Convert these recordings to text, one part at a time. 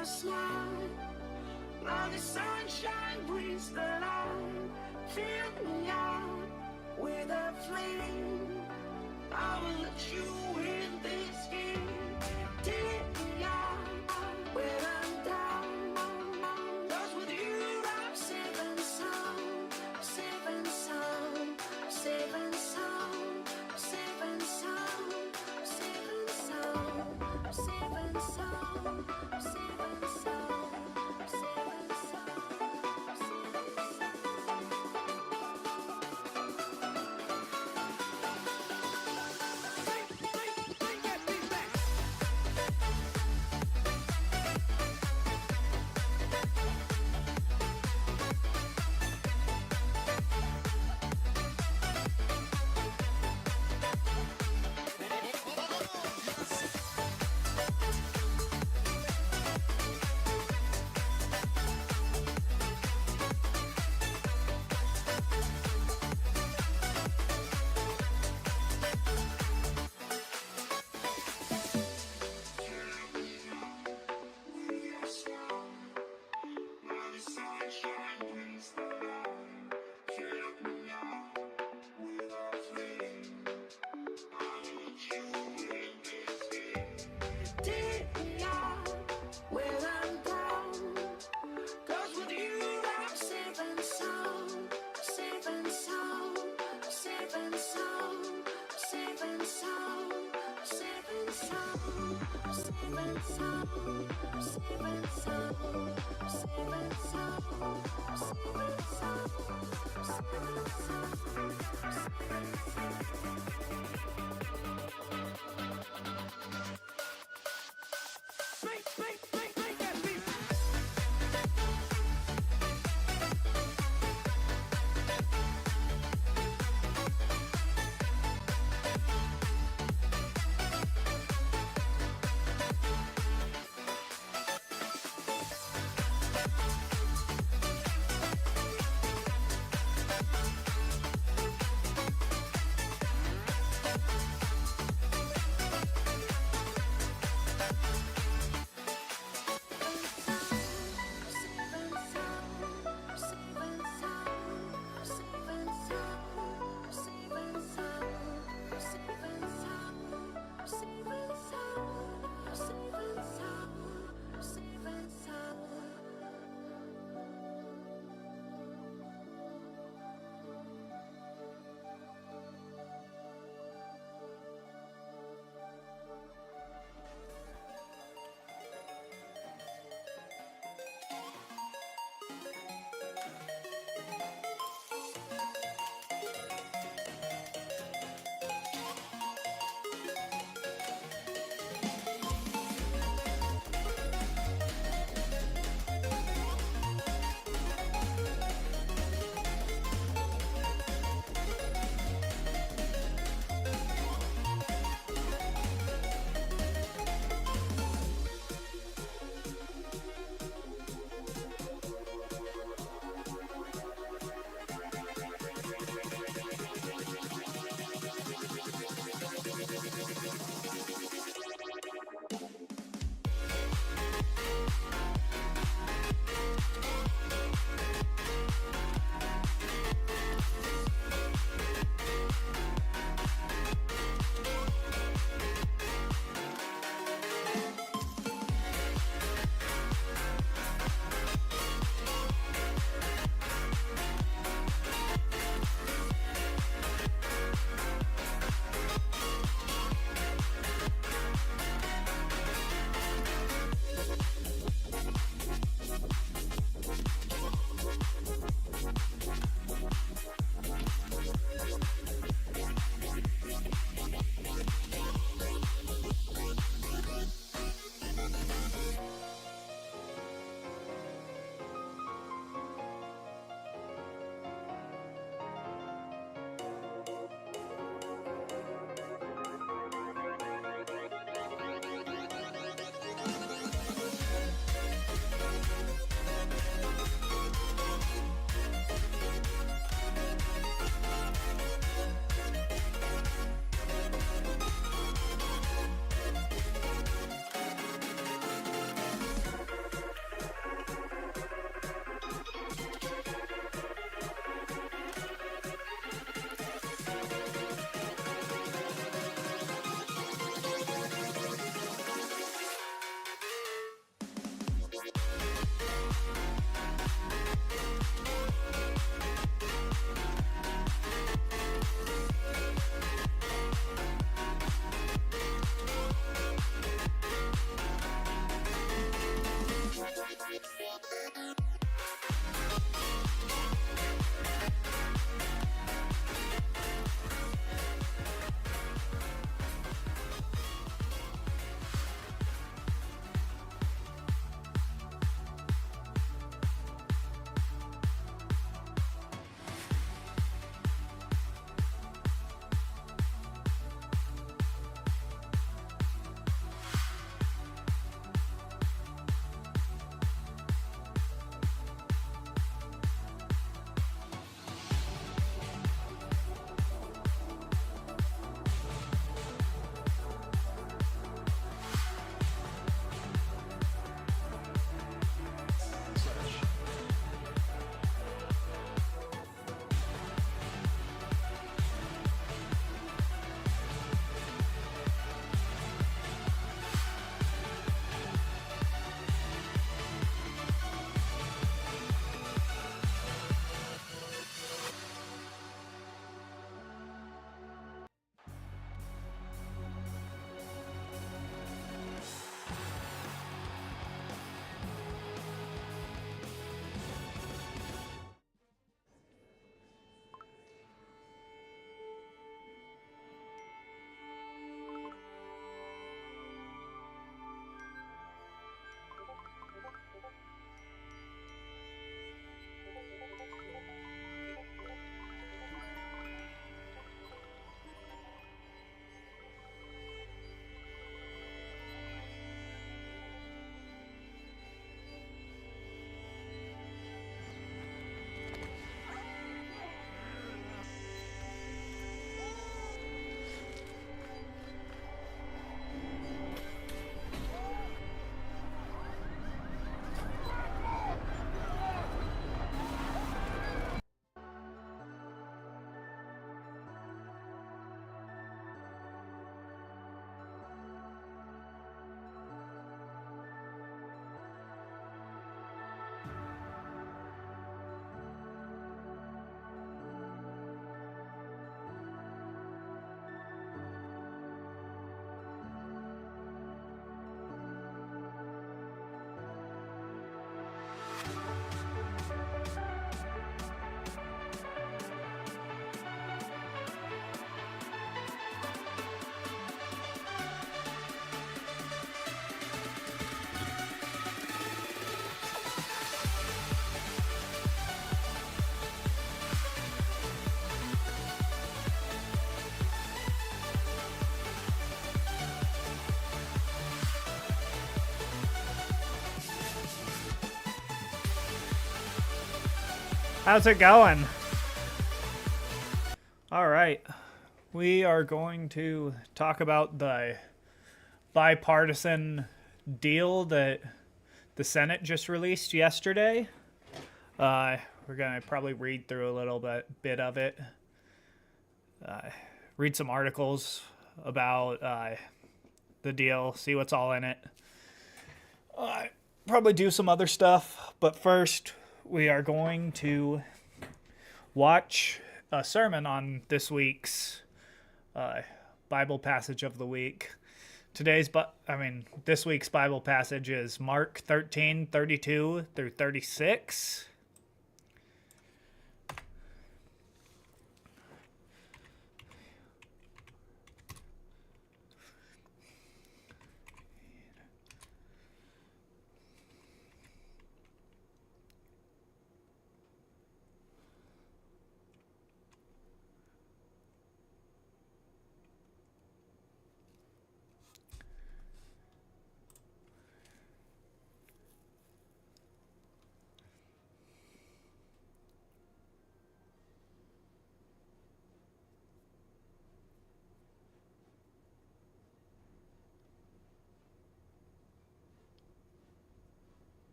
your smile. Now the sunshine brings the light. Fill me out with a flame. I will let you in this game. Take me out when I'm down. 'Cause with you I'm safe and sound. Safe and sound. Safe and sound. Safe and sound. Safe and sound. Safe and sound. Safe and sound. Safe and How's it going? All right. We are going to talk about the bipartisan deal that the Senate just released yesterday. We're going to probably read through a little bit of it. Read some articles about the deal, see what's all in it. Probably do some other stuff, but first we are going to watch a sermon on this week's Bible passage of the week. This week's Bible passage is Mark 13:32 through 36.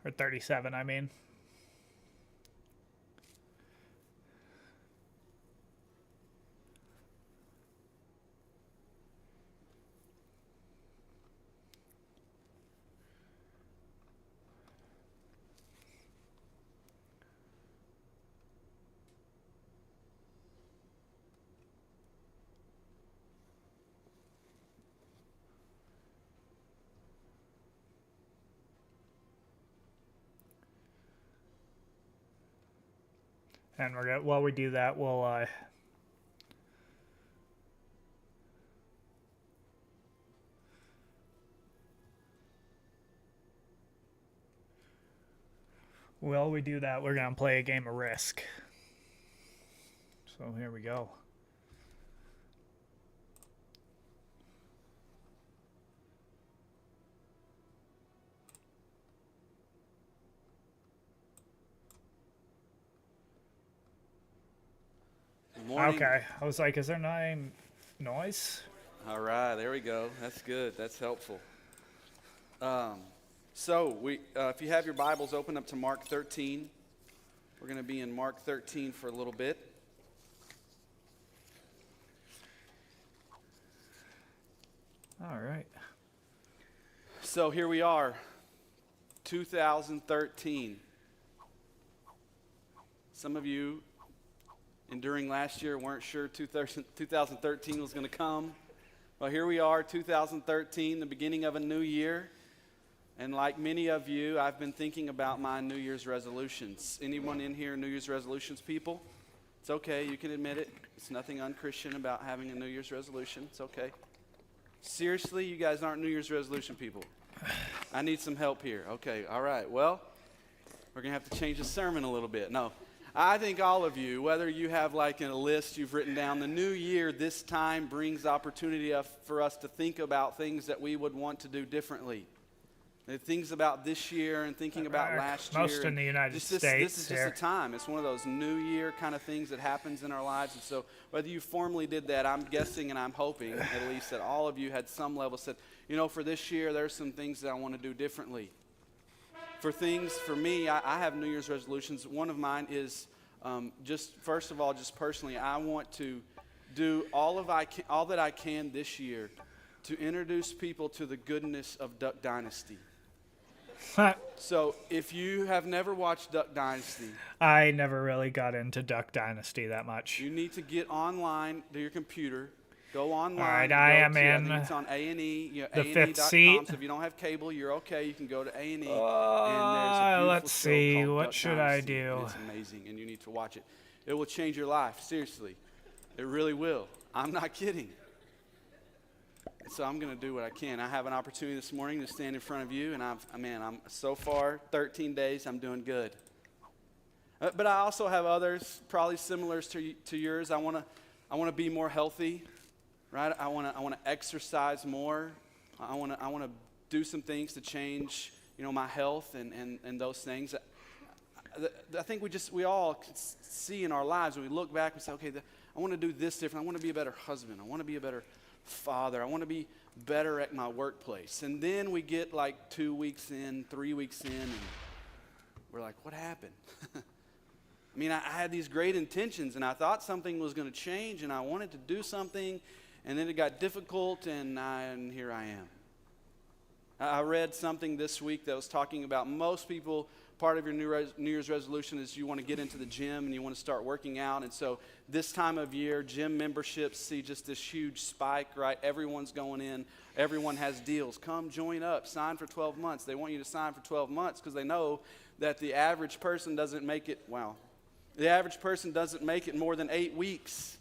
Or 37, I mean. And while we do that, we're gonna play a game of Risk. So here we go. Morning. Okay, I was like, is there no noise? All right, there we go. That's good. That's helpful. If you have your Bibles, open up to Mark 13. We're going to be in Mark 13 for a little bit. All right. So here we are, 2013. Some of you, during last year, weren't sure 2013 was going to come. Well, here we are, 2013, the beginning of a new year. And like many of you, I've been thinking about my New Year's resolutions. Anyone in here New Year's resolutions people? It's okay, you can admit it. It's nothing unchristian about having a New Year's resolution. It's okay. Seriously, you guys aren't New Year's resolution people. I need some help here. Okay, all right. Well, we're going to have to change the sermon a little bit. No. I think all of you, whether you have like in a list you've written down, the new year this time brings opportunity for us to think about things that we would want to do differently. Things about this year and thinking about last year. Most in the United States. This is just a time. It's one of those new year kind of things that happens in our lives. And so whether you formally did that, I'm guessing and I'm hoping at least that all of you had some level said, for this year there's some things that I want to do differently. For me, I have New Year's resolutions. One of mine is first of all, personally, I want to do all that I can this year to introduce people to the goodness of Duck Dynasty. So if you have never watched Duck Dynasty, I never really got into Duck Dynasty that much. You need to get online to your computer. Go online. All right, I am in. It's on A&E. The fifth seat. So if you don't have cable, you're okay. You can go to A&E. And there's a let's see. What should I do? It's amazing, and you need to watch it. It will change your life. Seriously, it really will. I'm not kidding. So I'm going to do what I can. I have an opportunity this morning to stand in front of you, and I'm so far 13 days. I'm doing good. But I also have others, probably similar to yours. I want to be more healthy. Right? I want to exercise more. I want to do some things to change, my health and those things. I think we all can see in our lives when we look back and say, okay, I want to do this different. I want to be a better husband. I want to be a better father. I want to be better at my workplace. And then we get like 2 weeks in, 3 weeks in, and we're like, what happened? I mean, I had these great intentions, and I thought something was going to change, and I wanted to do something, and then it got difficult, and here I am. I read something this week that was talking about most people, part of your New Year's resolution is you want to get into the gym and you want to start working out. And so this time of year, gym memberships see just this huge spike, right? Everyone's going in. Everyone has deals. Come join up. Sign for 12 months. They want you to sign for 12 months because they know that the average person doesn't make it, the average person doesn't make it more than 8 weeks.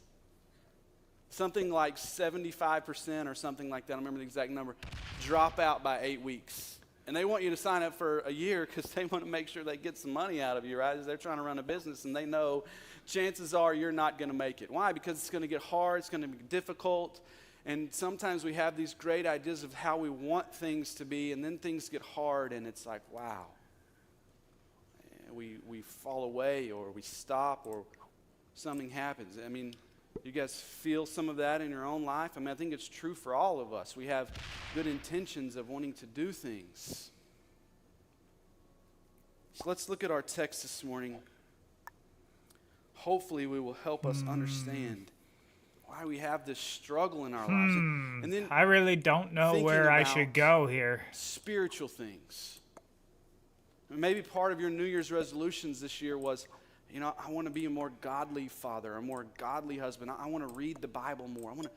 Something like 75% or something like that, I don't remember the exact number, drop out by 8 weeks. And they want you to sign up for a year because they want to make sure they get some money out of you, right? As they're trying to run a business and they know chances are you're not going to make it. Why? Because it's going to get hard, it's going to be difficult. And sometimes we have these great ideas of how we want things to be, and then things get hard and it's like, wow. We fall away or we stop or something happens. I mean, you guys feel some of that in your own life? I mean, I think it's true for all of us. We have good intentions of wanting to do things. So let's look at our text this morning. Hopefully, we will help us understand why we have this struggle in our lives. And then I really don't know where I should go here. Spiritual things. Maybe part of your New Year's resolutions this year was, I want to be a more godly father, a more godly husband. I want to read the Bible more. I want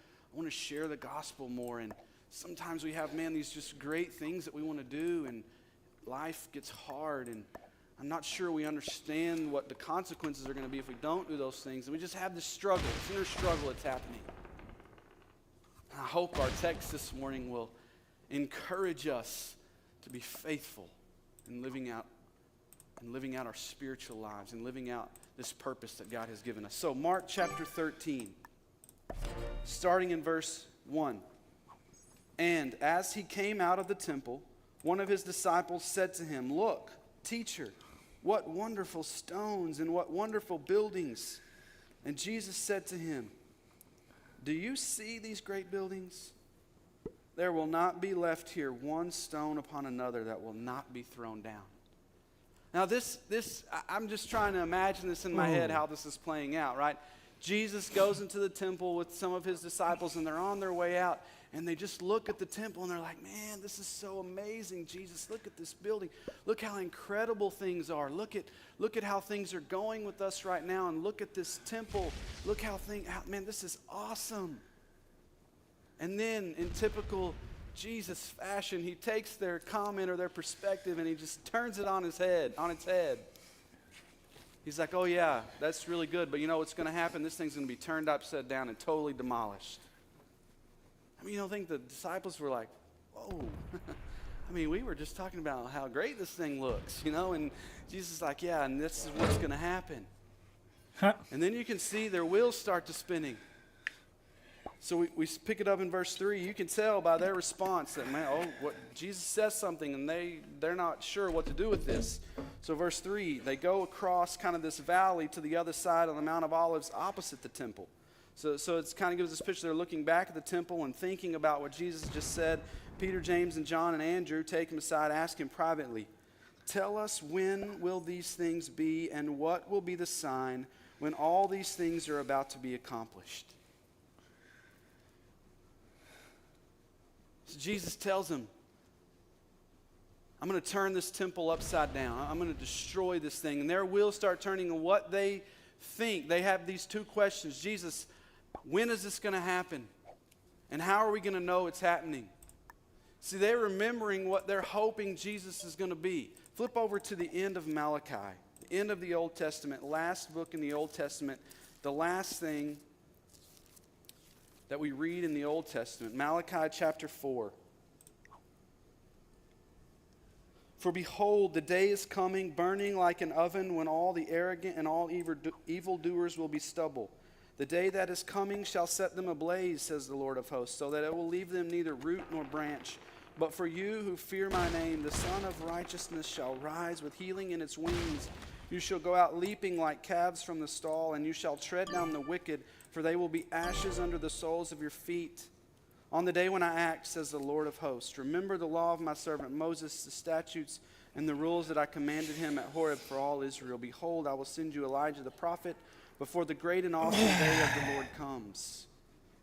to share the gospel more. And sometimes we have, these just great things that we want to do, and life gets hard, and I'm not sure we understand what the consequences are going to be if we don't do those things. And we just have this struggle, this inner struggle that's happening. And I hope our text this morning will encourage us to be faithful in living out our spiritual lives and living out this purpose that God has given us. So Mark chapter 13, starting in verse 1. And as he came out of the temple, one of his disciples said to him, "Look, teacher, what wonderful stones and what wonderful buildings." And Jesus said to him, "Do you see these great buildings? There will not be left here one stone upon another that will not be thrown down." Now I'm just trying to imagine this in my head, how this is playing out, right? Jesus goes into the temple with some of his disciples, and they're on their way out, and they just look at the temple, and they're like, "Man, this is so amazing, Jesus. Look at this building. Look how incredible things are. Look at how things are going with us right now, and look at this temple. Look man, this is awesome." And then, in typical Jesus fashion, he takes their comment or their perspective and he just turns it on its head. He's like, "Oh yeah, that's really good, but you know what's going to happen? This thing's going to be turned upside down and totally demolished." I mean, you don't think the disciples were like, "Whoa." I mean, we were just talking about how great this thing looks, and Jesus is like, "Yeah, and this is what's going to happen." And then you can see their wheels start to spinning. So we pick it up in verse 3. You can tell by their response that, Jesus says something and they're not sure what to do with this. So verse 3, they go across kind of this valley to the other side of the Mount of Olives opposite the temple. So it kind of gives this picture. They're looking back at the temple and thinking about what Jesus just said. Peter, James, and John and Andrew take him aside, ask him privately, "Tell us, when will these things be, and what will be the sign when all these things are about to be accomplished?" So Jesus tells them, "I'm going to turn this temple upside down. I'm going to destroy this thing." And their wheels start turning on what they think. They have these two questions. "Jesus, when is this going to happen? And how are we going to know it's happening?" See, they're remembering what they're hoping Jesus is going to be. Flip over to the end of Malachi, the end of the Old Testament, last book in the Old Testament, the last thing that we read in the Old Testament, Malachi chapter 4. "For behold, the day is coming, burning like an oven, when all the arrogant and all evildoers will be stubble. The day that is coming shall set them ablaze, says the Lord of hosts, so that it will leave them neither root nor branch. But for you who fear my name, the Son of Righteousness shall rise with healing in its wings. You shall go out leaping like calves from the stall, and you shall tread down the wicked, for they will be ashes under the soles of your feet. On the day when I act, says the Lord of hosts, remember the law of my servant Moses, the statutes and the rules that I commanded him at Horeb for all Israel. Behold, I will send you Elijah the prophet before the great and awesome day of the Lord comes.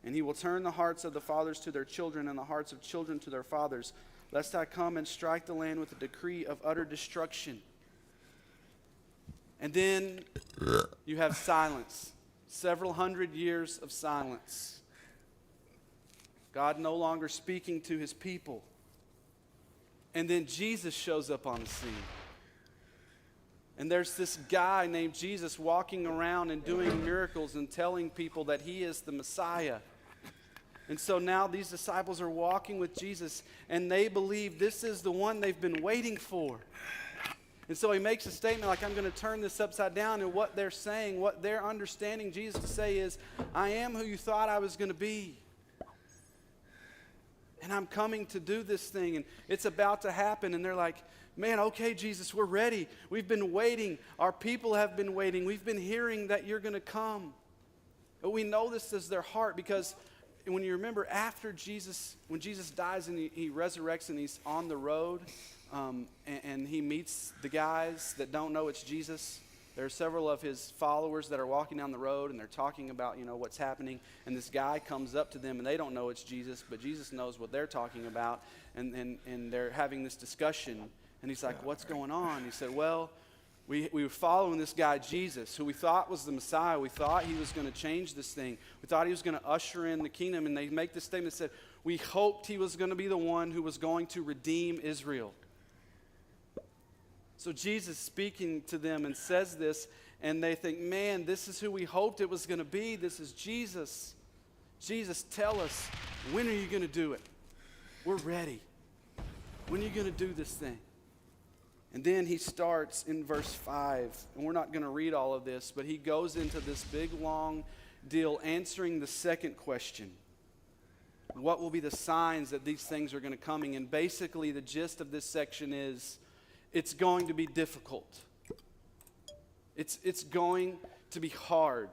And he will turn the hearts of the fathers to their children and the hearts of children to their fathers, lest I come and strike the land with a decree of utter destruction. And then you have silence, several hundred years of silence. God no longer speaking to his people. And then Jesus shows up on the scene. And there's this guy named Jesus walking around and doing miracles and telling people that he is the Messiah. And so now these disciples are walking with Jesus, and they believe this is the one they've been waiting for. And so he makes a statement like, I'm going to turn this upside down. And what they're saying, what they're understanding Jesus to say is, I am who you thought I was going to be. And I'm coming to do this thing, and it's about to happen. And they're like, man, okay, Jesus, we're ready. We've been waiting. Our people have been waiting. We've been hearing that you're going to come. But we know this is their heart, because when you remember after Jesus, when Jesus dies and he resurrects and he's on the road, and he meets the guys that don't know it's Jesus. There are several of his followers that are walking down the road, and they're talking about, what's happening. And this guy comes up to them, and they don't know it's Jesus, but Jesus knows what they're talking about. And they're having this discussion. And he's like, what's going on? He said, well, we were following this guy, Jesus, who we thought was the Messiah. We thought he was going to change this thing. We thought he was going to usher in the kingdom. And they make this statement that said, we hoped he was going to be the one who was going to redeem Israel. So Jesus speaking to them and says this, and they think, man, this is who we hoped it was going to be. This is Jesus. Jesus, tell us, when are you going to do it? We're ready. When are you going to do this thing? And then he starts in verse 5, and we're not going to read all of this, but he goes into this big, long deal answering the second question. What will be the signs that these things are going to coming? And basically the gist of this section is, it's going to be difficult. It's going to be hard.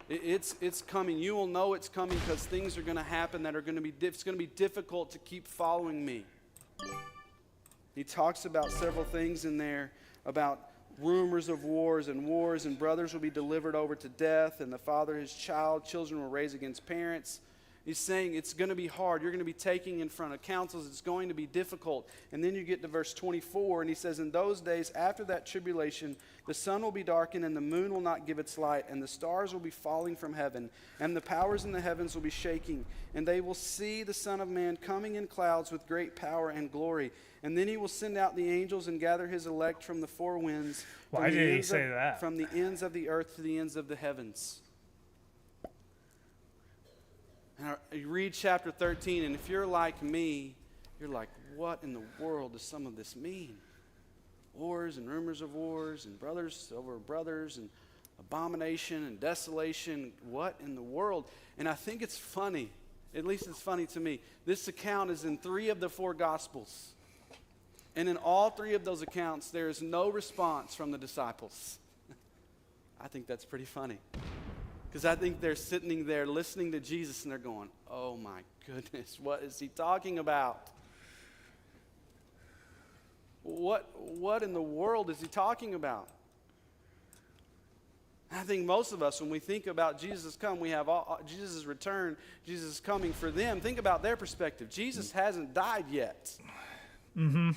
It's coming. You will know it's coming because things are going to happen that are going to be it's going to be difficult to keep following me. He talks about several things in there about rumors of wars, and brothers will be delivered over to death, and the father his child, children will raise against parents. He's saying it's going to be hard. You're going to be taking in front of councils. It's going to be difficult. And then you get to verse 24, and he says, in those days after that tribulation, the sun will be darkened, and the moon will not give its light, and the stars will be falling from heaven, and the powers in the heavens will be shaking. And they will see the Son of Man coming in clouds with great power and glory. And then he will send out the angels and gather his elect from the four winds. Why did he say that? From the ends of the earth to the ends of the heavens. And you read chapter 13, and if you're like me, you're like, what in the world does some of this mean? Wars and rumors of wars and brothers over brothers and abomination and desolation. What in the world? And I think it's funny, at least it's funny to me. This account is in 3 of the 4 Gospels. And in all 3 of those accounts, there is no response from the disciples. I think that's pretty funny. Because I think they're sitting there listening to Jesus and they're going, oh my goodness, what is he talking about? What in the world is he talking about? I think most of us, when we think about Jesus' come, we have Jesus' return, Jesus' coming for them. Think about their perspective. Jesus hasn't died yet. Mm-hmm.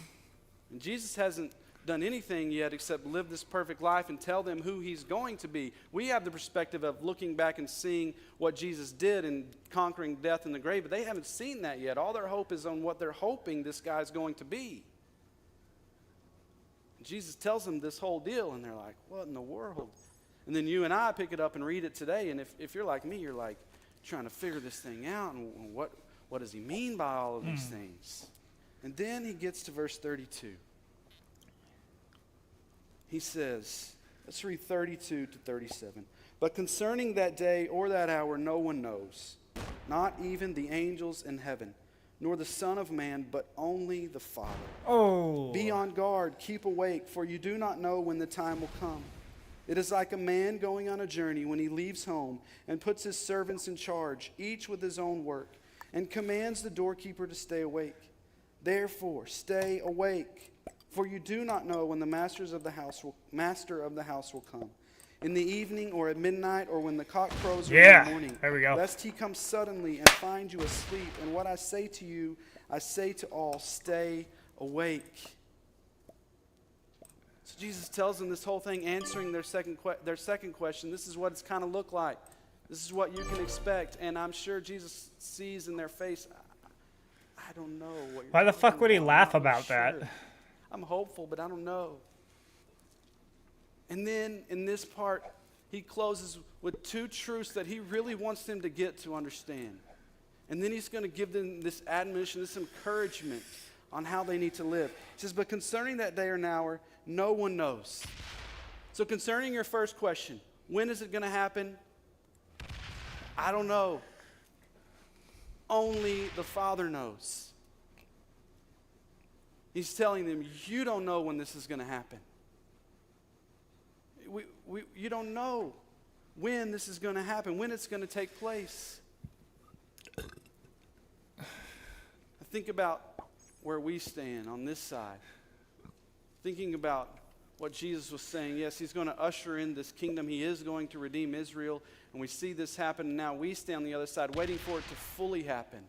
And Jesus hasn't done anything yet except live this perfect life and tell them who he's going to be. We have the perspective of looking back and seeing what Jesus did in conquering death and the grave, but they haven't seen that yet. All their hope is on what they're hoping this guy's going to be. And Jesus tells them this whole deal, and they're like, what in the world? And then you and I pick it up and read it today, and if you're like me, you're like trying to figure this thing out, and what does he mean by all of these things? And then he gets to verse 32. He says, let's read 32 to 37. But concerning that day or that hour, no one knows, not even the angels in heaven, nor the Son of Man, but only the Father. Oh. Be on guard, keep awake, for you do not know when the time will come. It is like a man going on a journey when he leaves home and puts his servants in charge, each with his own work, and commands the doorkeeper to stay awake. Therefore, stay awake, for you do not know when the master of the house will come, in the evening or at midnight or when the cock crows or in the morning. There we go. Lest he come suddenly and find you asleep. And what I say to you, I say to all, stay awake. So Jesus tells them this whole thing, answering their second question. This is what it's kind of look like. This is what you can expect. And I'm sure Jesus sees in their face, I don't know what you're Why the fuck talking would he about. laugh I'm not about that? sure. I'm hopeful, but I don't know. And then in this part, he closes with two truths that he really wants them to get to understand. And then he's going to give them this admonition, this encouragement on how they need to live. He says, but concerning that day or an hour, no one knows. So concerning your first question, when is it going to happen? I don't know. Only the Father knows. He's telling them, you don't know when this is going to happen. You don't know when this is going to happen, when it's going to take place. I think about where we stand on this side. Thinking about what Jesus was saying. Yes, he's going to usher in this kingdom. He is going to redeem Israel. And we see this happen. And now we stand on the other side waiting for it to fully happen.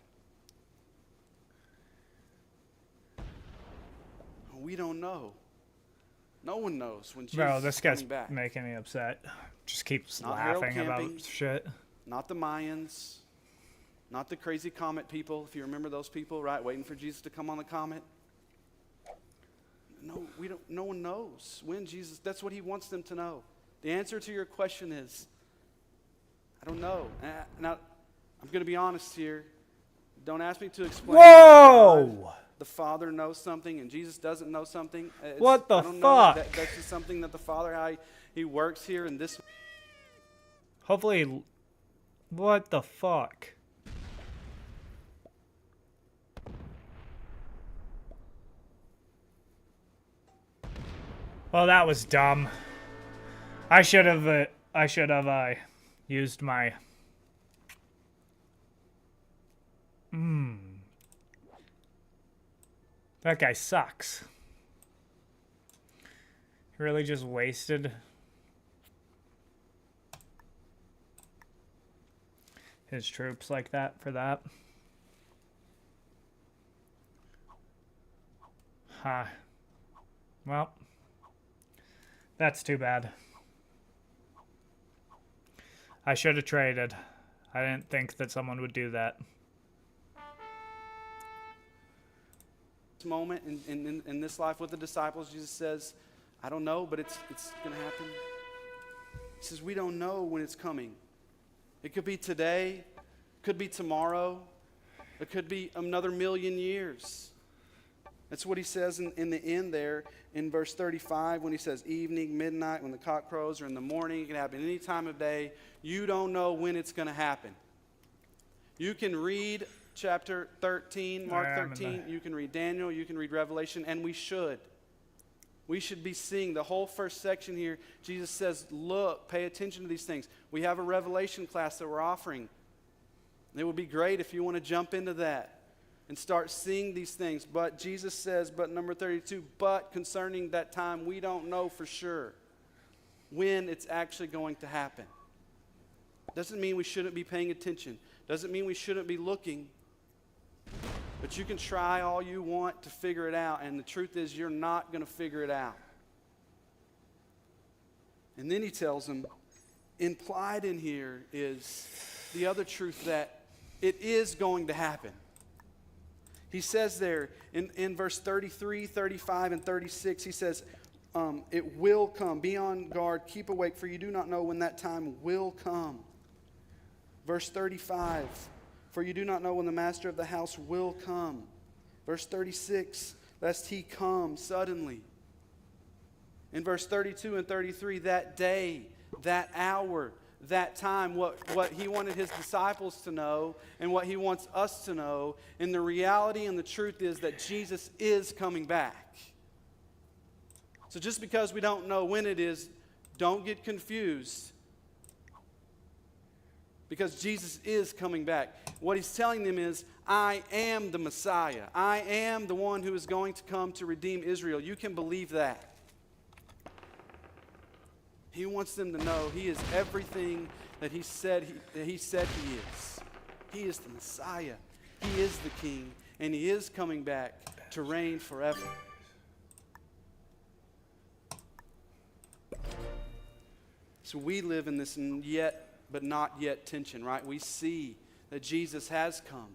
We don't know. No one knows when Jesus Bro, this is guy's coming back. making me upset. Just keeps Not Harold laughing about Camping. shit. Not the Mayans. Not the crazy comet people, if you remember those people, right? Waiting for Jesus to come on the comet. No, no one knows when Jesus, that's what he wants them to know. The answer to your question is, I don't know. Now, I'm going to be honest here. Don't ask me to explain. Whoa! The Father knows something and Jesus doesn't know something. What the I don't know. fuck? That's just something that the Father, how he works here in this. Hopefully, what the fuck? Well, that was dumb. I should have used my. That guy sucks. He really just wasted his troops like that for that. Huh. Well, that's too bad. I should have traded. I didn't think that someone would do that. Moment in this life with the disciples, Jesus says, I don't know, but it's going to happen. He says, we don't know when it's coming. It could be today, could be tomorrow, it could be another 1,000,000 years. That's what he says in the end there in verse 35 when he says evening, midnight, when the cock crows, or in the morning. It can happen any time of day. You don't know when it's going to happen. You can read chapter 13, Mark 13. You can read Daniel. You can read Revelation. And we should. We should be seeing the whole first section here. Jesus says, look, pay attention to these things. We have a Revelation class that we're offering. It would be great if you want to jump into that and start seeing these things. But Jesus says, but number 32, but concerning that time, we don't know for sure when it's actually going to happen. Doesn't mean we shouldn't be paying attention. Doesn't mean we shouldn't be looking. But you can try all you want to figure it out, and the truth is you're not going to figure it out. And then he tells them, implied in here is the other truth that it is going to happen. He says there in verse 33, 35, and 36, he says, it will come. Be on guard. Keep awake, for you do not know when that time will come. Verse 35, for you do not know when the master of the house will come. Verse 36, lest he come suddenly. In verse 32 and 33, that day, that hour, that time, what he wanted his disciples to know and what he wants us to know. And the reality and the truth is that Jesus is coming back. So just because we don't know when it is, don't get confused. Because Jesus is coming back. What he's telling them is, I am the Messiah. I am the one who is going to come to redeem Israel. You can believe that. He wants them to know he is everything that he said he is. He is the Messiah. He is the King. And he is coming back to reign forever. So we live in this yet but not yet tension, right? We see that Jesus has come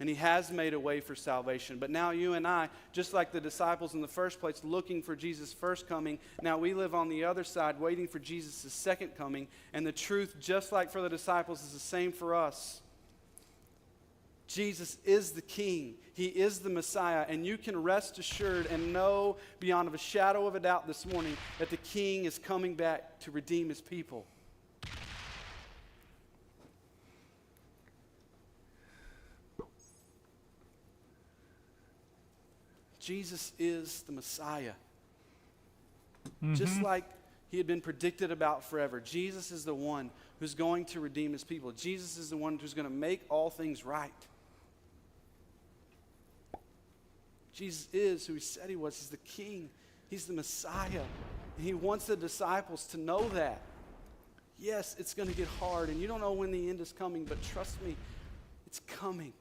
and he has made a way for salvation. But now you and I, just like the disciples in the first place, looking for Jesus' first coming, now we live on the other side waiting for Jesus' second coming. And the truth, just like for the disciples, is the same for us. Jesus is the King. He is the Messiah. And you can rest assured and know beyond a shadow of a doubt this morning that the King is coming back to redeem his people. Jesus is the Messiah. Just like he had been predicted about forever. Jesus is the one who's going to redeem his people. Jesus is the one who's going to make all things right. Jesus is who he said he was. He's the King. He's the Messiah. And he wants the disciples to know that. Yes, it's going to get hard, and you don't know when the end is coming, but trust me, it's coming.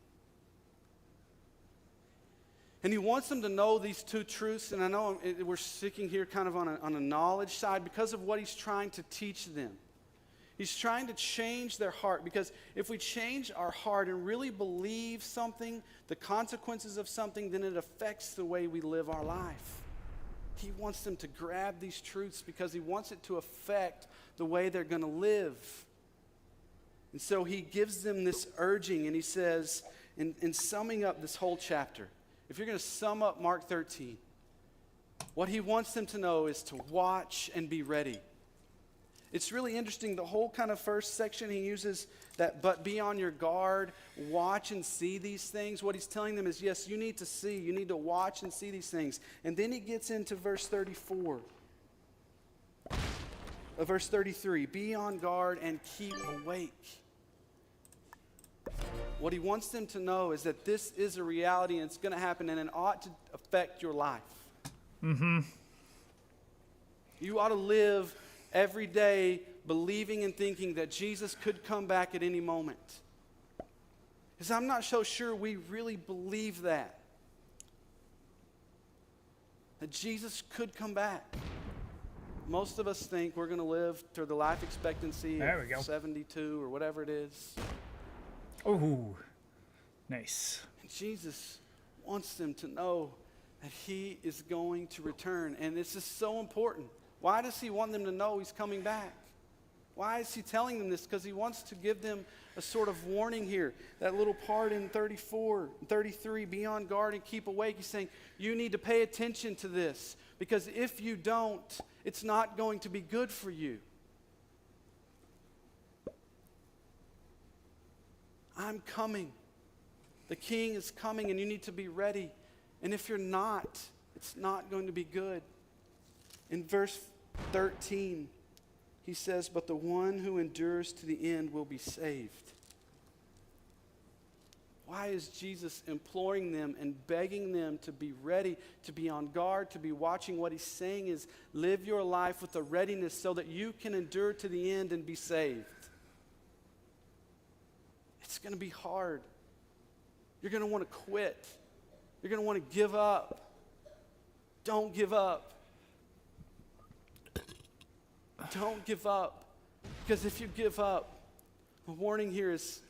And he wants them to know these two truths, and I know we're sticking here kind of on a knowledge side because of what he's trying to teach them. He's trying to change their heart, because if we change our heart and really believe something, the consequences of something, then it affects the way we live our life. He wants them to grab these truths because he wants it to affect the way they're going to live. And so he gives them this urging, and he says, in summing up this whole chapter, if you're going to sum up Mark 13, what he wants them to know is to watch and be ready. It's really interesting, the whole kind of first section, he uses that, but be on your guard, watch and see these things. What he's telling them is, yes, you need to see, you need to watch and see these things. And then he gets into verse 34. Verse 33, be on guard and keep awake. What he wants them to know is that this is a reality and it's going to happen, and it ought to affect your life. You ought to live every day believing and thinking that Jesus could come back at any moment. Because I'm not so sure we really believe that Jesus could come back. Most of us think we're going to live to the life expectancy of 72 or whatever it is. Oh, nice. And Jesus wants them to know that he is going to return. And this is so important. Why does he want them to know he's coming back? Why is he telling them this? Because he wants to give them a sort of warning here. That little part in 34, 33, be on guard and keep awake. He's saying, you need to pay attention to this. Because if you don't, it's not going to be good for you. I'm coming. The King is coming, and you need to be ready. And if you're not, it's not going to be good. In verse 13, he says, but the one who endures to the end will be saved. Why is Jesus imploring them and begging them to be ready, to be on guard, to be watching? What he's saying is, live your life with a readiness so that you can endure to the end and be saved. It's going to be hard. You're going to want to quit. You're going to want to give up. Don't give up. Don't give up. Because if you give up, the warning here is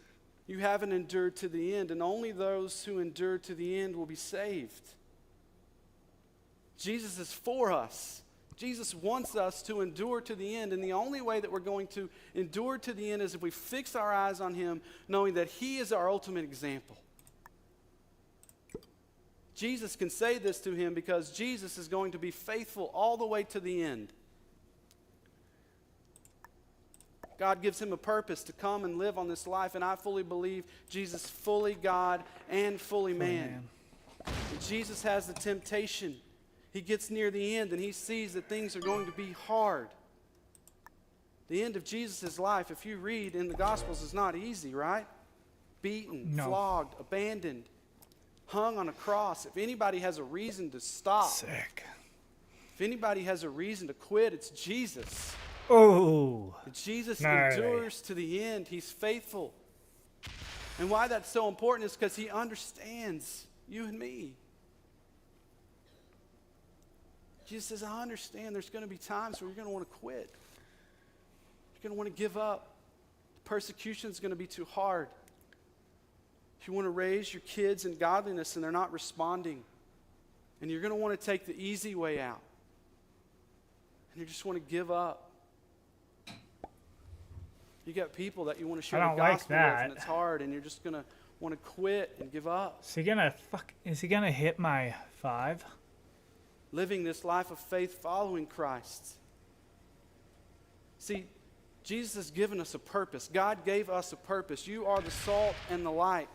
you haven't endured to the end, and only those who endure to the end will be saved. Jesus is for us. Jesus wants us to endure to the end, and the only way that we're going to endure to the end is if we fix our eyes on him, knowing that he is our ultimate example. Jesus can say this to him because Jesus is going to be faithful all the way to the end. God gives him a purpose to come and live on this life, and I fully believe Jesus fully God and fully man. And Jesus has the temptation. He gets near the end and he sees that things are going to be hard. The end of Jesus' life, if you read in the Gospels, is not easy, right? Beaten, flogged, abandoned, hung on a cross. If anybody has a reason to stop, Sick. if anybody has a reason to quit, it's Jesus. Oh. Jesus gnarly. endures to the end. He's faithful. And why that's so important is because he understands you and me. Jesus says, I understand there's going to be times where you're going to want to quit. You're going to want to give up. Persecution is going to be too hard. If you want to raise your kids in godliness and they're not responding, and you're going to want to take the easy way out, and you just want to give up. You got people that you want to share the gospel with, and it's hard, and you're just going to want to quit and give up. Is he gonna hit my 5? Living this life of faith following Christ. See, Jesus has given us a purpose. God gave us a purpose. You are the salt and the light.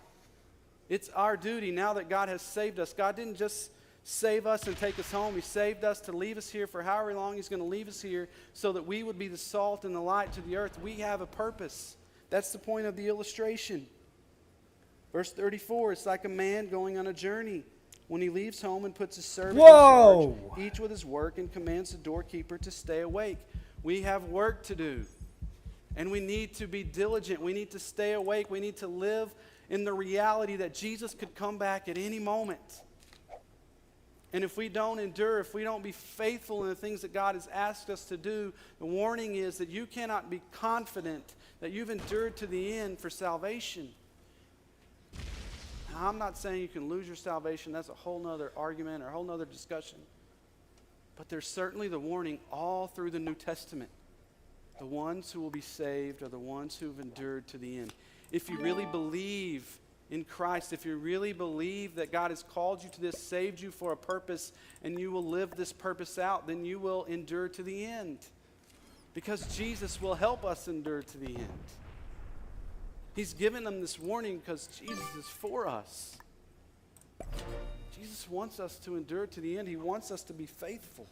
It's our duty now that God has saved us. God didn't just save us and take us home. He saved us to leave us here for however long he's going to leave us here so that we would be the salt and the light to the earth. We have a purpose. That's the point of the illustration. Verse 34, it's like a man going on a journey. When he leaves home and puts his servant in charge, each with his work, and commands the doorkeeper to stay awake. We have work to do. And we need to be diligent. We need to stay awake. We need to live in the reality that Jesus could come back at any moment. And if we don't endure, if we don't be faithful in the things that God has asked us to do, the warning is that you cannot be confident that you've endured to the end for salvation. Now, I'm not saying you can lose your salvation. That's a whole nother argument or a whole nother discussion. But there's certainly the warning all through the New Testament. The ones who will be saved are the ones who have endured to the end. If you really believe in Christ, if you really believe that God has called you to this, saved you for a purpose, and you will live this purpose out, then you will endure to the end. Because Jesus will help us endure to the end. He's given them this warning because Jesus is for us. Jesus wants us to endure to the end. He wants us to be faithful.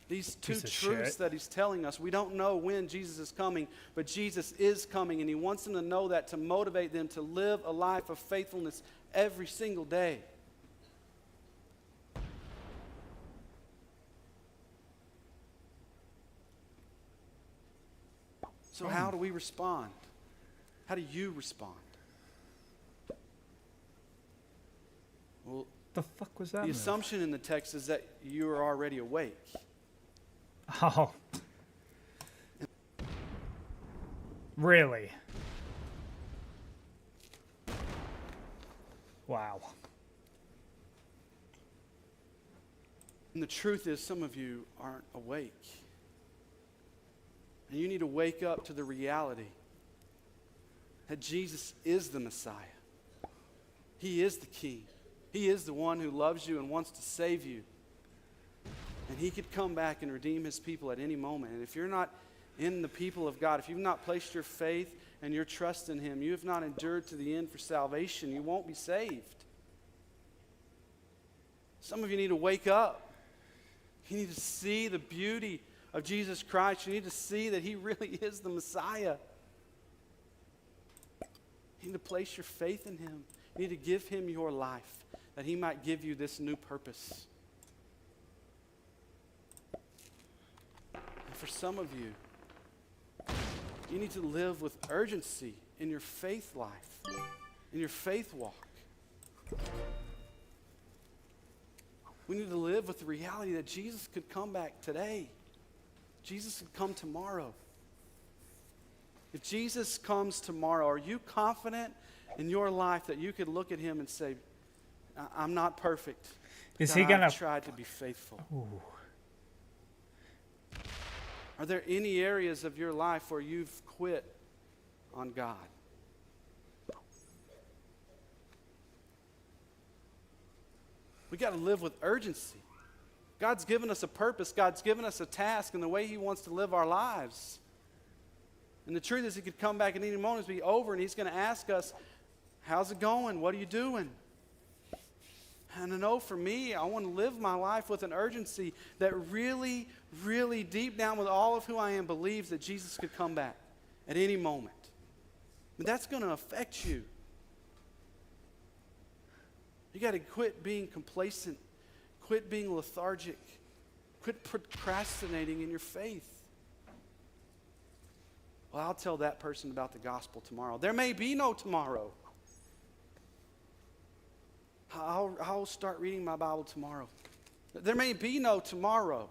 These two truths that he's telling us, we don't know when Jesus is coming, but Jesus is coming, and he wants them to know that to motivate them to live a life of faithfulness every single day. So how do we respond? How do you respond? Well, the fuck was that? The assumption in the text is that you are already awake. Oh. Really? Wow. And the truth is, some of you aren't awake. And you need to wake up to the reality that Jesus is the Messiah. He is the King. He is the one who loves you and wants to save you. And he could come back and redeem his people at any moment. And if you're not in the people of God, if you've not placed your faith and your trust in him, you have not endured to the end for salvation, you won't be saved. Some of you need to wake up. You need to see the beauty of Jesus Christ. You need to see that he really is the Messiah. You need to place your faith in him. You need to give him your life, that he might give you this new purpose. And for some of you, you need to live with urgency in your faith life, in your faith walk. We need to live with the reality that Jesus could come back today. Jesus could come tomorrow. If Jesus comes tomorrow, are you confident in your life that you could look at him and say, I'm not perfect. Is he gonna try to be faithful? Ooh. Are there any areas of your life where you've quit on God? We got to live with urgency. God's given us a purpose. God's given us a task and the way he wants to live our lives. And the truth is he could come back at any moment and be over, and he's going to ask us, how's it going? What are you doing? And I know for me, I want to live my life with an urgency that really, really deep down with all of who I am believes that Jesus could come back at any moment. But that's going to affect you. You got to quit being complacent. Quit being lethargic. Quit procrastinating in your faith. Well, I'll tell that person about the gospel tomorrow. There may be no tomorrow. I'll start reading my Bible tomorrow. There may be no tomorrow.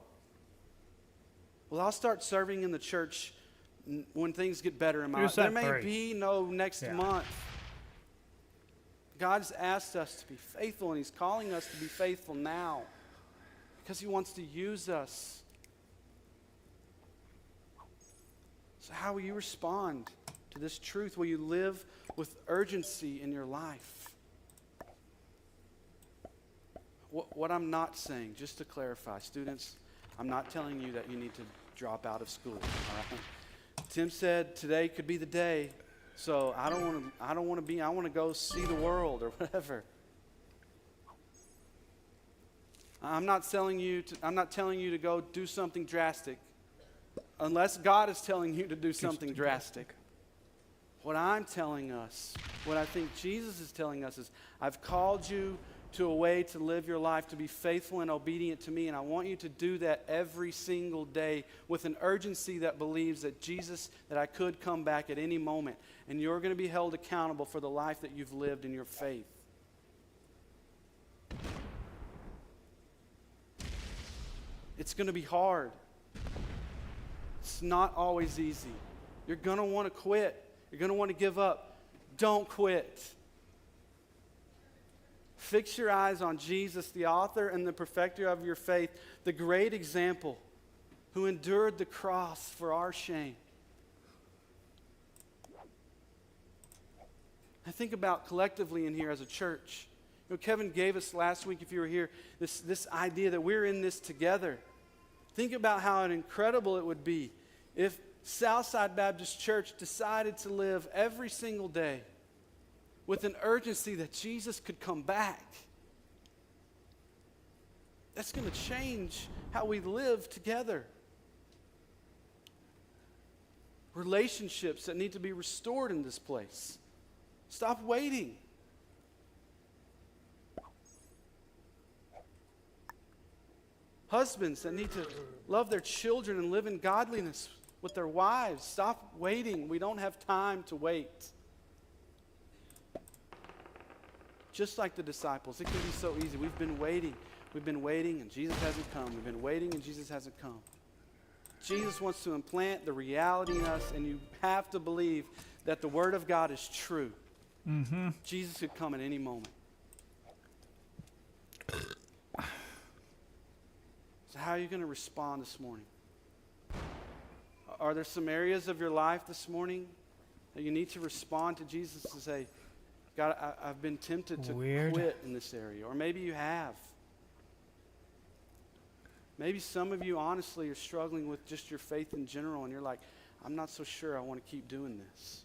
Well, I'll start serving in the church when things get better in my life. There may be no next month. God's asked us to be faithful, and he's calling us to be faithful now because he wants to use us. So how will you respond to this truth? Will you live with urgency in your life? What I'm not saying, just to clarify, students, I'm not telling you that you need to drop out of school. All right? Tim said today could be the day, so I want to go see the world or whatever. I'm not telling you to go do something drastic, unless God is telling you to do something drastic. What I'm telling us, what I think Jesus is telling us is, I've called you to a way to live your life, to be faithful and obedient to me, and I want you to do that every single day with an urgency that believes that that I could come back at any moment, and you're going to be held accountable for the life that you've lived in your faith. It's going to be hard. It's not always easy. You're going to want to quit. You're going to want to give up. Don't quit. Fix your eyes on Jesus, the author and the perfecter of your faith, the great example who endured the cross for our shame. I think about collectively in here as a church. You know, Kevin gave us last week, if you were here, this idea that we're in this together. Think about how incredible it would be if Southside Baptist Church decided to live every single day with an urgency that Jesus could come back. That's going to change how we live together. Relationships that need to be restored in this place. Stop waiting. Husbands that need to love their children and live in godliness with their wives. Stop waiting. We don't have time to wait. Just like the disciples, it can be so easy. We've been waiting and Jesus hasn't come. We've been waiting and Jesus hasn't come. Jesus wants to implant the reality in us, and you have to believe that the Word of God is true. Mm-hmm. Jesus could come at any moment. So how are you going to respond this morning? Are there some areas of your life this morning that you need to respond to Jesus and say, God, I've been tempted to quit in this area. Or maybe you have. Maybe some of you honestly are struggling with just your faith in general, and you're like, I'm not so sure I want to keep doing this.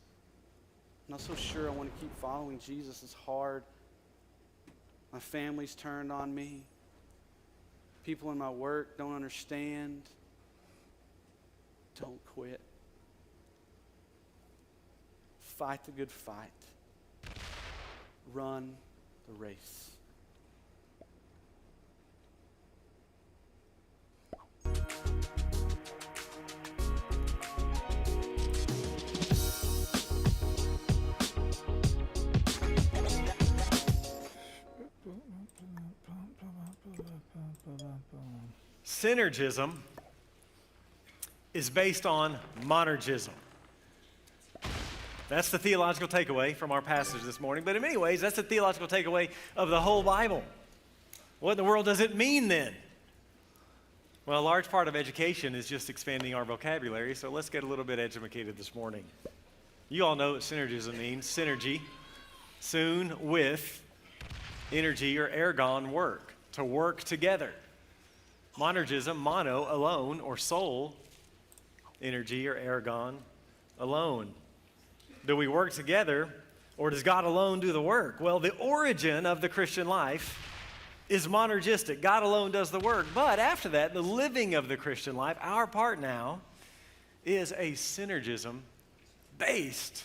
I'm not so sure I want to keep following Jesus. It's hard. My family's turned on me. People in my work don't understand. Don't quit. Fight the good fight. Run the race. Synergism is based on monergism. That's the theological takeaway from our passage this morning. But in many ways, that's the theological takeaway of the whole Bible. What in the world does it mean then? Well, a large part of education is just expanding our vocabulary, so let's get a little bit educated this morning. You all know what synergism means. Synergy, soon with energy or ergon work, to work together. Monergism, mono, alone, or soul, energy or ergon, alone. Do we work together, or does God alone do the work? Well, the origin of the Christian life is monergistic. God alone does the work. But after that, the living of the Christian life, our part now, is a synergism based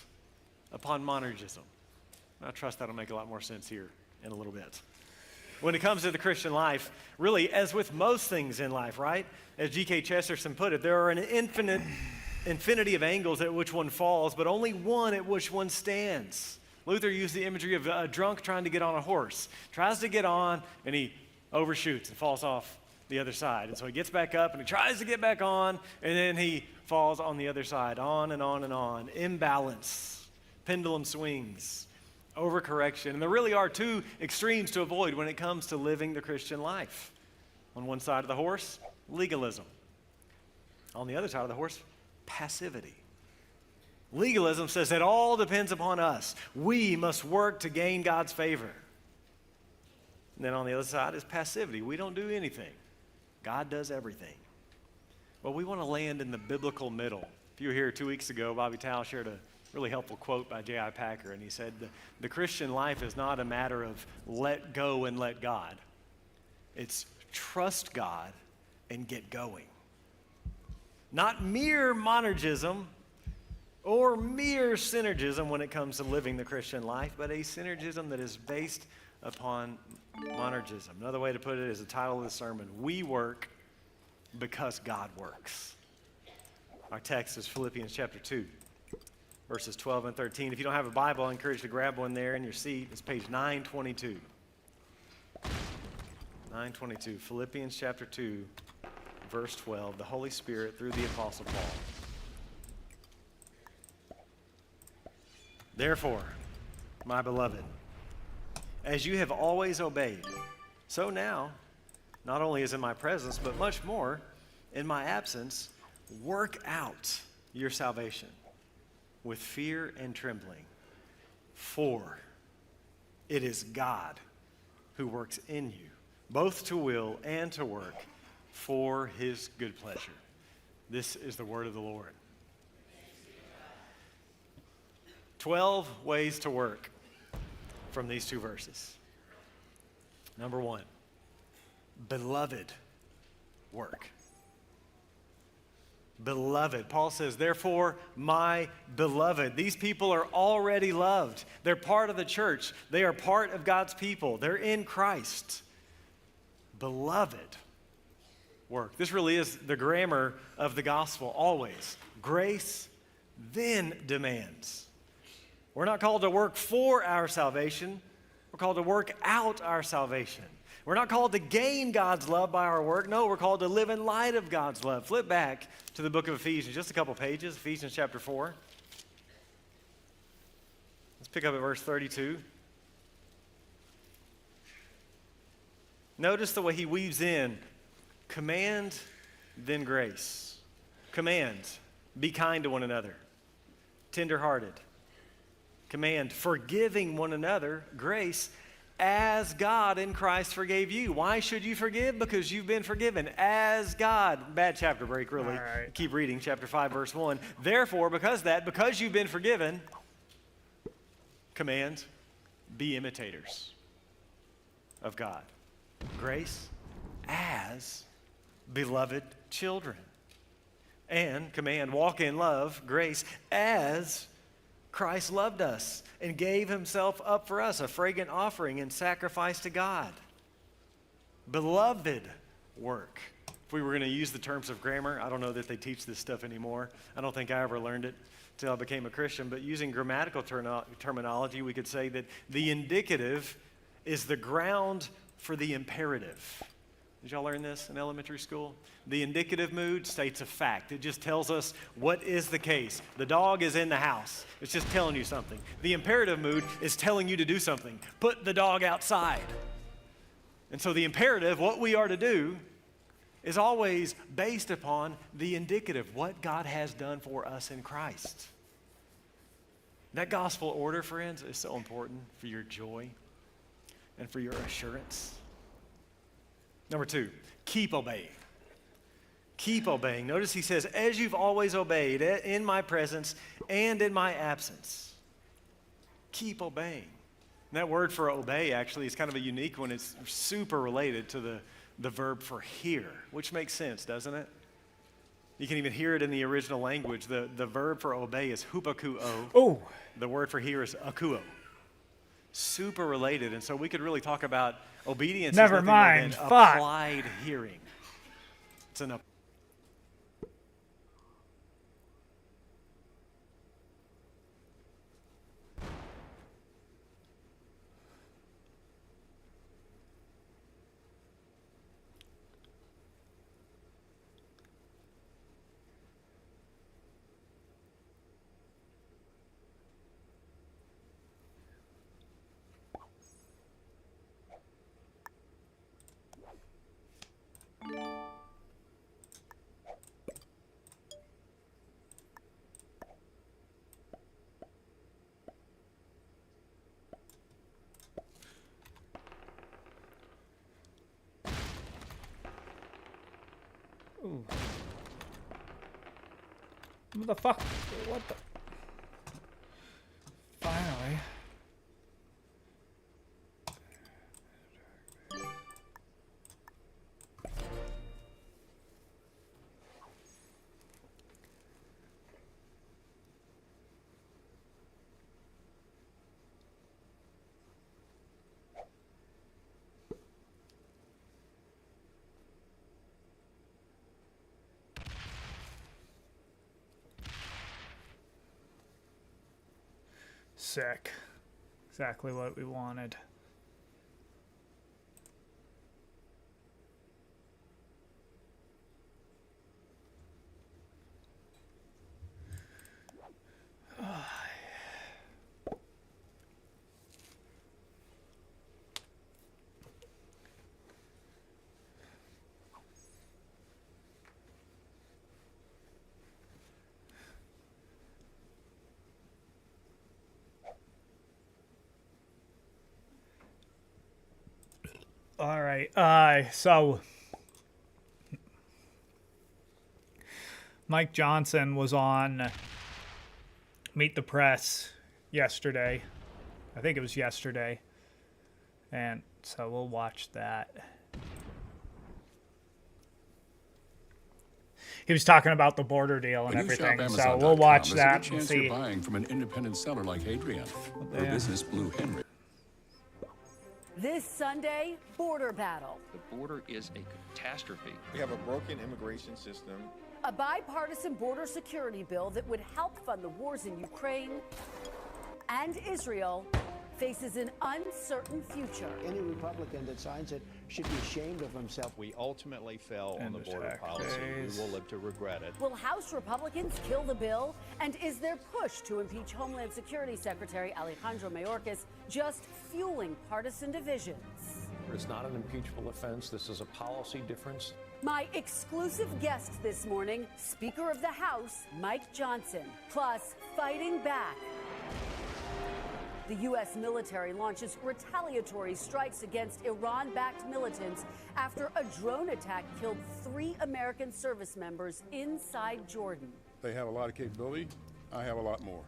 upon monergism. I trust that'll make a lot more sense here in a little bit. When it comes to the Christian life, really, as with most things in life, right? As G.K. Chesterton put it, there are an infinity of angles at which one falls, but only one at which one stands. Luther used the imagery of a drunk trying to get on a horse. Tries to get on, and he overshoots and falls off the other side. And so he gets back up, and he tries to get back on, and then he falls on the other side, on and on and on. Imbalance, pendulum swings, overcorrection. And there really are two extremes to avoid when it comes to living the Christian life. On one side of the horse, legalism. On the other side of the horse, passivity. Legalism says that all depends upon us. We must work to gain God's favor. And then on the other side is passivity. We don't do anything. God does everything. Well, we want to land in the biblical middle. If you were here 2 weeks ago, Bobby Tao shared a really helpful quote by J.I. Packer, and he said, the Christian life is not a matter of let go and let God. It's trust God and get going. Not mere monergism or mere synergism when it comes to living the Christian life, but a synergism that is based upon monergism. Another way to put it is the title of the sermon, We Work Because God Works. Our text is Philippians chapter 2, verses 12 and 13. If you don't have a Bible, I encourage you to grab one there in your seat. It's page 922. 922, Philippians chapter 2, verse 12, the Holy Spirit through the Apostle Paul. Therefore, my beloved, as you have always obeyed, so now, not only as in my presence, but much more in my absence, work out your salvation with fear and trembling. For it is God who works in you, both to will and to work for his good pleasure. This is the word of the Lord. 12 ways to work from these two verses. Number one, beloved work. Beloved. Paul says, therefore, my beloved. These people are already loved. They're part of the church. They are part of God's people. They're in Christ. Beloved work. This really is the grammar of the gospel, always. Grace, then demands. We're not called to work for our salvation. We're called to work out our salvation. We're not called to gain God's love by our work. No, we're called to live in light of God's love. Flip back to the book of Ephesians, just a couple pages, Ephesians chapter 4. Let's pick up at verse 32. Notice the way he weaves in command, then grace. Command, be kind to one another, tenderhearted. Command, forgiving one another, grace, as God in Christ forgave you. Why should you forgive? Because you've been forgiven. As God. Bad chapter break, really. All right. Keep reading, chapter 5, verse 1. Therefore, because you've been forgiven, command, be imitators of God. Grace, as beloved children. And command, walk in love, grace, as Christ loved us and gave himself up for us, a fragrant offering and sacrifice to God. Beloved work. If we were going to use the terms of grammar, I don't know that they teach this stuff anymore. I don't think I ever learned it until I became a Christian. But using grammatical terminology, we could say that the indicative is the ground for the imperative. Did y'all learn this in elementary school? The indicative mood states a fact. It just tells us what is the case. The dog is in the house. It's just telling you something. The imperative mood is telling you to do something. Put the dog outside. And so the imperative, what we are to do, is always based upon the indicative, what God has done for us in Christ. That gospel order, friends, is so important for your joy and for your assurance. Number two, keep obeying. Keep obeying. Notice he says, as you've always obeyed, in my presence and in my absence. Keep obeying. And that word for obey actually is kind of a unique one. It's super related to the verb for hear, which makes sense, doesn't it? You can even hear it in the original language. The verb for obey is hupakuo. Oh, The word for hear is akuo. Super related. And so we could really talk about obedience. Never is nothing more mind. than Fuck. applied hearing. It's an what the fuck? What the? Finally. Sick. Exactly what we wanted. All right. So Mike Johnson was on Meet the Press yesterday. I think it was yesterday. And so we'll watch that. He was talking about the border deal and When you shop everything. So Amazon.com, we'll watch there's that a and good chance see. you're buying from an independent seller like Adrienne. Her Yeah. business, Blue Henry. This Sunday, border battle. The border is a catastrophe. We have a broken immigration system. A bipartisan border security bill that would help fund the wars in Ukraine and Israel faces an uncertain future. Any Republican that signs it should be ashamed of himself. We ultimately fell on And the the border tax policy. base. We will live to regret it. Will House Republicans kill the bill? And is their push to impeach Homeland Security Secretary Alejandro Mayorkas just fueling partisan divisions? It's not an impeachable offense. This is a policy difference. My exclusive guest this morning, Speaker of the House, Mike Johnson, plus fighting back. The U.S. military launches retaliatory strikes against Iran-backed militants after a drone attack killed 3 American service members inside Jordan. They have a lot of capability. I have a lot more.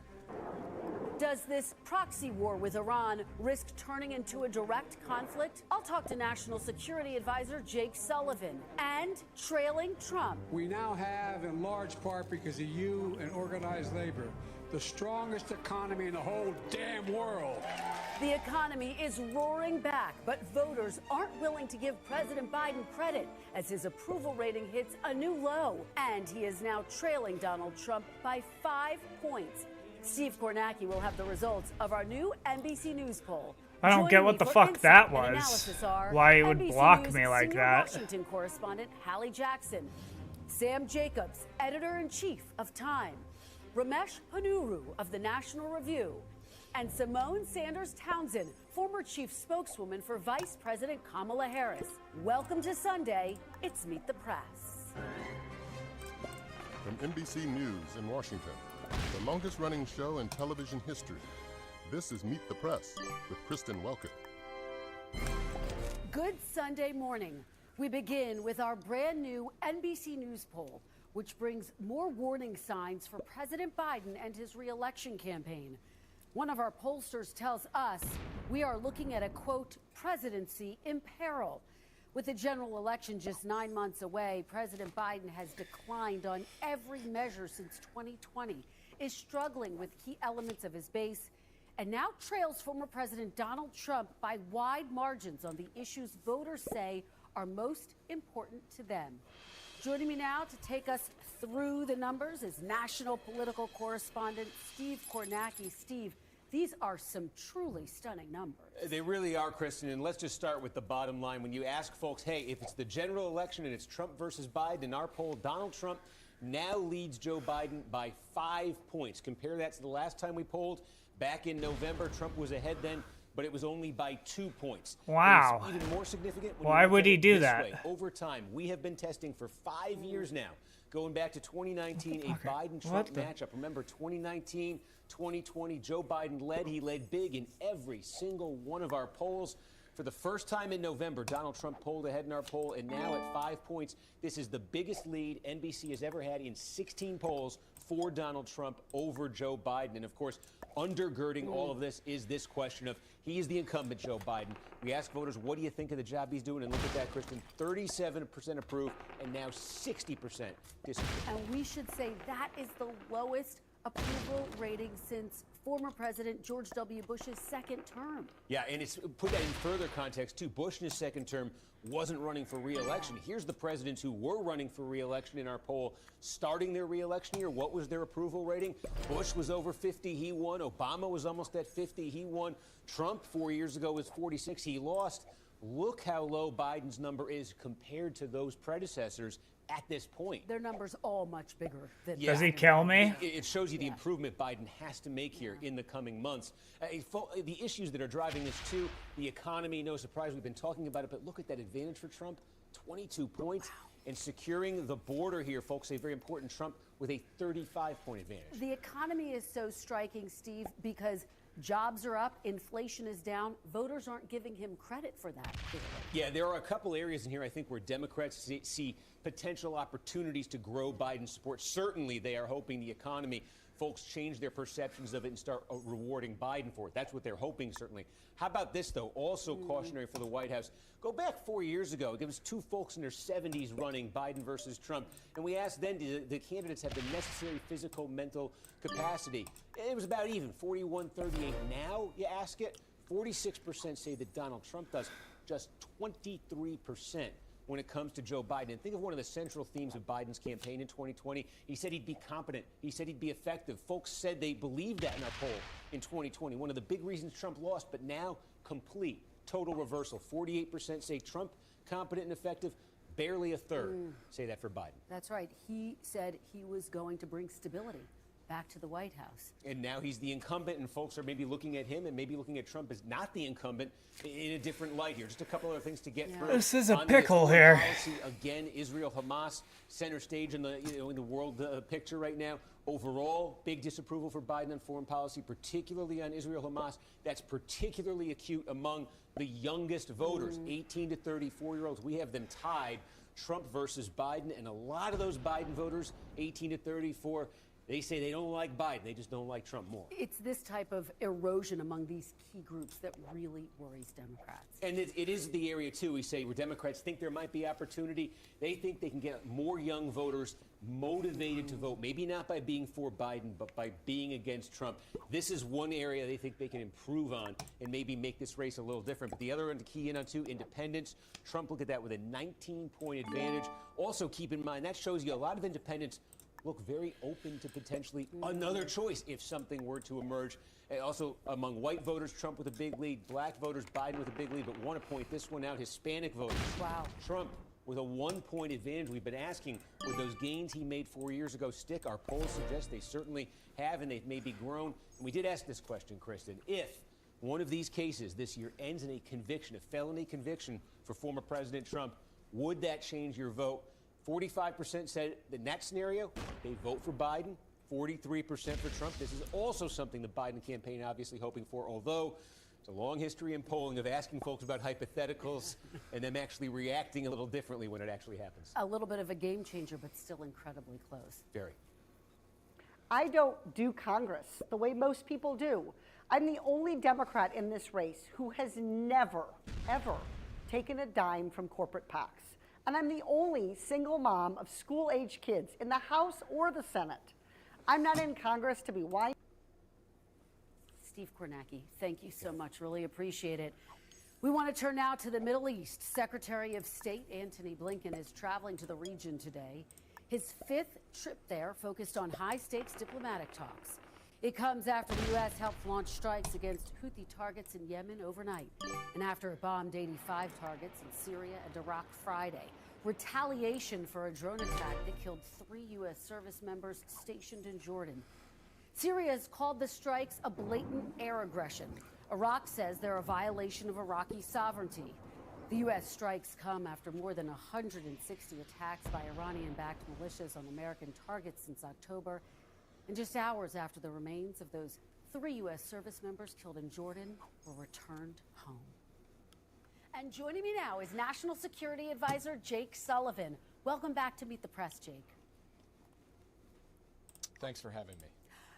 Does this proxy war with Iran risk turning into a direct conflict? I'll talk to National Security Advisor Jake Sullivan. And trailing Trump. We now have, in large part because of you and organized labor, the strongest economy in the whole damn world. The economy is roaring back, but voters aren't willing to give President Biden credit as his approval rating hits a new low. And he is now trailing Donald Trump by 5 points. Steve Kornacki will have the results of our new NBC News poll. I don't get what the fuck that was. Why he would block me like that. Washington correspondent Hallie Jackson, Sam Jacobs, editor-in-chief of Time, Ramesh Ponnuru of the National Review, and Simone Sanders Townsend, former chief spokeswoman for Vice President Kamala Harris. Welcome to Sunday. It's Meet the Press. From NBC News in Washington, the longest-running show in television history, this is Meet the Press with Kristen Welker. Good Sunday morning. We begin with our brand new NBC News poll, which brings more warning signs for President Biden and his re-election campaign. One of our pollsters tells us we are looking at a, quote, presidency in peril. With the general election just 9 months away, President Biden has declined on every measure since 2020, is struggling with key elements of his base, and now trails former President Donald Trump by wide margins on the issues voters say are most important to them. Joining me now to take us through the numbers is national political correspondent Steve Kornacki. Steve, these are some truly stunning numbers. They really are, Kristen, and let's just start with the bottom line. When you ask folks, hey, if it's the general election and it's Trump versus Biden, in our poll, Donald Trump now leads Joe Biden by 5 points. Compare that to the last time we polled back in November. Trump was ahead then, but it was only by 2 points. Wow. It's even more significant when Why you look would at he it do this that? way. Over time, we have been testing for 5 years now, going back to 2019, a Biden-Trump matchup. Remember, 2019, 2020, Joe Biden led. He led big in every single one of our polls. For the first time in November, Donald Trump pulled ahead in our poll, and now at 5 points, this is the biggest lead NBC has ever had in 16 polls for Donald Trump over Joe Biden. And of course, undergirding all of this is this question of he is the incumbent, Joe Biden. We ask voters, what do you think of the job he's doing? And look at that, Kristen, 37% approve and now 60% disapprove. And we should say that is the lowest approval rating since former President George W. Bush's second term. Yeah, and it's put that in further context, too. Bush in his second term wasn't running for re-election. Here's the presidents who were running for re-election in our poll starting their re-election year. What was their approval rating? Bush was over 50, he won. Obama was almost at 50, he won. Trump 4 years ago was 46, he lost. Look how low Biden's number is compared to those predecessors at this point. Their number's all much bigger than Does he kill me? It shows you the improvement Biden has to make here in the coming months. The issues that are driving this, too, the economy, no surprise, we've been talking about it, but look at that advantage for Trump, 22 points. Wow. And securing the border here, folks, say very important, Trump with a 35-point advantage. The economy is so striking, Steve, because jobs are up, inflation is down. Voters aren't giving him credit for that. Yeah, there are a couple areas in here, I think, where Democrats see potential opportunities to grow Biden's support. Certainly, they are hoping the economy, folks change their perceptions of it and start rewarding Biden for it. That's what they're hoping, certainly. How about this, though? Also cautionary for the White House. Go back 4 years ago. It was two folks in their 70s running, Biden versus Trump. And we asked then, do the candidates have the necessary physical, mental capacity? It was about even, 41-38. Now, you ask it, 46% say that Donald Trump does, just 23% when it comes to Joe Biden. And think of one of the central themes of Biden's campaign in 2020. He said he'd be competent. He said he'd be effective. Folks said they believed that in our poll in 2020. One of the big reasons Trump lost, but now complete, total reversal. 48% say Trump competent and effective. Barely a third say that for Biden. That's right. He said he was going to bring stability back to the White House. And now he's the incumbent, and folks are maybe looking at him and maybe looking at Trump as not the incumbent in a different light here. Just a couple other things to get through. This is a On pickle the here. Policy, again, Israel, Hamas, center stage in the in the world picture right now. Overall, big disapproval for Biden on foreign policy, particularly on Israel, Hamas. That's particularly acute among the youngest voters, 18 to 34-year-olds. We have them tied, Trump versus Biden, and a lot of those Biden voters, 18 to 34, they say they don't like Biden. They just don't like Trump more. It's this type of erosion among these key groups that really worries Democrats. And it is the area, too, we say, where Democrats think there might be opportunity. They think they can get more young voters motivated to vote, maybe not by being for Biden, but by being against Trump. This is one area they think they can improve on and maybe make this race a little different. But the other one to key in on, too, independents. Trump, look at that, with a 19-point advantage. Also, keep in mind, that shows you a lot of independents look very open to potentially another choice if something were to emerge. And also, among white voters, Trump with a big lead. Black voters, Biden with a big lead. But want to point this one out, Hispanic voters. Wow. Trump with a 1-point advantage. We've been asking, would those gains he made 4 years ago stick? Our polls suggest they certainly have, and they've maybe grown. And we did ask this question, Kristen. If one of these cases this year ends in a conviction, a felony conviction for former President Trump, would that change your vote? 45% said in that scenario, they vote for Biden. 43% for Trump. This is also something the Biden campaign obviously hoping for, although It's a long history in polling of asking folks about hypotheticals and them actually reacting a little differently when it actually happens. A little bit of a game changer, but still incredibly close. Very. I don't do Congress the way most people do. I'm the only Democrat in this race who has never, ever taken a dime from corporate PACs. And I'm the only single mom of school-age kids in the House or the Senate. I'm not in Congress to be whining. Steve Kornacki, thank you so much. Really appreciate it. We want to turn now to the Middle East. Secretary of State Antony Blinken is traveling to the region today. His 5th trip there focused on high-stakes diplomatic talks. It comes after the U.S. helped launch strikes against Houthi targets in Yemen overnight, and after it bombed 85 targets in Syria and Iraq Friday. Retaliation for a drone attack that killed 3 U.S. service members stationed in Jordan. Syria has called the strikes a blatant air aggression. Iraq says they're a violation of Iraqi sovereignty. The U.S. strikes come after more than 160 attacks by Iranian-backed militias on American targets since October, and just hours after the remains of those 3 U.S. service members killed in Jordan were returned home. And joining me now is National Security Advisor Jake Sullivan. Welcome back to Meet the Press, Jake. Thanks for having me.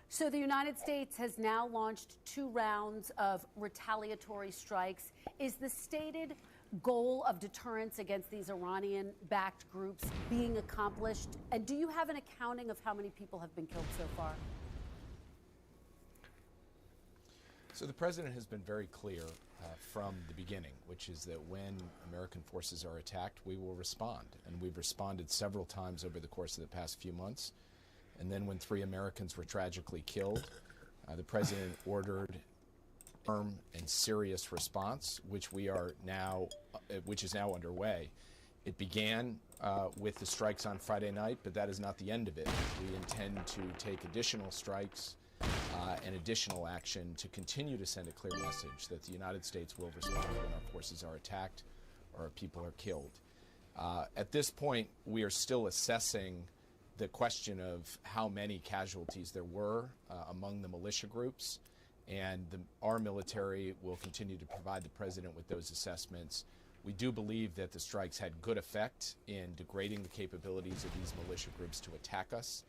So the United States has now launched 2 rounds of retaliatory strikes. Is the stated goal of deterrence against these Iranian-backed groups being accomplished? And do you have an accounting of how many people have been killed so far? So the president has been very clear from the beginning, which is that when American forces are attacked, we will respond. And we've responded several times over the course of the past few months. And then when 3 Americans were tragically killed, the president ordered a firm and serious response, which is now underway. It began with the strikes on Friday night, but that is not the end of it. We intend to take additional strikes and additional action to continue to send a clear message that the United States will respond when our forces are attacked or our people are killed. At this point, we are still assessing the question of how many casualties there were among the militia groups, and our military will continue to provide the president with those assessments. We do believe that the strikes had good effect in degrading the capabilities of these militia groups to attack us,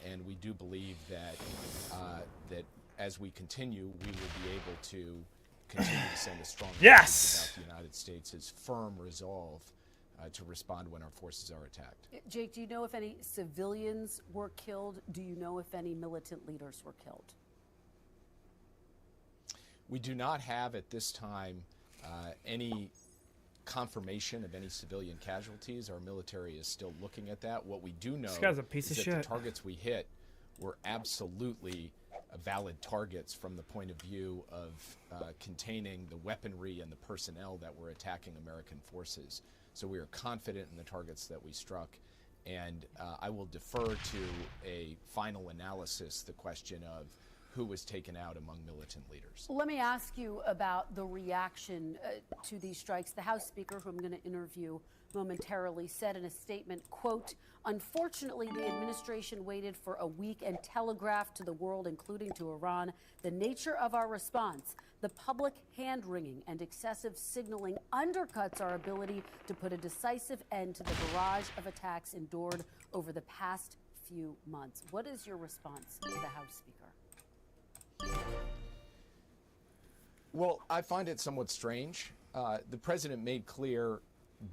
and we do believe that as we continue, we will be able to continue to send a strong message about the United States' firm resolve to respond when our forces are attacked. Jake, do you know if any civilians were killed? Do you know if any militant leaders were killed? We do not have at this time any confirmation of any civilian casualties. Our military is still looking at that. What we do know is that the targets we hit were absolutely valid targets from the point of view of containing the weaponry and the personnel that were attacking American forces. So we are confident in the targets that we struck, and I will defer to a final analysis the question of who was taken out among militant leaders. Let me ask you about the reaction to these strikes. The House Speaker, who I'm going to interview momentarily, said in a statement, quote, "Unfortunately, the administration waited for a week and telegraphed to the world, including to Iran, the nature of our response. The public hand-wringing and excessive signaling undercuts our ability to put a decisive end to the barrage of attacks endured over the past few months." What is your response to the House Speaker? Well, I find it somewhat strange. The president made clear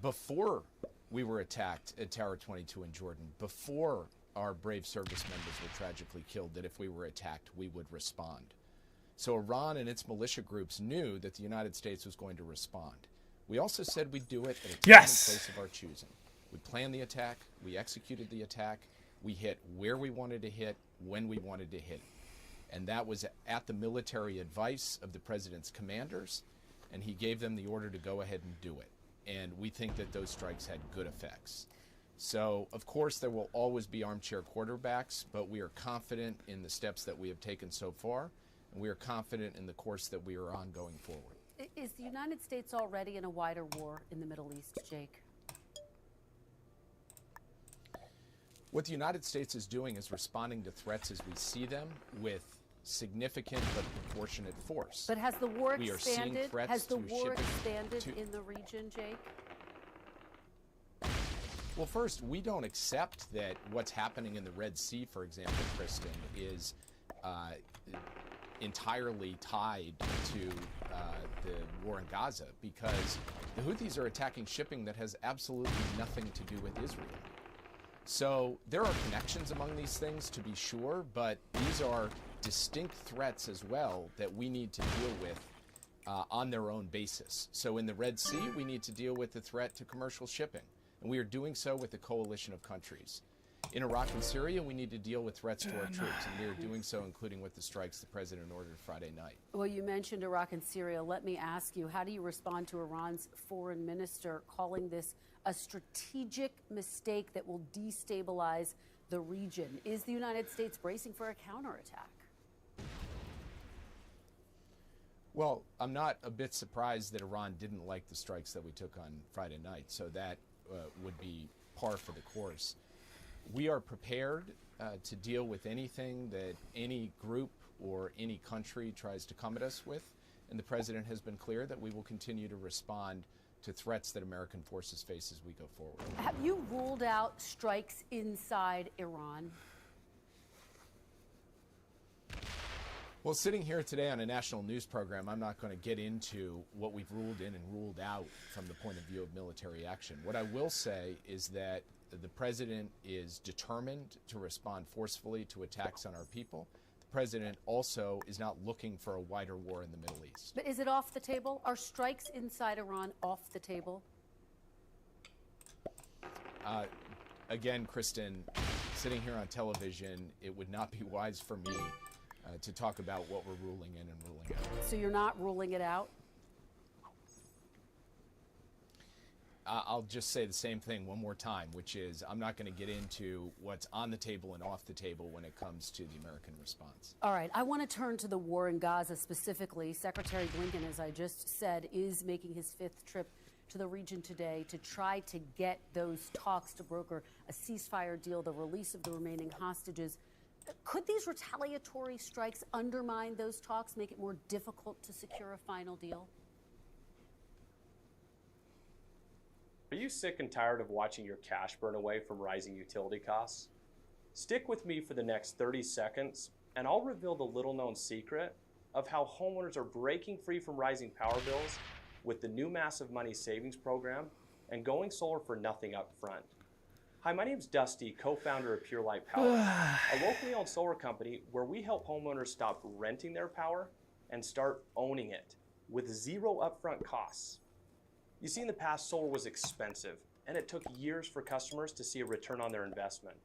before we were attacked at Tower 22 in Jordan, before our brave service members were tragically killed, that if we were attacked, we would respond. So Iran and its militia groups knew that the United States was going to respond. We also said we'd do it at a time and place of our choosing. We planned the attack, we executed the attack, we hit where we wanted to hit, when we wanted to hit. And that was at the military advice of the president's commanders, and he gave them the order to go ahead and do it. And we think that those strikes had good effects. So, of course, there will always be armchair quarterbacks, but we are confident in the steps that we have taken so far, and we are confident in the course that we are on going forward. Is the United States already in a wider war in the Middle East, Jake? What the United States is doing is responding to threats as we see them with significant but proportionate force. But has the war We are seeing expanded? threats Has the to war shipping expanded in the region, Jake? Well, first, we don't accept that what's happening in the Red Sea, for example, Kristen, is entirely tied to the war in Gaza, because the Houthis are attacking shipping that has absolutely nothing to do with Israel. So there are connections among these things, to be sure, but these are distinct threats as well that we need to deal with on their own basis. So in the Red Sea, we need to deal with the threat to commercial shipping, and we are doing so with a coalition of countries. In Iraq and Syria, we need to deal with threats to our troops, and we are doing so including with the strikes the president ordered Friday night. Well, you mentioned Iraq and Syria. Let me ask you, how do you respond to Iran's foreign minister calling this a strategic mistake that will destabilize the region? Is the United States bracing for a counterattack? Well, I'm not a bit surprised that Iran didn't like the strikes that we took on Friday night, so that would be par for the course. We are prepared to deal with anything that any group or any country tries to come at us with, and the president has been clear that we will continue to respond to threats that American forces face as we go forward. Have you ruled out strikes inside Iran? Well, sitting here today on a national news program, I'm not going to get into what we've ruled in and ruled out from the point of view of military action. What I will say is that the president is determined to respond forcefully to attacks on our people. The president also is not looking for a wider war in the Middle East. But is it off the table? Are strikes inside Iran off the table? Again, Kristen, sitting here on television, it would not be wise for me to talk about what we're ruling in and ruling out. So you're not ruling it out? I'll just say the same thing one more time, which is I'm not going to get into what's on the table and off the table when it comes to the American response. All right, I want to turn to the war in Gaza specifically. Secretary Blinken, as I just said, is making his 5th trip to the region today to try to get those talks to broker a ceasefire deal, the release of the remaining hostages. Could these retaliatory strikes undermine those talks, make it more difficult to secure a final deal? Are you sick and tired of watching your cash burn away from rising utility costs? Stick with me for the next 30 seconds, and I'll reveal the little-known secret of how homeowners are breaking free from rising power bills with the new Massive Money Savings Program and going solar for nothing up front. Hi, my name's Dusty, co-founder of Pure Light Power, a locally owned solar company where we help homeowners stop renting their power and start owning it with zero upfront costs. You see, in the past, solar was expensive, and it took years for customers to see a return on their investment.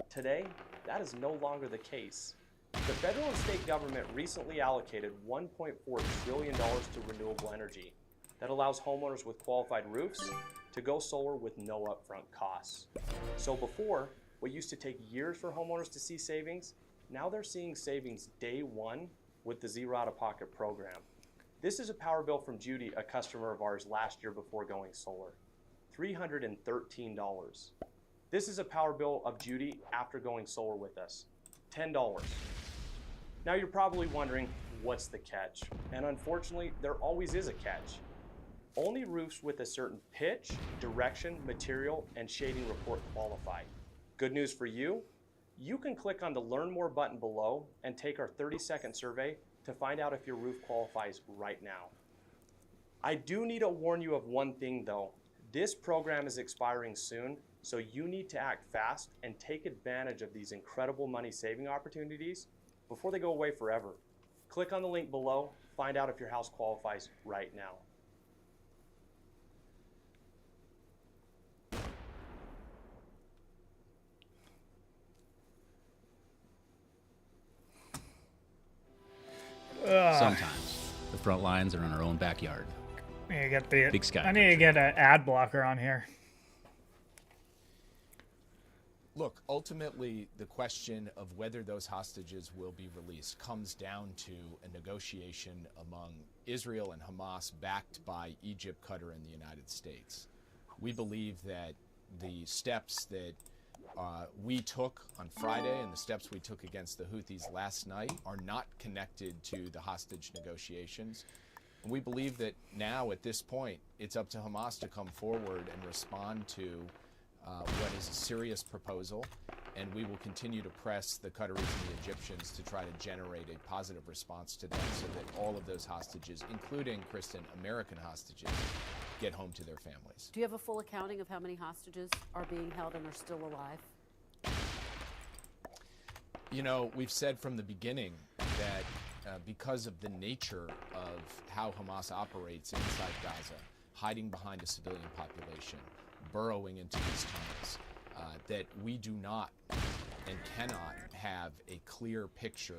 Today, that is no longer the case. The federal and state government recently allocated $1.4 trillion to renewable energy that allows homeowners with qualified roofs to go solar with no upfront costs. So before, what used to take years for homeowners to see savings, now they're seeing savings day one with the zero out-of-pocket program. This is a power bill from Judy, a customer of ours last year before going solar. $313. This is a power bill of Judy after going solar with us. $10. Now you're probably wondering, what's the catch? And unfortunately, there always is a catch. Only roofs with a certain pitch, direction, material, and shading report qualify. Good news for you, you can click on the Learn More button below and take our 30-second survey to find out if your roof qualifies right now. I do need to warn you of one thing though. This program is expiring soon, so you need to act fast and take advantage of these incredible money saving opportunities before they go away forever. Click on the link below, find out if your house qualifies right now. Sometimes the front lines are in our own backyard. I need to get the Big sky I need to get an ad blocker on here. Look, ultimately, the question of whether those hostages will be released comes down to a negotiation among Israel and Hamas backed by Egypt, Qatar, and the United States. We believe that the steps that we took on Friday and the steps we took against the Houthis last night are not connected to the hostage negotiations. And we believe that now, at this point, it's up to Hamas to come forward and respond to what is a serious proposal, and we will continue to press the Qataris and the Egyptians to try to generate a positive response to them so that all of those hostages, including, Kristen, American hostages, get home to their families. Do you have a full accounting of how many hostages are being held and are still alive? You know, we've said from the beginning that because of the nature of how Hamas operates inside Gaza, hiding behind a civilian population, burrowing into these tunnels, that we do not and cannot have a clear picture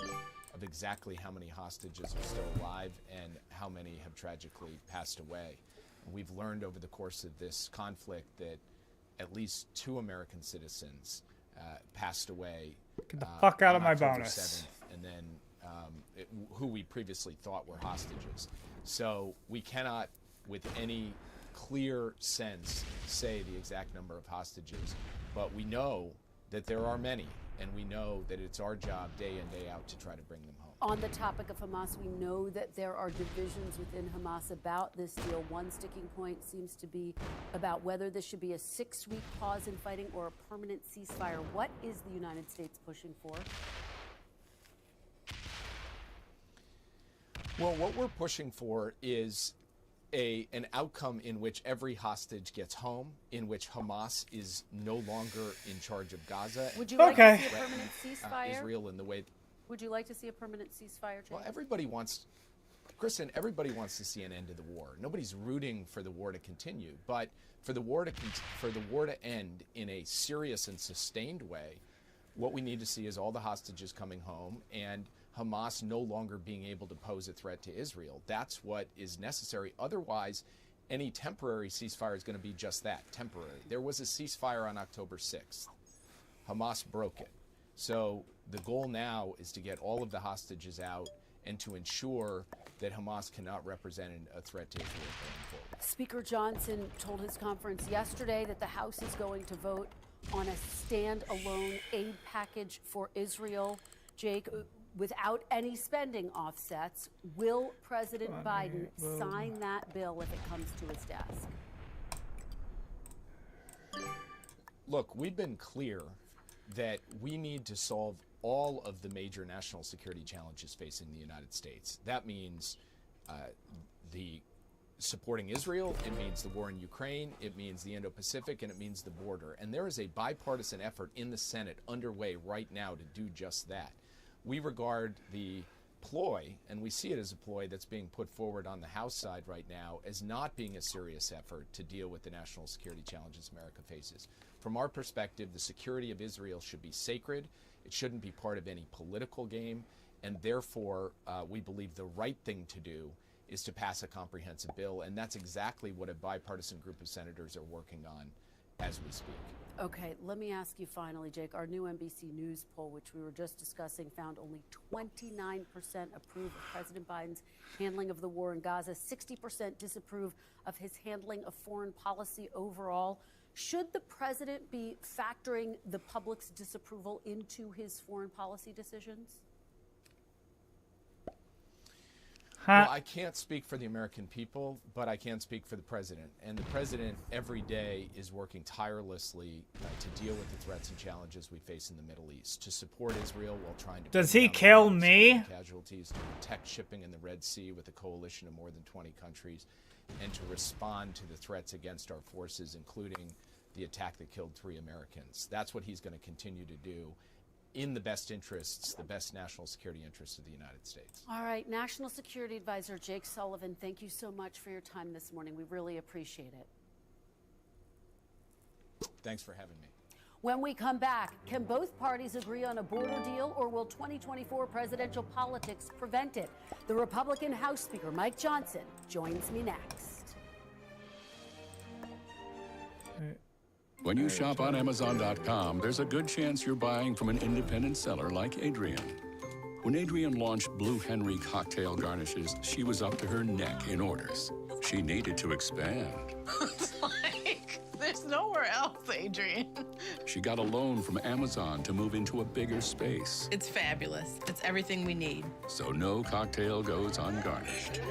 of exactly how many hostages are still alive and how many have tragically passed away. We've learned over the course of this conflict that at least 2 American citizens passed away. Get the fuck out of my October bonus. 7th, and then who we previously thought were hostages. So we cannot, with any clear sense, say the exact number of hostages, but we know that there are many, and we know that it's our job day in, day out to try to bring them home. On the topic of Hamas, we know that there are divisions within Hamas about this deal. One sticking point seems to be about whether this should be a 6-week pause in fighting or a permanent ceasefire. What is the United States pushing for? Well, what we're pushing for is an outcome in which every hostage gets home, in which Hamas is no longer in charge of Gaza. Would you like to see a permanent ceasefire? Israel in the way. Would you like to see a permanent ceasefire, James? Well, everybody wants, Kristen, everybody wants to see an end to the war. Nobody's rooting for the war to continue, but for the war to end in a serious and sustained way, what we need to see is all the hostages coming home and Hamas no longer being able to pose a threat to Israel. That's what is necessary. Otherwise, any temporary ceasefire is going to be just that, temporary. There was a ceasefire on October 6th. Hamas broke it. So the goal now is to get all of the hostages out and to ensure that Hamas cannot represent a threat to Israel going forward. Speaker Johnson told his conference yesterday that the House is going to vote on a standalone aid package for Israel. Jake, without any spending offsets, will President Biden sign that bill if it comes to his desk? Look, we've been clear that we need to solve all of the major national security challenges facing the United States. That means the supporting Israel, it means the war in Ukraine, it means the Indo-Pacific, and it means the border. And there is a bipartisan effort in the Senate underway right now to do just that. We regard the ploy, and we see it as a ploy that's being put forward on the House side right now, as not being a serious effort to deal with the national security challenges America faces. From our perspective, the security of Israel should be sacred. It shouldn't be part of any political game, and therefore we believe the right thing to do is to pass a comprehensive bill, and that's exactly what a bipartisan group of senators are working on as we speak. Okay, let me ask you finally, Jake. Our new NBC News poll, which we were just discussing, found only 29% approve of President Biden's handling of the war in Gaza, 60% disapprove of his handling of foreign policy overall. Should the president be factoring the public's disapproval into his foreign policy decisions? Well, I can't speak for the American people, but I can speak for the president. And the president every day is working tirelessly to deal with the threats and challenges we face in the Middle East, to support Israel while trying to Does he kill me? Casualties, to protect shipping in the Red Sea with a coalition of more than 20 countries, and to respond to the threats against our forces, including the attack that killed 3 Americans. That's what he's going to continue to do, in the best interests, the best national security interests of the United States. All right, National Security Advisor Jake Sullivan, thank you so much for your time this morning. We really appreciate it. Thanks for having me. When we come back, can both parties agree on a border deal, or will 2024 presidential politics prevent it? The Republican House Speaker, Mike Johnson, joins me next. When you shop on Amazon.com, there's a good chance you're buying from an independent seller like Adrienne. When Adrienne launched Blue Henry cocktail garnishes, she was up to her neck in orders. She needed to expand. It's like There's nowhere else, Adrian. She got a loan from Amazon to move into a bigger space. It's fabulous. It's everything we need. So no cocktail goes ungarnished.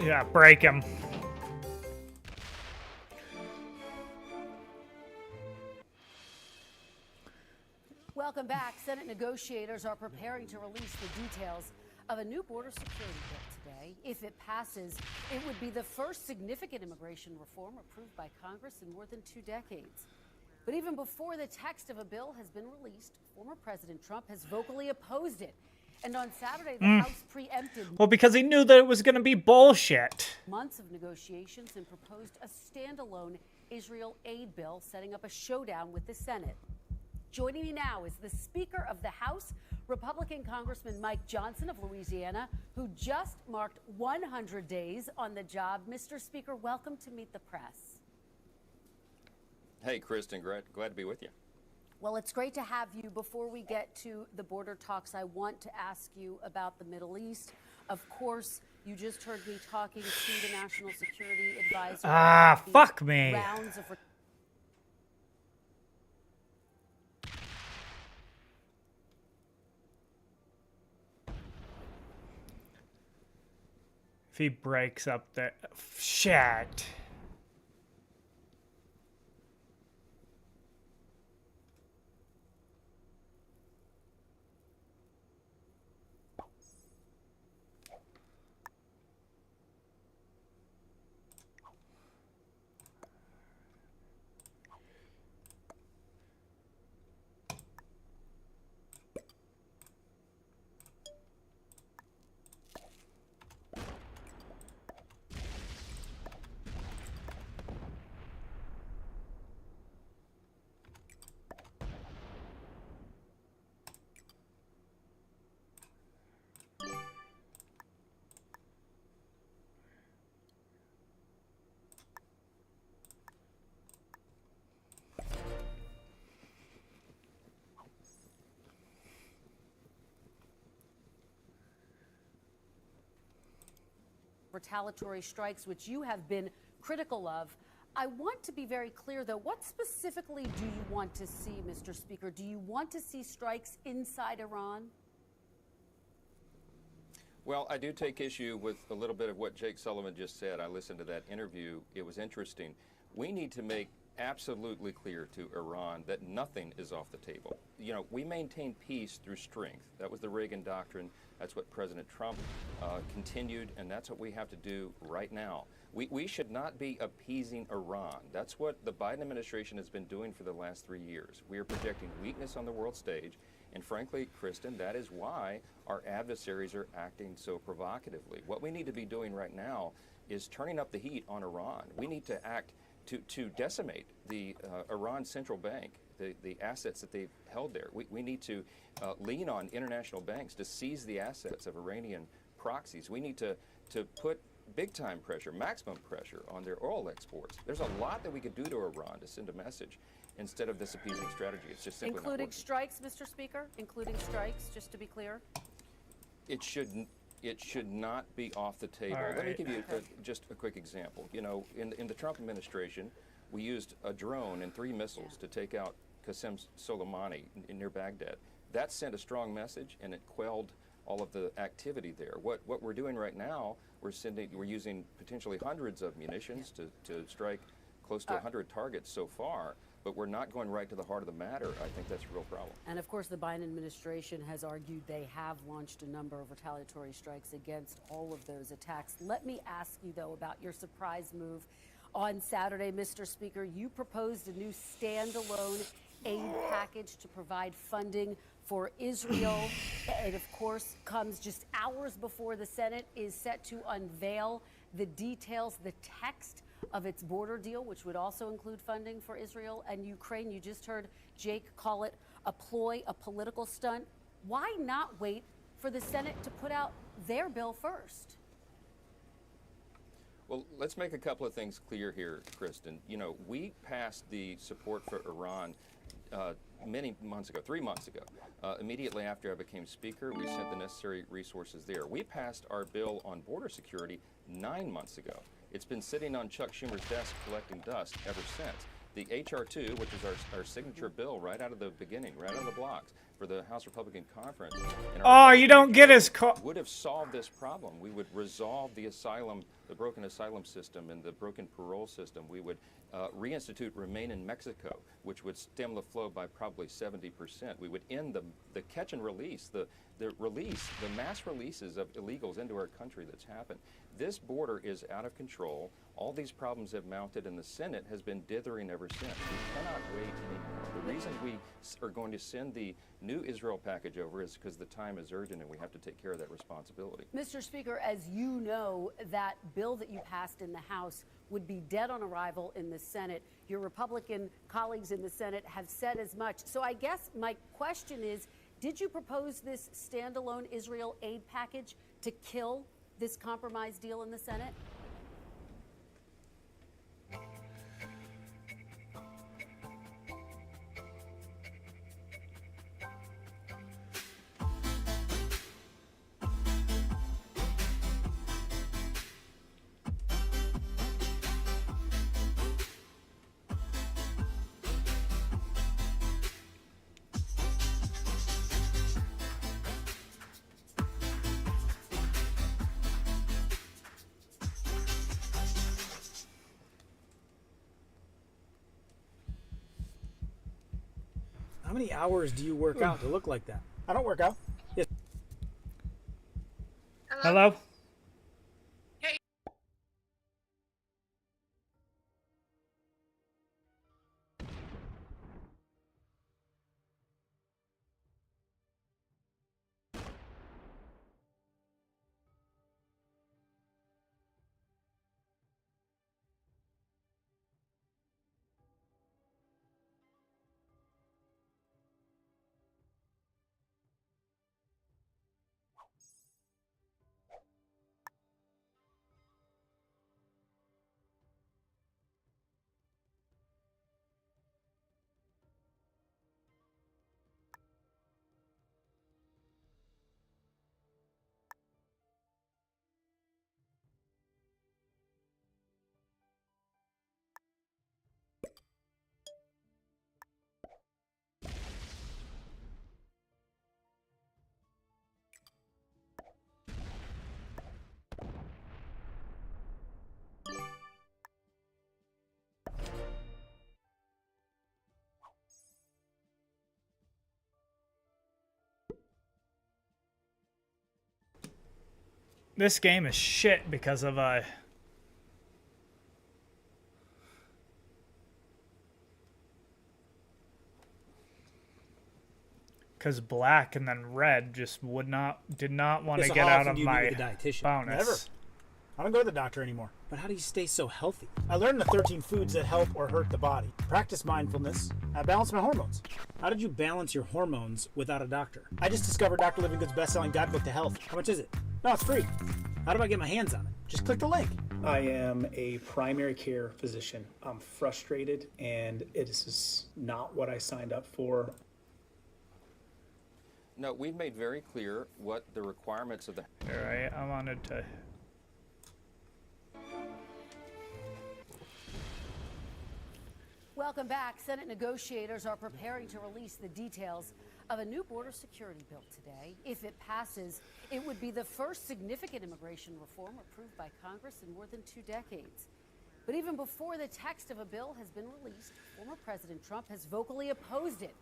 Yeah, break him. Welcome back. Senate negotiators are preparing to release the details of a new border security bill today. If it passes, it would be the first significant immigration reform approved by Congress in more than 2 decades. But even before the text of a bill has been released, former President Trump has vocally opposed it. And on Saturday, the House preempted Well, because he knew that it was going to be bullshit. months of negotiations and proposed a standalone Israel aid bill, setting up a showdown with the Senate. Joining me now is the Speaker of the House, Republican Congressman Mike Johnson of Louisiana, who just marked 100 days on the job. Mr. Speaker, welcome to Meet the Press. Hey, Kristen, glad to be with you. Well, it's great to have you. Before we get to the border talks, I want to ask you about the Middle East. Of course, you just heard me talking to the National Security Advisor. Ah, fuck me. Rounds of If he breaks up the shit. retaliatory strikes, which you have been critical of. I want to be very clear, though. What specifically do you want to see, Mr. Speaker? Do you want to see strikes inside Iran? Well, I do take issue with a little bit of what Jake Sullivan just said. I listened to that interview. It was interesting. We need to make absolutely clear to Iran that nothing is off the table. You know, we maintain peace through strength. That was the Reagan doctrine. That's what President Trump continued, and that's what we have to do right now. We should not be appeasing Iran. That's what the Biden administration has been doing for the last 3 years. We are projecting weakness on the world stage, and frankly, Kristen, that is why our adversaries are acting so provocatively. What we need to be doing right now is turning up the heat on Iran. We need to act to decimate the Iran central bank, the assets that they've held there. We need to lean on international banks to seize the assets of Iranian proxies. We need to put big-time pressure, maximum pressure on their oil exports. There's a lot that we could do to Iran to send a message instead of this appeasing strategy. It's just simply not Including working. strikes, Mr. Speaker? Including strikes, just to be clear? It should not be off the table. All Let me right. give you just a quick example. You know, in the Trump administration, we used a drone and 3 missiles to take out Qasem Soleimani near Baghdad. That sent a strong message, and it quelled all of the activity there. What we're doing right now, we're using potentially hundreds of munitions to strike close to 100 targets so far, but we're not going right to the heart of the matter. I think that's a real problem. And of course, the Biden administration has argued they have launched a number of retaliatory strikes against all of those attacks. Let me ask you, though, about your surprise move on Saturday, Mr. Speaker. You proposed a new standalone aid package to provide funding for Israel. It, of course, comes just hours before the Senate is set to unveil the details, the text of its border deal, which would also include funding for Israel and Ukraine. You just heard Jake call it a ploy, a political stunt. Why not wait for the Senate to put out their bill first? Well, let's make a couple of things clear here, Kristen. You know, we passed the support for Iran many months ago, 3 months ago. Immediately after I became Speaker, we sent the necessary resources there. We passed our bill on border security 9 months ago. It's been sitting on Chuck Schumer's desk collecting dust ever since. The H.R. 2, which is our signature bill right out of the beginning, right out of the blocks for the House Republican Conference. Oh, you don't get his call. Would have solved this problem. We would resolve the broken asylum system and the broken parole system. We would reinstitute Remain in Mexico, which would stem the flow by probably 70%. We would end the catch and release, the mass releases of illegals into our country that's happened. This border is out of control. All these problems have mounted, and the Senate has been dithering ever since. We cannot wait anymore. The reason we are going to send the new Israel package over is because the time is urgent, and we have to take care of that responsibility. Mr. Speaker, as you know, that bill that you passed in the House would be dead on arrival in the Senate. Your Republican colleagues in the Senate have said as much. So I guess my question is, did you propose this standalone Israel aid package to kill this compromise deal in the Senate? How many hours do you work out to look like that? I don't work out. Yes. Hello? This game is shit because of because black and then red just did not want to get out of my bonus. Never. I don't go to the doctor anymore. But how do you stay so healthy? I learned the 13 foods that help or hurt the body. Practice mindfulness. I balance my hormones. How did you balance your hormones without a doctor? I just discovered Dr. Livingood's best-selling guidebook to health. How much is it? No, it's free. How do I get my hands on it? Just click the link. I am a primary care physician. I'm frustrated, and it is not what I signed up for. No, we've made very clear what the requirements of the... All right, I wanted to... Welcome back. Senate negotiators are preparing to release the details of a new border security bill today. If it passes, it would be the first significant immigration reform approved by Congress in more than 2 decades. But even before the text of a bill has been released, former President Trump has vocally opposed it.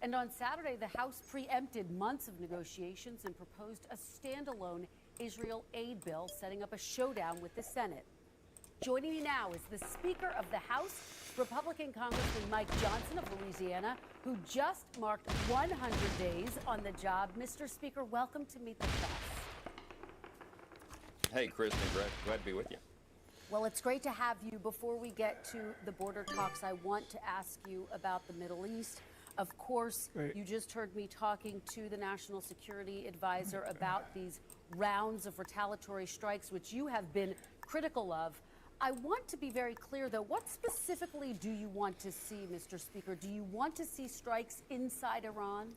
And on Saturday, the House preempted months of negotiations and proposed a standalone Israel aid bill, setting up a showdown with the Senate. Joining me now is the Speaker of the House, Republican Congressman Mike Johnson of Louisiana, who just marked 100 days on the job. Mr. Speaker, welcome to Meet the Press. Hey, Kristen, glad to be with you. Well, it's great to have you. Before we get to the border talks, I want to ask you about the Middle East. Of course, you just heard me talking to the National Security Advisor about these rounds of retaliatory strikes, which you have been critical of. I want to be very clear, though. What specifically do you want to see, Mr. Speaker? Do you want to see strikes inside Iran?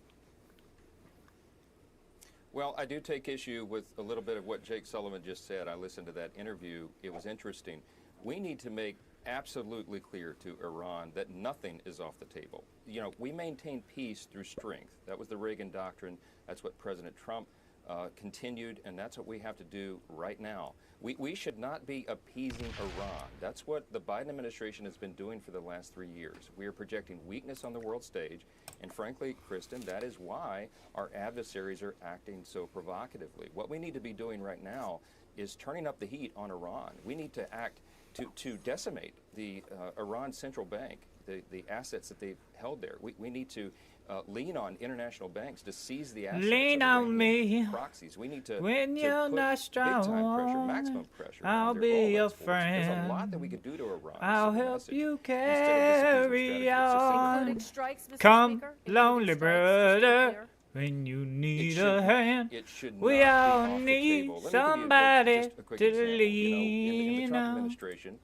Well, I do take issue with a little bit of what Jake Sullivan just said. I listened to that interview. It was interesting. We need to make absolutely clear to Iran that nothing is off the table. You know, we maintain peace through strength. That was the Reagan doctrine. That's what President Trump continued, and that's what we have to do right now. We should not be appeasing Iran. That's what the Biden administration has been doing for the last 3 years. We are projecting weakness on the world stage, and frankly, Kristen, that is why our adversaries are acting so provocatively. What we need to be doing right now is turning up the heat on Iran. We need to act to decimate the Iran central bank, the assets that they've held there. We need to lean on international banks to seize the assets Lean of on Iranian me proxies. We need to, when you're put not strong. big-time pressure, maximum pressure I'll on their be oil your exports. friend. There's a lot that we could do to Iran. I'll send a help message you instead of this appeasement carry strategy. on. Including strikes, Mr. Come, Speaker? lonely Including strikes, just to be brother, clear? when you need should- a hand. it should We not be all off the need table. Let me give you somebody just a quick to example. You know, in the lean Trump on. administration,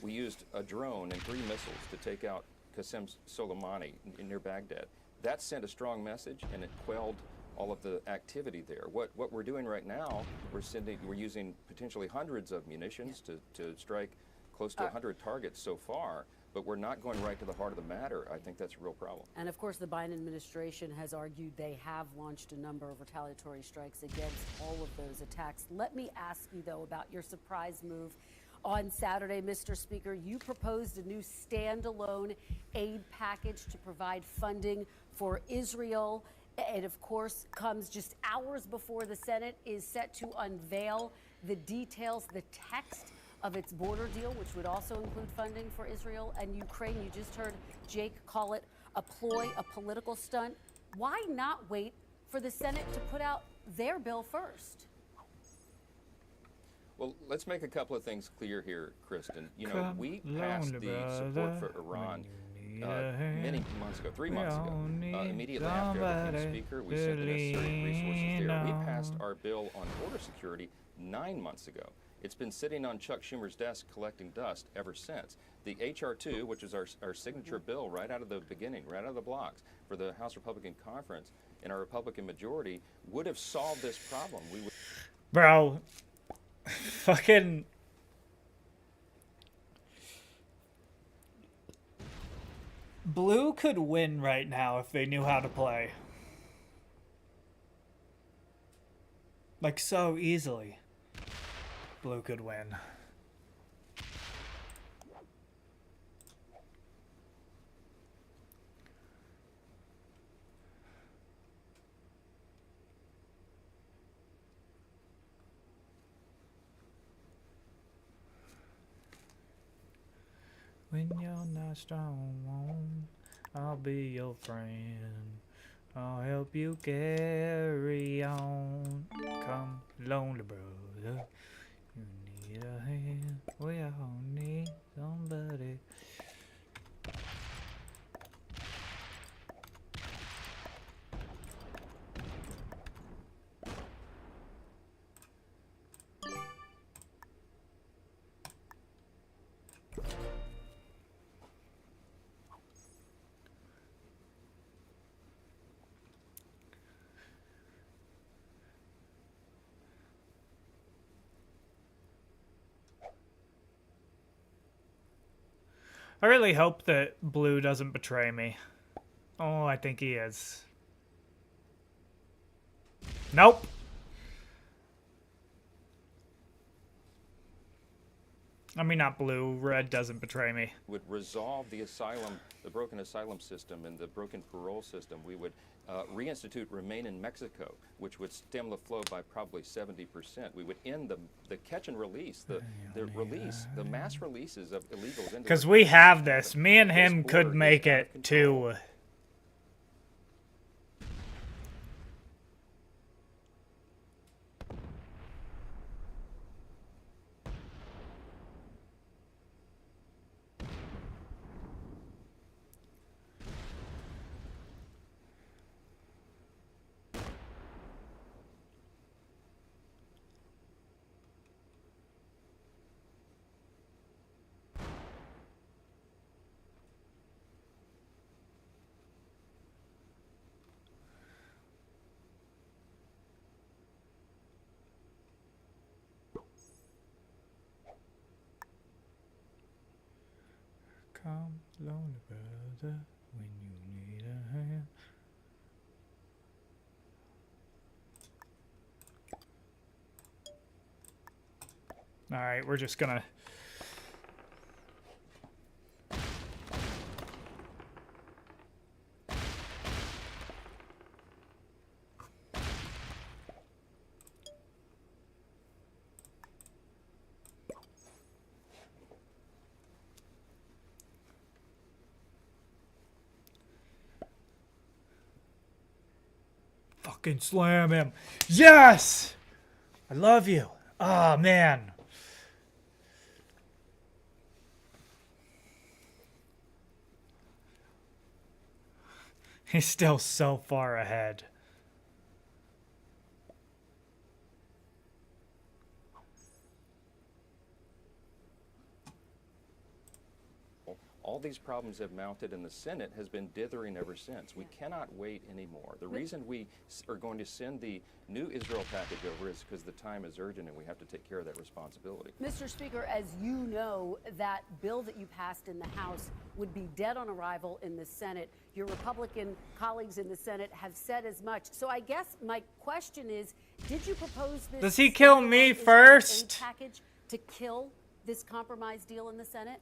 we used a drone and 3 missiles to take out Qasem Soleimani near Baghdad. That sent a strong message, and it quelled all of the activity there. What we're doing right now, we're using potentially hundreds of munitions to strike close to 100 targets so far, but we're not going right to the heart of the matter. I think that's a real problem. And of course, the Biden administration has argued they have launched a number of retaliatory strikes against all of those attacks. Let me ask you, though, about your surprise move. On Saturday, Mr. Speaker, you proposed a new standalone aid package to provide funding for Israel. It, of course, comes just hours before the Senate is set to unveil the details, the text of its border deal, which would also include funding for Israel and Ukraine. You just heard Jake call it a ploy, a political stunt. Why not wait for the Senate to put out their bill first? Well, let's make a couple of things clear here, Kristen. You know, we passed the support for Iran many months ago, 3 months ago. Immediately after I became Speaker, we sent the necessary resources there. We passed our bill on border security 9 months ago. It's been sitting on Chuck Schumer's desk collecting dust ever since. The H.R. 2, which is our signature bill right out of the beginning, right out of the blocks for the House Republican Conference and our Republican majority, would have solved this problem. We would. Bro, fucking Blue could win right now if they knew how to play. Like, so easily. Blue could win. When you're not strong, I'll be your friend. I'll help you carry on. Come, lonely brother, you need a hand. We all need somebody. I really hope that Blue doesn't betray me. Oh, I think he is. Nope. I mean, not Blue. Red doesn't betray me. Would resolve the broken asylum system and the broken parole system. We would reinstitute Remain in Mexico, which would stem the flow by probably 70%. We would end the catch and release, the mass releases of illegals. Because we have this. Me and him could make it too. come, lonely brother, when you need a hand. All right, we're just gonna. Fucking slam him. Yes! I love you. Oh, man. He's still so far ahead. All these problems have mounted, and the Senate has been dithering ever since. We cannot wait anymore. The reason we are going to send the new Israel package over is because the time is urgent and we have to take care of that responsibility. Mr. Speaker, as you know, that bill that you passed in the House would be dead on arrival in the Senate. Your Republican colleagues in the Senate have said as much. So I guess my question is, did you propose this? Does he kill me first? Package to kill this compromise deal in the Senate?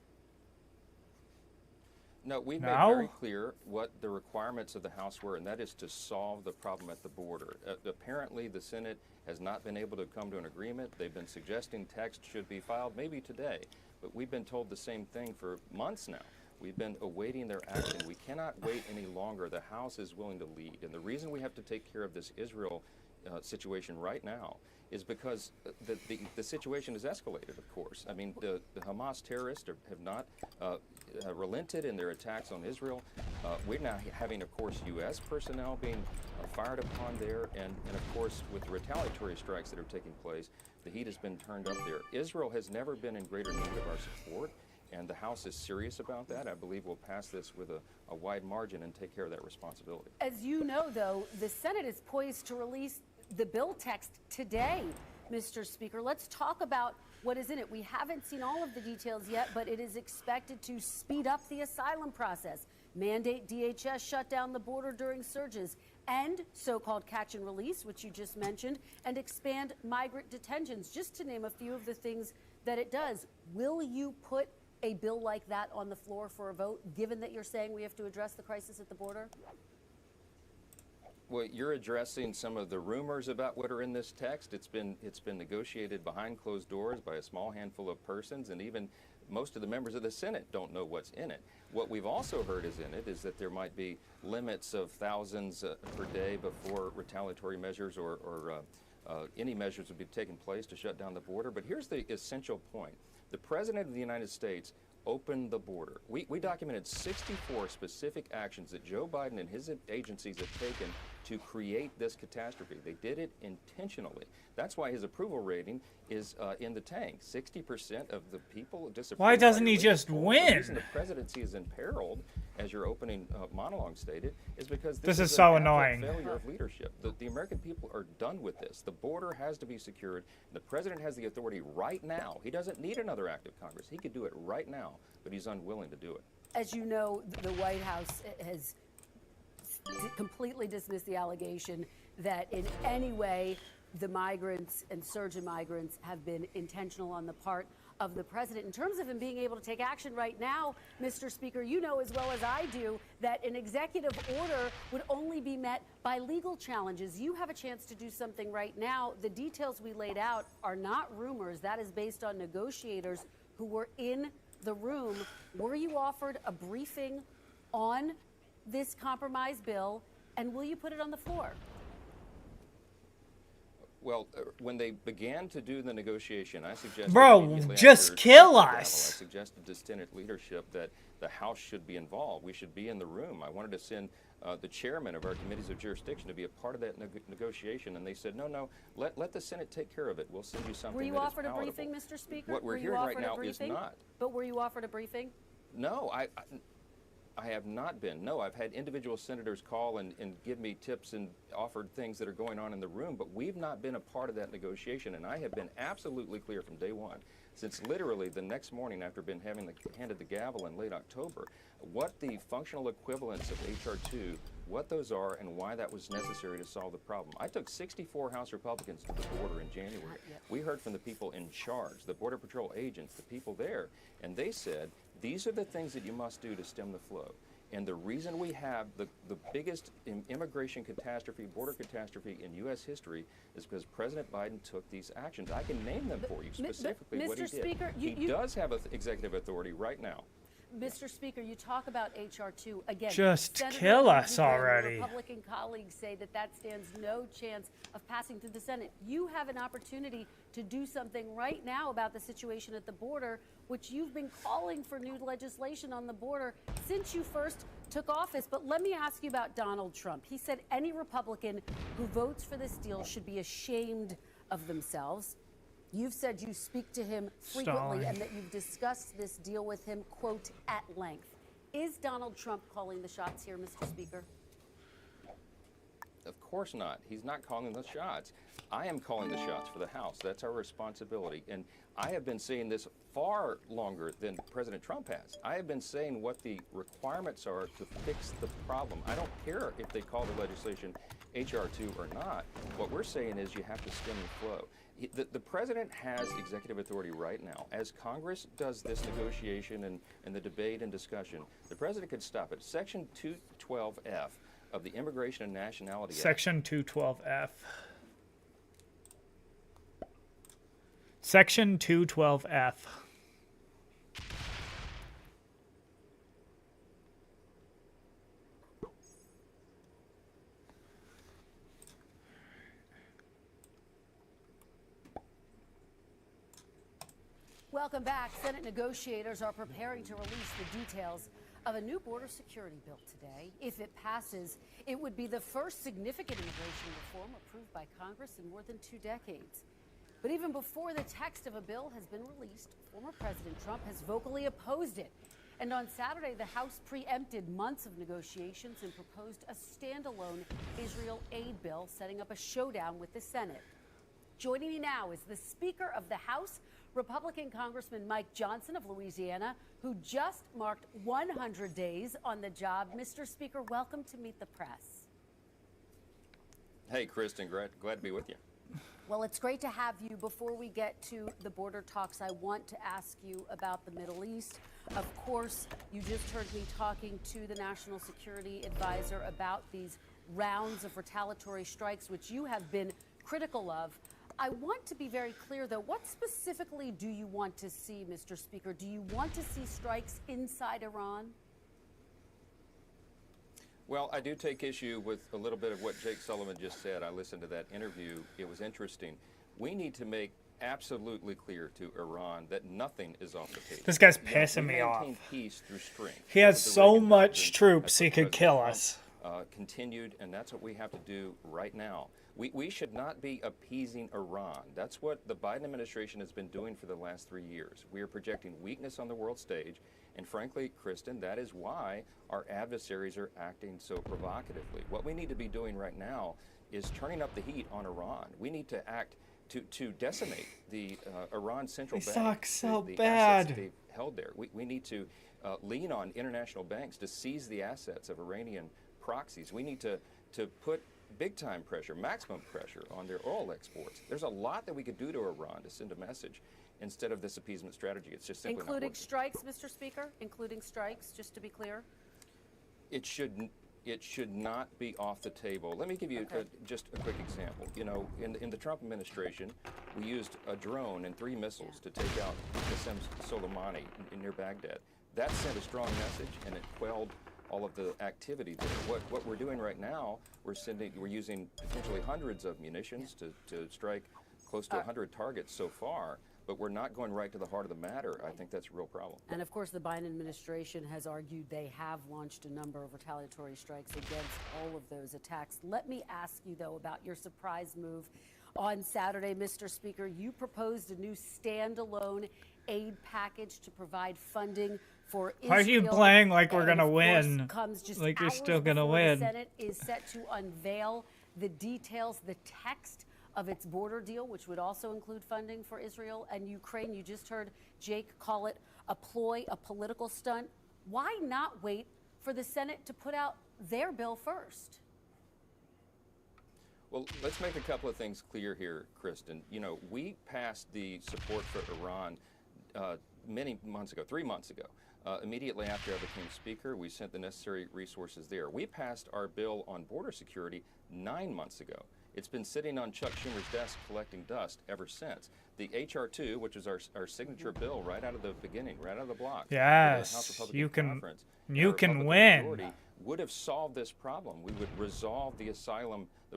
No, we've made very clear what the requirements of the House were, and that is to solve the problem at the border. Apparently, the Senate has not been able to come to an agreement. They've been suggesting text should be filed maybe today, but we've been told the same thing for months now. We've been awaiting their action. We cannot wait any longer. The House is willing to lead, and the reason we have to take care of this Israel situation right now is because the situation has escalated, of course. I mean, the Hamas terrorists have not relented in their attacks on Israel. We're now having, of course, U.S. personnel being fired upon there, and of course, with the retaliatory strikes that are taking place, the heat has been turned up there. Israel has never been in greater need of our support, and the House is serious about that. I believe we'll pass this with a wide margin and take care of that responsibility. As you know, though, the Senate is poised to release the bill text today, Mr. Speaker. Let's talk about what is in it. We haven't seen all of the details yet, but it is expected to speed up the asylum process, mandate DHS shut down the border during surges, and so-called catch and release, which you just mentioned, and expand migrant detentions, just to name a few of the things that it does. Will you put a bill like that on the floor for a vote, given that you're saying we have to address the crisis at the border? Well, you're addressing some of the rumors about what are in this text. It's been negotiated behind closed doors by a small handful of persons, and even most of the members of the Senate don't know what's in it. What we've also heard is in it is that there might be limits of thousands per day before retaliatory measures or any measures would be taken place to shut down the border. But here's the essential point. The President of the United States opened the border. We documented 64 specific actions that Joe Biden and his agencies have taken to create this catastrophe. They did it intentionally. That's why his approval rating is in the tank. 60% of the people disapprove. Why doesn't he just win? The reason the presidency is imperiled, as your opening monologue stated, is because this is an so abject annoying. failure of leadership. The American people are done with this. The border has to be secured. The president has the authority right now. He doesn't need another act of Congress. He could do it right now, but he's unwilling to do it. As you know, the White House has completely dismissed the allegation that in any way the migrants and surge in migrants have been intentional on the part of the president. In terms of him being able to take action right now, Mr. Speaker, you know as well as I do that an executive order would only be met by legal challenges. You have a chance to do something right now. The details we laid out are not rumors. That is based on negotiators who were in the room. Were you offered a briefing on this compromise bill, and will you put it on the floor? Well, when they began to do the negotiation, I suggested just kill us. I suggested to Senate leadership that the House should be involved. We should be in the room. I wanted to send the chairman of our committees of jurisdiction to be a part of that negotiation, and they said, no, let the Senate take care of it. We'll send you something. Were you that is offered a palatable. briefing, Mr. Speaker? What we're hearing right now is not. But were you offered a briefing? No, I have not been. No, I've had individual senators call and give me tips and offered things that are going on in the room, but we've not been a part of that negotiation, and I have been absolutely clear from day one since literally the next morning after been handed the gavel in late October, what the functional equivalents of H.R. 2, what those are, and why that was necessary to solve the problem. I took 64 House Republicans to the border in January. We heard from the people in charge, the Border Patrol agents, the people there, and they said, these are the things that you must do to stem the flow. And the reason we have the biggest immigration catastrophe, border catastrophe in U.S. history is because President Biden took these actions. I can name them for you specifically what he did. Speaker, he does have executive authority right now. Mr. Speaker, you talk about H.R. 2 again. Just Senator kill Lindsey us Graham, already. Republican colleagues say that stands no chance of passing through the Senate. You have an opportunity to do something right now about the situation at the border, which you've been calling for new legislation on the border since you first took office. But let me ask you about Donald Trump. He said any Republican who votes for this deal should be ashamed of themselves. You've said you speak to him frequently and that you've discussed this deal with him, quote, at length. Is Donald Trump calling the shots here, Mr. Speaker? Of course not. He's not calling the shots. I am calling the shots for the House. That's our responsibility. And I have been saying this far longer than President Trump has. I have been saying what the requirements are to fix the problem. I don't care if they call the legislation H.R. 2 or not. What we're saying is you have to stem the flow. The president has executive authority right now. As Congress does this negotiation and the debate and discussion, the president could stop it. Section 212F of the Immigration and Nationality Act. Section 212F. Section 212F. Welcome back. Senate negotiators are preparing to release the details of a new border security bill today. If it passes, it would be the first significant immigration reform approved by Congress in more than 2 decades. But even before the text of a bill has been released, former President Trump has vocally opposed it. And on Saturday, the House preempted months of negotiations and proposed a standalone Israel aid bill, setting up a showdown with the Senate. Joining me now is the Speaker of the House, Republican Congressman Mike Johnson of Louisiana, who just marked 100 days on the job. Mr. Speaker, welcome to Meet the Press. Hey, Kristen, glad to be with you. Well, it's great to have you. Before we get to the border talks, I want to ask you about the Middle East. Of course, you just heard me talking to the National Security Advisor about these rounds of retaliatory strikes, which you have been critical of. I want to be very clear, though. What specifically do you want to see, Mr. Speaker? Do you want to see strikes inside Iran? Well, I do take issue with a little bit of what Jake Sullivan just said. I listened to that interview. It was interesting. We need to make absolutely clear to Iran that nothing is off the table. This guy's pissing me off. Peace through strength. He has so much troops he could kill us. Continued, and that's what we have to do right now. We should not be appeasing Iran. That's what the Biden administration has been doing for the last 3 years. We are projecting weakness on the world stage, and frankly, Kristen, that is why our adversaries are acting so provocatively. What we need to be doing right now is turning up the heat on Iran. We need to act to decimate the Iran central bank. They suck so the bad. assets that they've held there. We need to lean on international banks to seize the assets of Iranian proxies. We need to put big-time pressure, maximum pressure on their oil exports. There's a lot that we could do to Iran to send a message instead of this appeasement strategy. It's just simply including not working. Strikes, Mr. Speaker? Including strikes, just to be clear? It should not be off the table. Let me give you just a quick example. You know, in the Trump administration, we used a drone and 3 missiles to take out Qasem Soleimani near Baghdad. That sent a strong message, and it quelled all of the activity there. What we're doing right now, we're using potentially hundreds of munitions to strike close to 100 targets so far, but we're not going right to the heart of the matter. I think that's a real problem. And of course, the Biden administration has argued they have launched a number of retaliatory strikes against all of those attacks. Let me ask you, though, about your surprise move on Saturday, Mr. Speaker. You proposed a new standalone aid package to provide funding for Israel. Why are you playing like we're And gonna of win? course, comes just Like you're hours still gonna before win. The Senate is set to unveil the details, the text of its border deal, which would also include funding for Israel and Ukraine. You just heard Jake call it a ploy, a political stunt. Why not wait for the Senate to put out their bill first? Well, let's make a couple of things clear here, Kristen. You know, we passed the support for Iran many months ago, 3 months ago. Immediately after I became Speaker, we sent the necessary resources there. We passed our bill on border security 9 months ago. It's been sitting on Chuck Schumer's desk collecting dust ever since. The H.R. 2, which is our signature bill right out of the beginning, right out of the block. Yes, you can win. Would have solved this problem. We would resolve the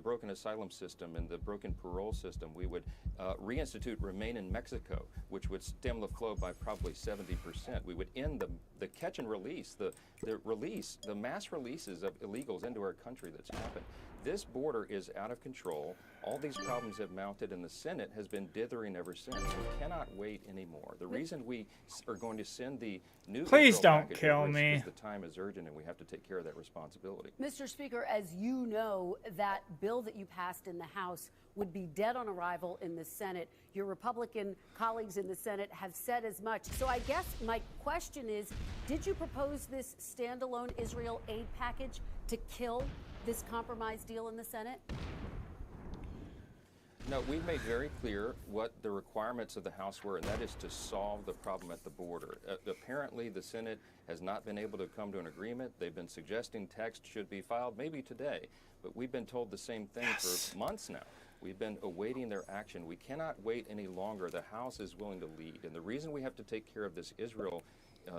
broken asylum system and the broken parole system. We would reinstitute Remain in Mexico, which would stem the flow by probably 70%. We would end the catch and release, the mass releases of illegals into our country that's happened. This border is out of control. All these problems have mounted, and the Senate has been dithering ever since. We cannot wait anymore. The reason we are going to send the new Please Israel don't package kill over is me. because the time is urgent, and we have to take care of that responsibility. Mr. Speaker, as you know, that bill that you passed in the House would be dead on arrival in the Senate. Your Republican colleagues in the Senate have said as much. So I guess my question is, did you propose this standalone Israel aid package to kill this compromise deal in the Senate? No, we've made very clear what the requirements of the House were, and that is to solve the problem at the border. Apparently, the Senate has not been able to come to an agreement. They've been suggesting text should be filed maybe today, but we've been told the same thing for months now. We've been awaiting their action. We cannot wait any longer. The House is willing to lead, and the reason we have to take care of this Israel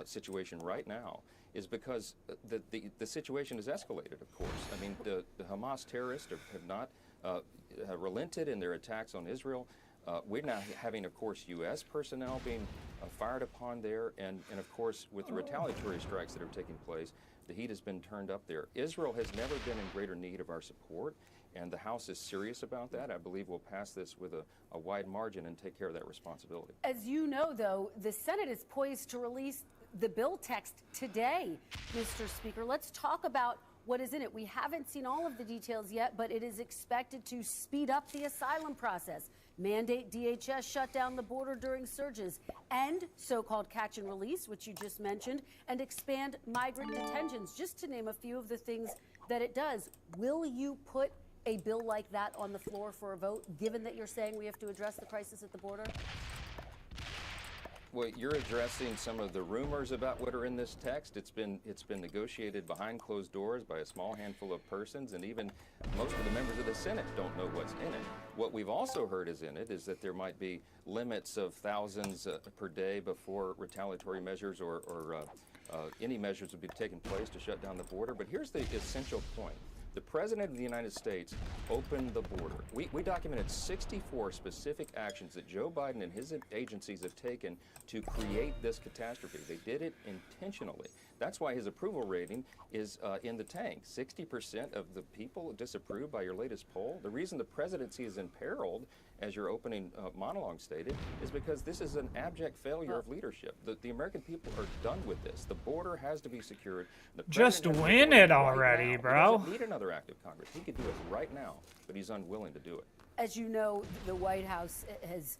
situation right now is because the situation has escalated, of course. I mean, the Hamas terrorists have not relented in their attacks on Israel. We're now having, of course, U.S. personnel being fired upon there, and of course, with the retaliatory strikes that are taking place, the heat has been turned up there. Israel has never been in greater need of our support, and the House is serious about that. I believe we'll pass this with a wide margin and take care of that responsibility. As you know, though, the Senate is poised to release the bill text today, Mr. Speaker. Let's talk about what is in it. We haven't seen all of the details yet, but it is expected to speed up the asylum process, mandate DHS shut down the border during surges, end so-called catch and release, which you just mentioned, and expand migrant detentions, just to name a few of the things that it does. Will you put a bill like that on the floor for a vote, given that you're saying we have to address the crisis at the border? Well, you're addressing some of the rumors about what are in this text. It's been negotiated behind closed doors by a small handful of persons, and even most of the members of the Senate don't know what's in it. What we've also heard is in it is that there might be limits of thousands per day before retaliatory measures or any measures would be taken place to shut down the border. But here's the essential point. The President of the United States opened the border. We documented 64 specific actions that Joe Biden and his agencies have taken to create this catastrophe. They did it intentionally. That's why his approval rating is in the tank. 60% of the people disapprove by your latest poll. The reason the presidency is imperiled, as your opening monologue stated, is because this is an abject failure of leadership. The American people are done with this. The border has to be secured. Just win it already, bro. He doesn't need another act of Congress. He could do it right now, but he's unwilling to do it. As you know, the White House has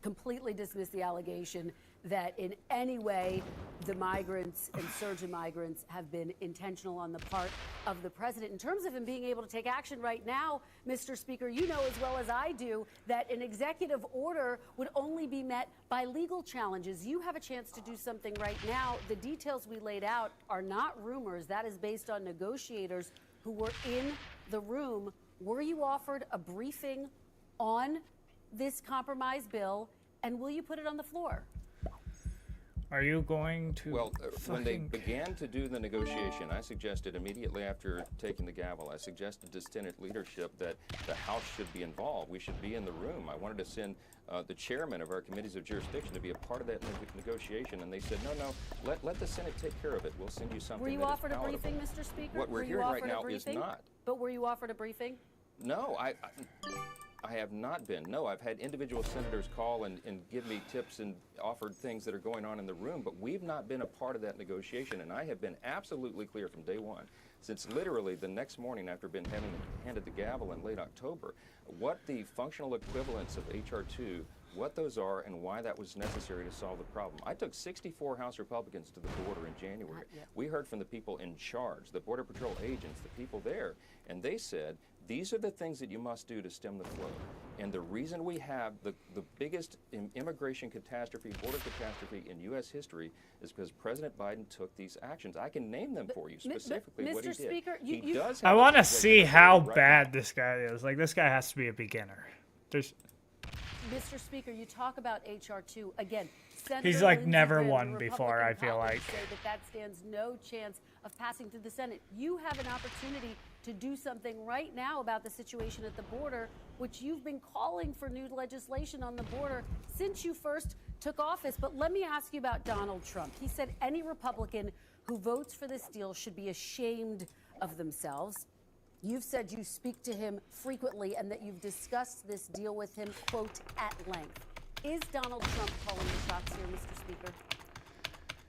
completely dismissed the allegation that in any way the migrants and surge of migrants have been intentional on the part of the president. In terms of him being able to take action right now, Mr. Speaker, you know as well as I do that an executive order would only be met by legal challenges. You have a chance to do something right now. The details we laid out are not rumors. That is based on negotiators who were in the room. Were you offered a briefing on this compromise bill, and will you put it on the floor? Are you going to? Well, when they began to do the negotiation, I suggested immediately after taking the gavel, I suggested to Senate leadership that the House should be involved. We should be in the room. I wanted to send the chairman of our committees of jurisdiction to be a part of that negotiation, and they said, no, let the Senate take care of it. We'll send you something. Were you offered a briefing, Mr. Speaker? What we're hearing right now is not. But were you offered a briefing? No, I have not been. No, I've had individual senators call and give me tips and offered things that are going on in the room, but we've not been a part of that negotiation, and I have been absolutely clear from day one since literally the next morning after being handed the gavel in late October, what the functional equivalents of H.R. 2, what those are, and why that was necessary to solve the problem. I took 64 House Republicans to the border in January. We heard from the people in charge, the Border Patrol agents, the people there, and they said, these are the things that you must do to stem the flow. And the reason we have the biggest immigration catastrophe, border catastrophe in U.S. history is because President Biden took these actions. I can name them for you specifically what he did. Mr. Speaker, He does I have want to executive see how authority right bad this guy is. Like, this guy has to be a beginner. There's. Mr. Speaker, you talk about H.R. 2 again. He's like never won before, I feel like. Say that stands no chance of passing through the Senate. You have an opportunity to do something right now about the situation at the border, which you've been calling for new legislation on the border since you first took office. But let me ask you about Donald Trump. He said any Republican who votes for this deal should be ashamed of themselves. You've said you speak to him frequently and that you've discussed this deal with him, quote, at length. Is Donald Trump calling the shots here, Mr. Speaker?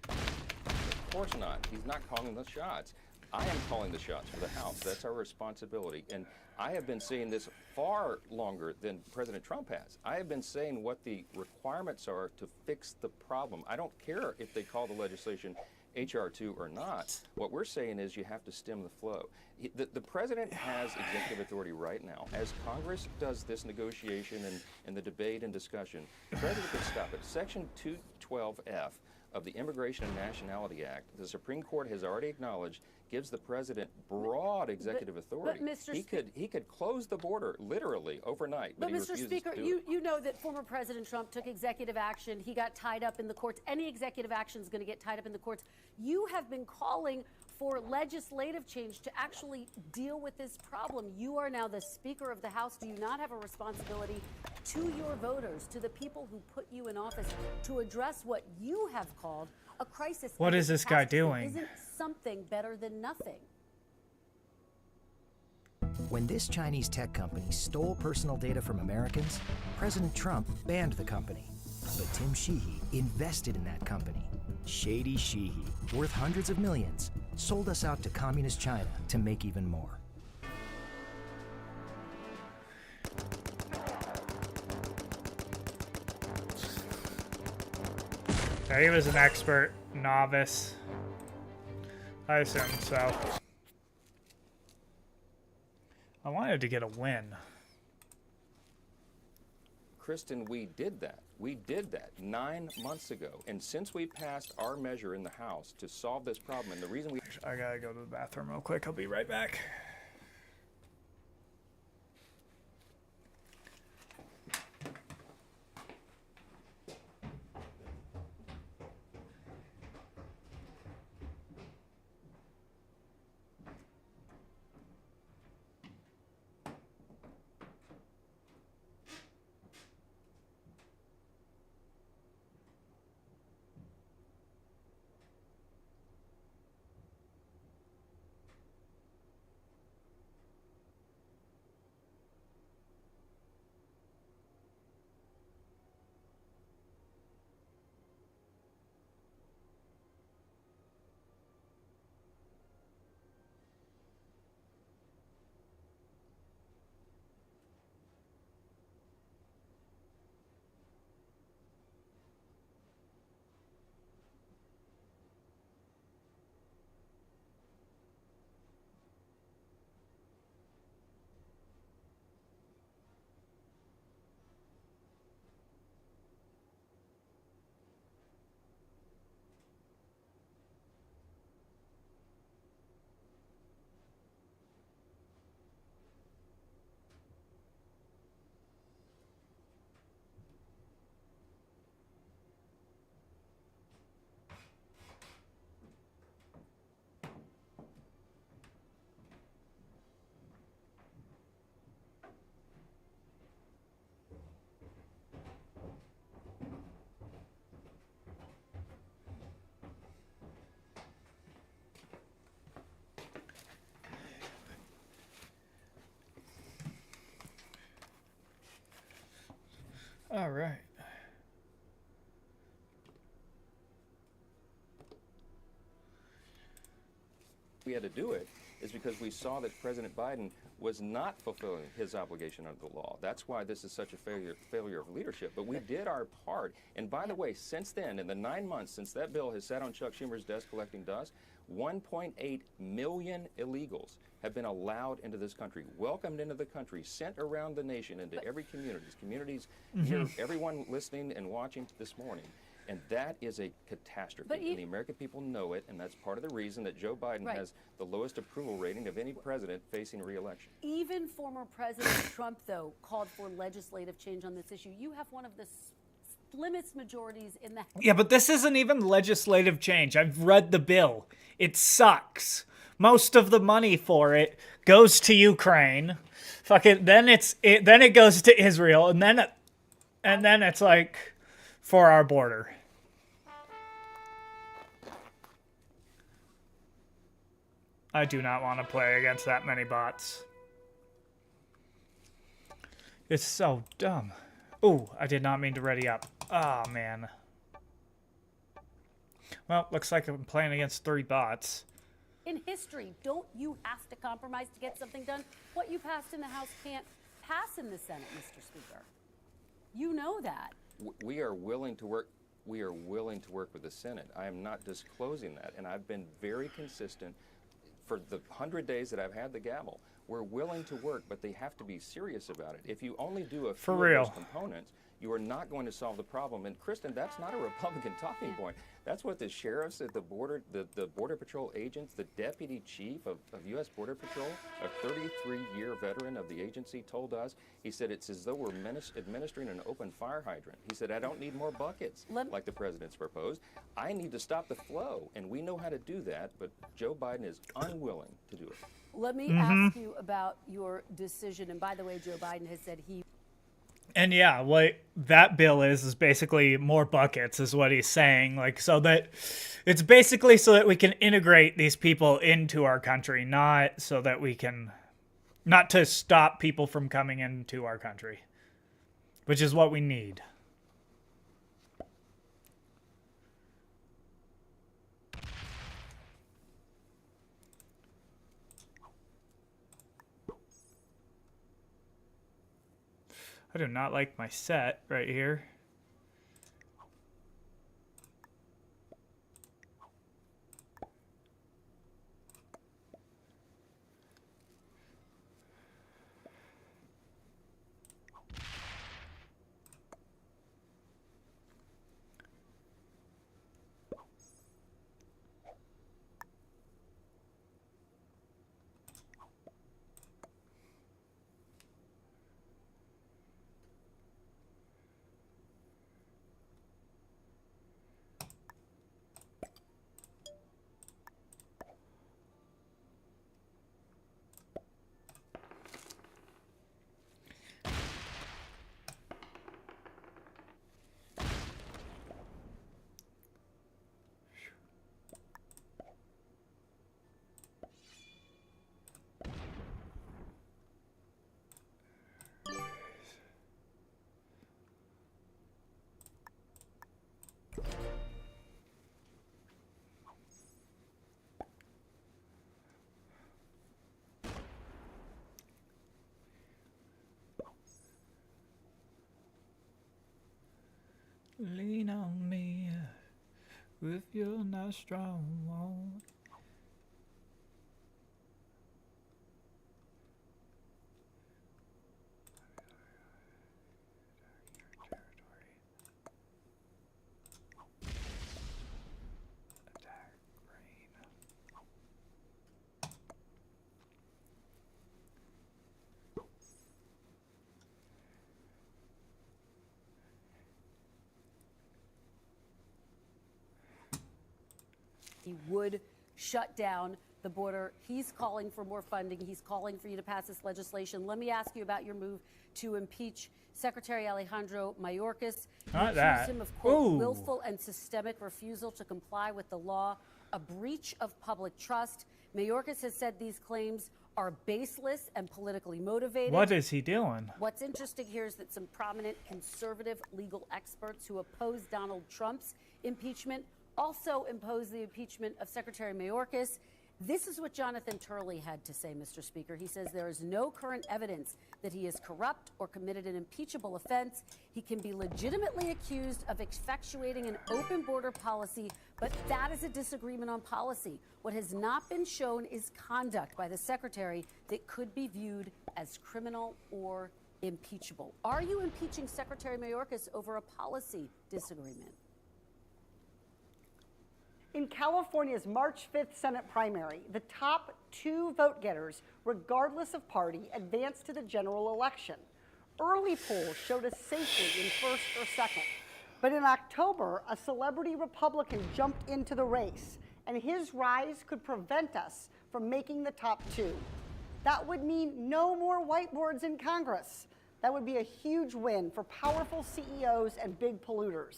Of course not. He's not calling the shots. I am calling the shots for the House. That's our responsibility. And I have been saying this far longer than President Trump has. I have been saying what the requirements are to fix the problem. I don't care if they call the legislation H.R. 2 or not. What we're saying is you have to stem the flow. The president has executive authority right now. As Congress does this negotiation and the debate and discussion, the president can stop it. Section 212F of the Immigration and Nationality Act, the Supreme Court has already acknowledged, gives the president broad executive authority. He could close the border literally overnight. But Mr. Speaker, you know that former President Trump took executive action. He got tied up in the courts. Any executive action is going to get tied up in the courts. You have been calling for legislative change to actually deal with this problem. You are now the Speaker of the House. Do you not have a responsibility to your voters, to the people who put you in office, to address what you have called a crisis? What is this guy doing? Isn't something better than nothing? When this Chinese tech company stole personal data from Americans, President Trump banned the company. But Tim Sheehy invested in that company. Shady Sheehy, worth hundreds of millions, sold us out to communist China to make even more. Yeah, he was an expert novice. I assume so. I wanted to get a win. Kristen, we did that. We did that 9 months ago. And since we passed our measure in the House to solve this problem, and the reason we... I gotta go to the bathroom real quick. I'll be right back. All right. We had to do it is because we saw that President Biden was not fulfilling his obligation under the law. That's why this is such a failure of leadership. But we did our part. And by the way, since then, in the 9 months since that bill has sat on Chuck Schumer's desk collecting dust, 1.8 million illegals have been allowed into this country, welcomed into the country, sent around the nation into every communities here, everyone listening and watching this morning. And that is a catastrophe. And the American people know it, and that's part of the reason that Joe Biden has the lowest approval rating of any president facing re-election. Even former President Trump, though, called for legislative change on this issue. You have one of the slimmest majorities in the House. Yeah, but this isn't even legislative change. I've read the bill. It sucks. Most of the money for it goes to Ukraine. Then it goes to Israel, and then it's like for our border. I do not want to play against that many bots. It's so dumb. Ooh, I did not mean to ready up. Oh, man. Well, looks like I'm playing against 3 bots. In history, don't you have to compromise to get something done? What you passed in the House can't pass in the Senate, Mr. Speaker. You know that. We are willing to work. We are willing to work with the Senate. I am not disclosing that, and I've been very consistent for the 100 days that I've had the gavel. We're willing to work, but they have to be serious about it. If you only do a few of those components, you are not going to solve the problem. And Kristen, that's not a Republican talking point. That's what the sheriffs at the border, the Border Patrol agents, the deputy chief of U.S. Border Patrol, a 33-year veteran of the agency, told us. He said it's as though we're administering an open fire hydrant. He said, I don't need more buckets like the president's proposed. I need to stop the flow, and we know how to do that, but Joe Biden is unwilling to do it. Let me ask you about your decision. And by the way, Joe Biden has said he... And yeah, what that bill is basically more buckets is what he's saying. Like, so that it's basically so that we can integrate these people into our country, not so that we can, not to stop people from coming into our country, which is what we need. I do not like my set right here. Lean on me if you're not strong. He would shut down the border. He's calling for more funding. He's calling for you to pass this legislation. Let me ask you about your move to impeach Secretary Alejandro Mayorkas. Not You accused him of, quote, Ooh. willful and systemic refusal to comply with the law, a breach of public trust. Mayorkas has said these claims are baseless and politically motivated. What is he doing? What's interesting here is that some prominent conservative legal experts who oppose Donald Trump's impeachment also oppose the impeachment of Secretary Mayorkas. This is what Jonathan Turley had to say, Mr. Speaker. He says there is no current evidence that he is corrupt or committed an impeachable offense. He can be legitimately accused of effectuating an open border policy, but that is a disagreement on policy. What has not been shown is conduct by the secretary that could be viewed as criminal or impeachable. Are you impeaching Secretary Mayorkas over a policy disagreement? In California's March 5th Senate primary, the top 2 vote getters, regardless of party, advanced to the general election. Early polls showed us safely in first or second. But in October, a celebrity Republican jumped into the race, and his rise could prevent us from making the top 2. That would mean no more whiteboards in Congress. That would be a huge win for powerful CEOs and big polluters.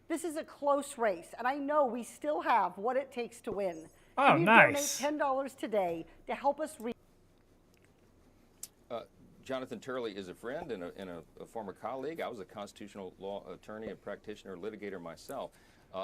This is a close race, and I know we still have what it takes to win. Oh, Can you nice. donate $10 today to help us reach? Jonathan Turley is a friend and a former colleague. I was a constitutional law attorney and practitioner, litigator myself.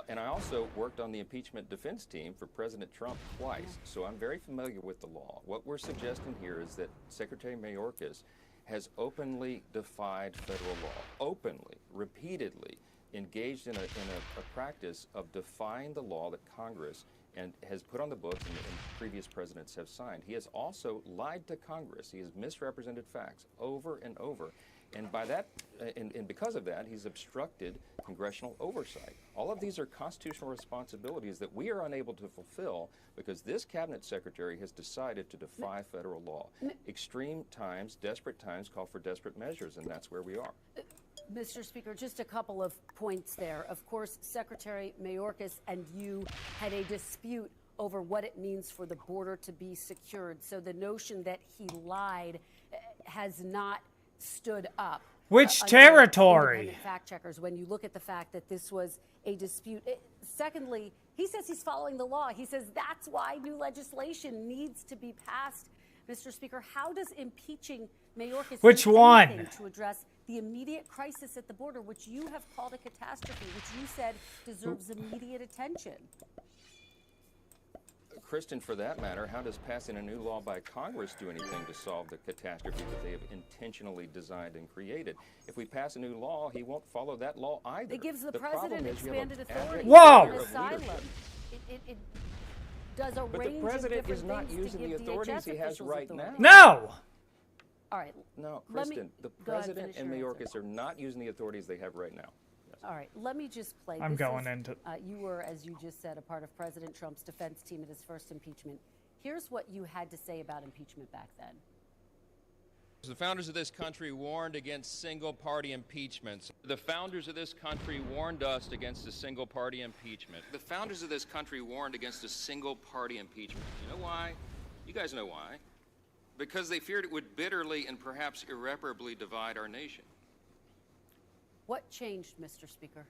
And I also worked on the impeachment defense team for President Trump twice. So I'm very familiar with the law. What we're suggesting here is that Secretary Mayorkas has openly defied federal law, openly, repeatedly, engaged in a practice of defying the law that Congress and has put on the books and previous presidents have signed. He has also lied to Congress. He has misrepresented facts over and over. And by that, and because of that, he's obstructed congressional oversight. All of these are constitutional responsibilities that we are unable to fulfill because this cabinet secretary has decided to defy federal law. Extreme times, desperate times call for desperate measures, and that's where we are. Mr. Speaker, just a couple of points there. Of course, Secretary Mayorkas and you had a dispute over what it means for the border to be secured. So the notion that he lied has not stood up. Which territory? Independent fact checkers, when you look at the fact that this was a dispute. Secondly, he says he's following the law. He says that's why new legislation needs to be passed. Mr. Speaker, how does impeaching Mayorkas Which do one? anything to address the immediate crisis at the border, which you have called a catastrophe, which you said deserves immediate attention? Kristen, for that matter, how does passing a new law by Congress do anything to solve the catastrophe that they have intentionally designed and created? If we pass a new law, he won't follow that law either. It gives the president expanded authority. Whoa! On asylum. It does a But range the president of different is not things to using the give authorities DHS he has officials right authority. now. No! All right. No, let me- Kristen, the go ahead, president finish and your Mayorkas are not using the authorities they have right now. All right, let me just play. I'm going into- You were, as you just said, a part of President Trump's defense team at his first impeachment. Here's what you had to say about impeachment back then. The founders of this country warned against single-party impeachments. The founders of this country warned us against a single-party impeachment. The founders of this country warned against a single-party impeachment. You know why? You guys know why. Because they feared it would bitterly and perhaps irreparably divide our nation. What changed, Mr. Speaker?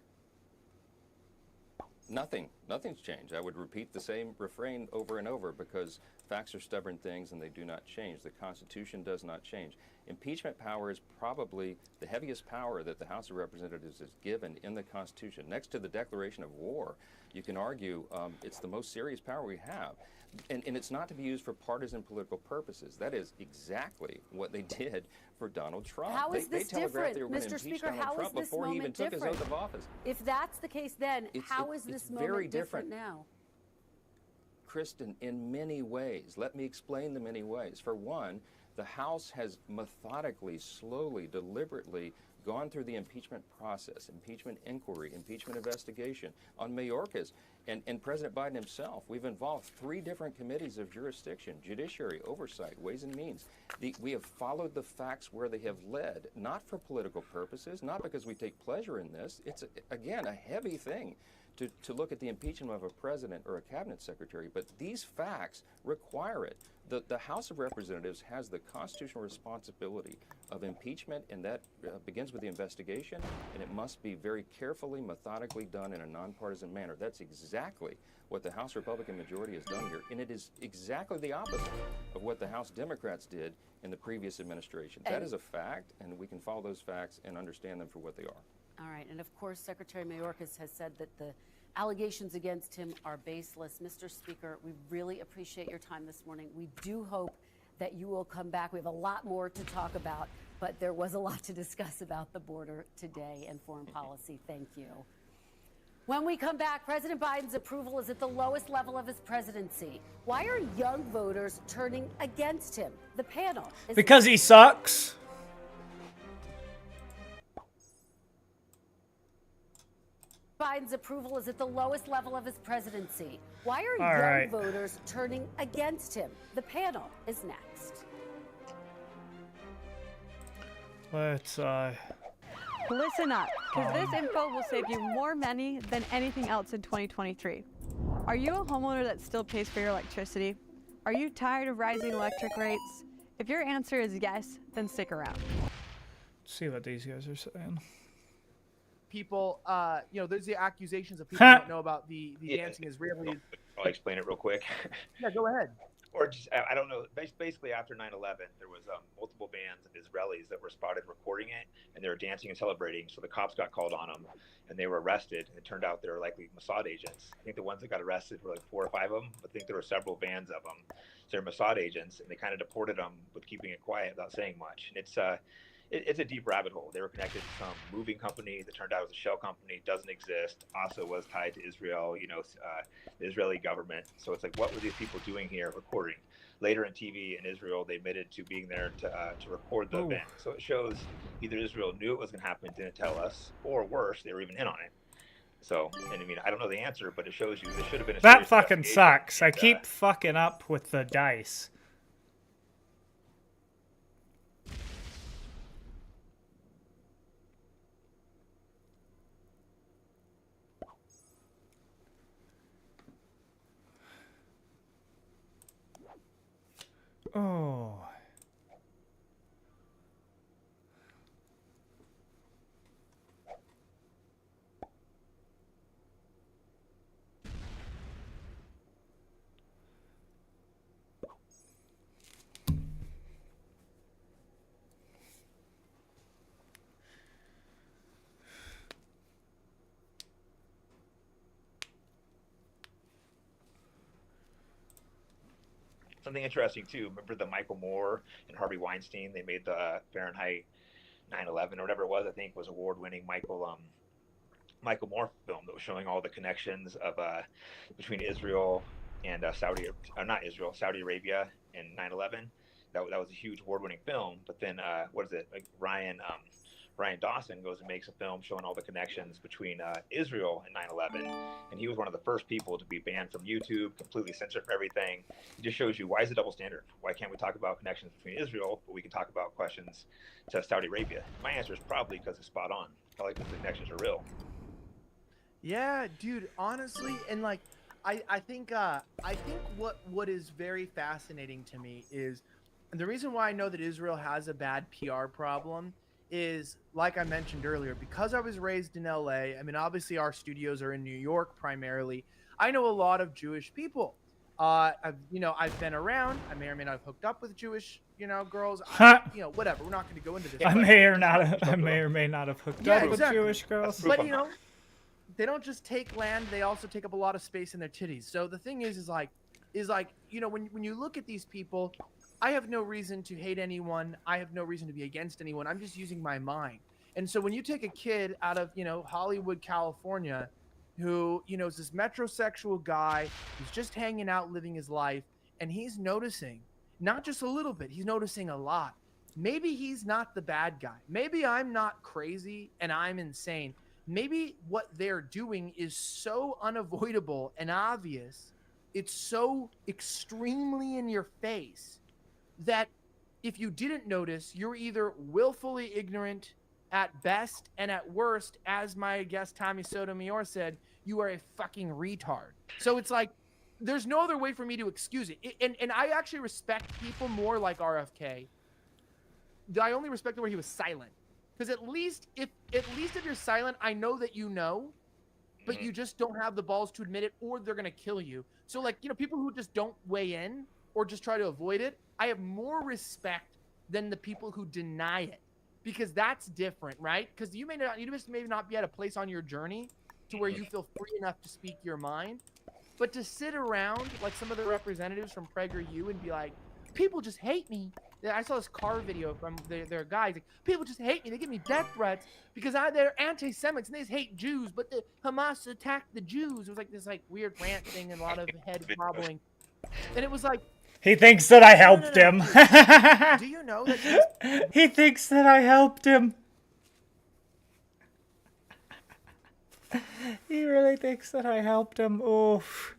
Nothing. Nothing's changed. I would repeat the same refrain over and over because facts are stubborn things and they do not change. The Constitution does not change. Impeachment power is probably the heaviest power that the House of Representatives is given in the Constitution. Next to the declaration of war, you can argue it's the most serious power we have. And it's not to be used for partisan political purposes. That is exactly what they did for Donald Trump. How is this they telegraphed different, they were going to Mr. impeach Speaker? Donald How is Trump this before he even moment took his different? oath of office. If that's the case, then how is it's this very moment different. now? Kristen, in many ways. Let me explain the many ways. For one, the House has methodically, slowly, deliberately gone through the impeachment process, impeachment inquiry, impeachment investigation on Mayorkas and President Biden himself. We've involved 3 different committees of jurisdiction: Judiciary, Oversight, Ways and Means. We have followed the facts where they have led, not for political purposes, not because we take pleasure in this. It's, again, a heavy thing to look at the impeachment of a president or a cabinet secretary, but these facts require it. The House of Representatives has the constitutional responsibility of impeachment, and that begins with the investigation, and it must be very carefully, methodically done in a nonpartisan manner. That's exactly what the House Republican majority has done here, and it is exactly the opposite of what the House Democrats did in the previous administration. That is a fact, and we can follow those facts and understand them for what they are. All right, and of course, Secretary Mayorkas has said that the Allegations against him are baseless. Mr. Speaker, we really appreciate your time this morning. We do hope that you will come back. We have a lot more to talk about, but there was a lot to discuss about the border today and foreign policy. Thank you. When we come back, President Biden's approval is at the lowest level of his presidency. Why are young voters turning against him? The panel is because he sucks. Biden's approval is at the lowest level of his presidency. Why are All young right. voters turning against him? The panel is next. Let's Listen up, because this info will save you more money than anything else in 2023. Are you a homeowner that still pays for your electricity? Are you tired of rising electric rates? If your answer is yes, then stick around. see what these guys are saying. People, there's the accusations of people who don't know about the dancing Israelis. I'll explain it real quick. Yeah, go ahead. Or just, I don't know. Basically, after 9/11, there was multiple bands of Israelis that were spotted recording it, and they were dancing and celebrating. So the cops got called on them, and they were arrested. And it turned out they were likely Mossad agents. I think the ones that got arrested were like 4 or 5 of them. I think there were several bands of them. So they're Mossad agents, and they kind of deported them with keeping it quiet without saying much. And it's a deep rabbit hole. They were connected to some moving company that turned out it was a shell company, doesn't exist, also was tied to Israel, the Israeli government. So it's like, what were these people doing here recording? Later in TV in Israel, they admitted to being there to record the event. So it shows either Israel knew it was going to happen, didn't tell us, or worse, they were even in on it. So, and I mean, I don't know the answer, but it shows you there should have been a That serious fucking investigation. sucks. I And, keep fucking up with the dice. Oh. something interesting too. Remember the Michael Moore and Harvey Weinstein? They made the Fahrenheit 9/11 or whatever it was. I think was award-winning Michael Moore film that was showing all the connections of between Israel and Saudi Arabia and 9/11. That was a huge award-winning film. But then what is it? Like Ryan Dawson goes and makes a film showing all the connections between Israel and 9/11, and he was one of the first people to be banned from YouTube, completely censored from everything. It just shows you, why is it double standard? Why can't we talk about connections between Israel, but we can talk about questions to Saudi Arabia? My answer is probably because it's spot on. Probably because the connections are real. Yeah, dude, honestly, and like I think what is very fascinating to me is, and the reason why I know that Israel has a bad PR problem is, like I mentioned earlier, because I was raised in LA. I mean, obviously our studios are in New York primarily. I know a lot of Jewish people. I've been around. I may or may not have hooked up with Jewish, girls. Whatever. We're not going to go into this. I may or may not have hooked up with Jewish girls. But they don't just take land; they also take up a lot of space in their titties. So the thing is like, when you look at these people, I have no reason to hate anyone. I have no reason to be against anyone. I'm just using my mind. And so when you take a kid out of, Hollywood, California, who, is this metrosexual guy who's just hanging out, living his life, and he's noticing, not just a little bit, he's noticing a lot. Maybe he's not the bad guy. Maybe I'm not crazy and I'm insane. Maybe what they're doing is so unavoidable and obvious. It's so extremely in your face that if you didn't notice, you're either willfully ignorant at best, and at worst, as my guest Tommy Sotomayor said, you are a fucking retard. So it's like, there's no other way for me to excuse it. And I actually respect people more like RFK. I only respect him where he was silent. Because at least if you're silent, I know that you know, but you just don't have the balls to admit it, or they're gonna kill you. So like, people who just don't weigh in or just try to avoid it, I have more respect than the people who deny it, because that's different, right? Because you may not be at a place on your journey to where you feel free enough to speak your mind. But to sit around like some of the representatives from PragerU and be like, people just hate me. I saw this car video from their guys. Like, people just hate me. They give me death threats because they're anti-Semites and they just hate Jews. But the Hamas attacked the Jews. It was like this like weird rant thing and a lot of head wobbling. And it was like, he thinks that I helped him. do you know that he thinks that I helped him. He really thinks that I helped him. Oof.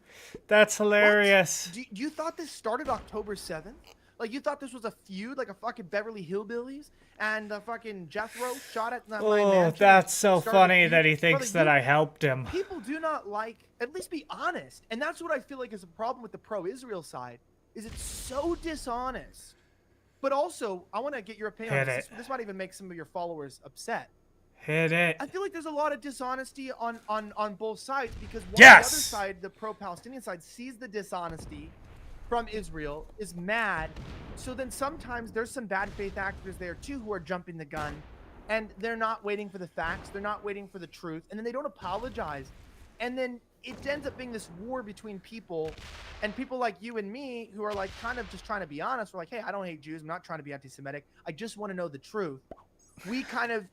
That's hilarious. Do you thought this started October 7th? Like, you thought this was a feud, like a fucking Beverly Hillbillies and a fucking Jethro shot at my mansion? Oh, that's so funny that he thinks that I helped him. People do not like, at least be honest. And that's what I feel like is a problem with the pro-Israel side, is it's so dishonest. But also, I want to get your opinion on this. This might even make some of your followers upset. Hit it. I feel like there's a lot of dishonesty on both sides because the other side, the pro-Palestinian side, sees the dishonesty from Israel, is mad. So then sometimes there's some bad faith actors there too who are jumping the gun, and they're not waiting for the facts, they're not waiting for the truth, and then they don't apologize. And then it ends up being this war between people, and people like you and me who are like kind of just trying to be honest. We're like, hey, I don't hate Jews, I'm not trying to be anti-Semitic, I just want to know the truth. We kind of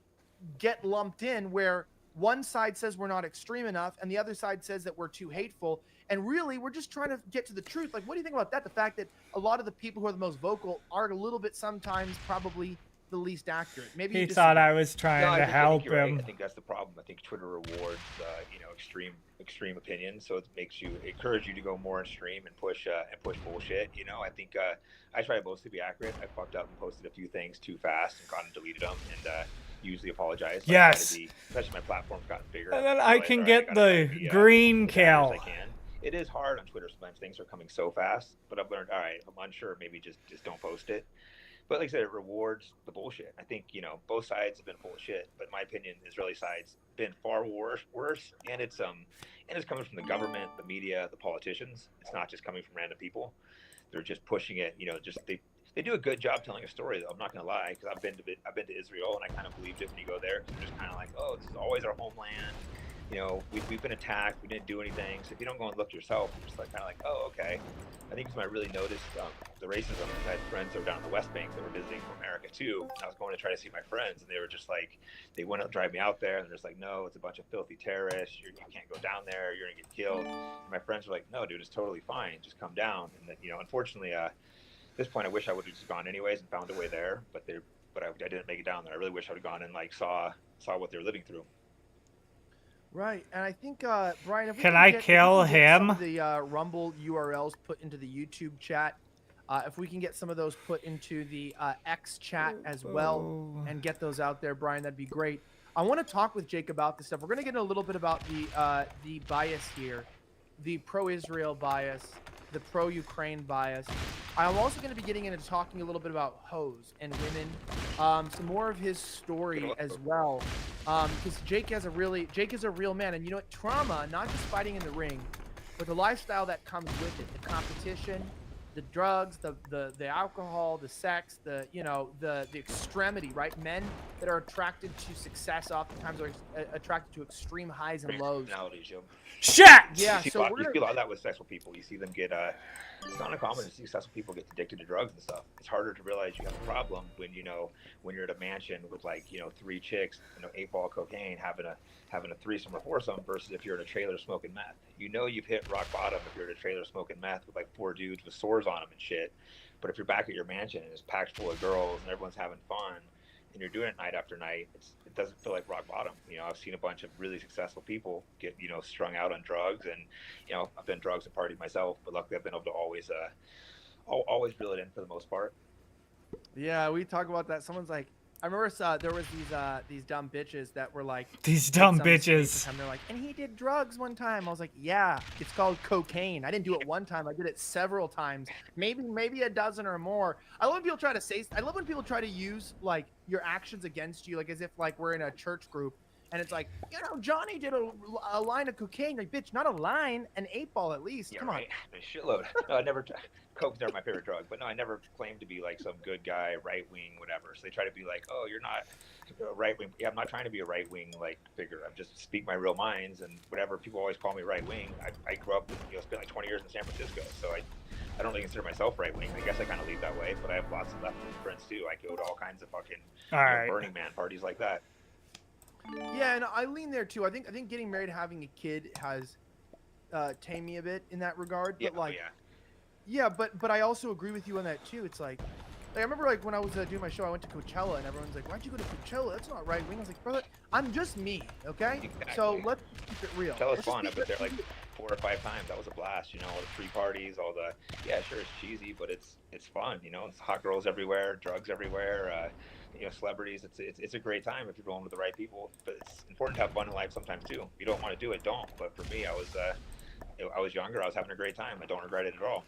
get lumped in where one side says we're not extreme enough and the other side says that we're too hateful, and really we're just trying to get to the truth. Like, what do you think about that? The fact that a lot of the people who are the most vocal are a little bit sometimes probably the least accurate. Maybe he thought I was trying to help him. Right. I think that's the problem. I think Twitter rewards extreme opinions, so it makes you encourage you to go more extreme and push bullshit. I think I try mostly to be accurate. I fucked up and posted a few things too fast and gone and deleted them, and usually apologize. Yes. Especially my platform's gotten bigger. And then I can get the green kill. It is hard on Twitter sometimes. Things are coming so fast, but I've learned, all right, if I'm unsure, maybe just don't post it. But like I said, it rewards the bullshit. I think, both sides have been full of shit, but in my opinion, the Israeli side's been far worse, and it's coming from the government, the media, the politicians. It's not just coming from random people. They're just pushing it, they do a good job telling a story, though. I'm not going to lie, because I've been to Israel, and I kind of believed it when you go there. They're just kind of like, oh, this is always our homeland. We've been attacked. We didn't do anything. So if you don't go and look yourself, you're just kind of like, oh, okay. I think it's when I really noticed the racism. I had friends that were down in the West Bank that were visiting from America too. I was going to try to see my friends, and they were just like, they wouldn't drive me out there, and they're just like, no, it's a bunch of filthy terrorists. You can't go down there. You're gonna get killed. And my friends were like, no, dude, it's totally fine. Just come down. And then, unfortunately, at this point, I wish I would have just gone anyways and found a way there. But I didn't make it down there. I really wish I would have gone and saw what they were living through. Right, and I think Brian, if we can I kill him? Some of the Rumble URLs put into the YouTube chat. If we can get some of those put into the X chat as well and get those out there, Brian, that'd be great. I want to talk with Jake about this stuff. We're going to get a little bit about the bias here, the pro-Israel bias, the pro-Ukraine bias. I'm also going to be getting into talking a little bit about hoes and women, some more of his story as well, because Jake is a real man, and trauma, not just fighting in the ring, but the lifestyle that comes with it, the competition, the drugs, the alcohol, the sex, the extremity, right? Men that are attracted to success oftentimes are attracted to extreme highs and lows. Shit! You Yeah, see a lot of that with successful people. You see them get it's not uncommon to see successful people get addicted to drugs and stuff. It's harder to realize you have a problem when you're at a mansion with 3 chicks, 8-ball cocaine, having a threesome or foursome, versus if you're in a trailer smoking meth. You've hit rock bottom if you're in a trailer smoking meth with 4 dudes with sores on them and shit. But if you're back at your mansion and it's packed full of girls and everyone's having fun and you're doing it night after night, it doesn't feel like rock bottom. I've seen a bunch of really successful people get strung out on drugs, and I've done drugs and partied myself, but luckily I've been able to always reel it in for the most part. Yeah, we talk about that. Someone's like, I remember there was these dumb bitches that were like, these dumb bitches. And they're like, and he did drugs one time. I was like, yeah, it's called cocaine. I didn't do it one time. I did it several times, maybe a dozen or more. I love when people try to use your actions against you, as if we're in a church group. and it's like, Johnny did a line of cocaine. Like, bitch, not a line, an 8-ball at least. Yeah, Come right. A shitload. No, I never. Coke's never my favorite drug, but no, I never claimed to be like some good guy, right wing, whatever. So they try to be like, oh, you're not right wing. Yeah, I'm not trying to be a right wing like figure. I'm just speak my real minds and whatever. People always call me right wing. I grew up, spent like 20 years in San Francisco, so I don't really consider myself right wing. I guess I kind of lead that way, but I have lots of left wing friends too. I go to all kinds of fucking Burning Man parties like that. Yeah, and I lean there too. I think getting married, having a kid has tamed me a bit in that regard. But yeah, but I also agree with you on that too. It's like I remember like when I was doing my show, I went to Coachella, and everyone's like, "Why'd you go to Coachella? That's not right wing." I was like, "Brother, I'm just me, okay? Exactly. So let's keep it real." Coachella's fun. I've been there like 4 or 5 times. That was a blast. All the free parties, all the sure, it's cheesy, but it's fun. It's hot girls everywhere, drugs everywhere. Celebrities. It's a great time if you're going with the right people. But it's important to have fun in life sometimes too. If you don't want to do it, don't. But for me, I was younger. I was having a great time. I don't regret it at all.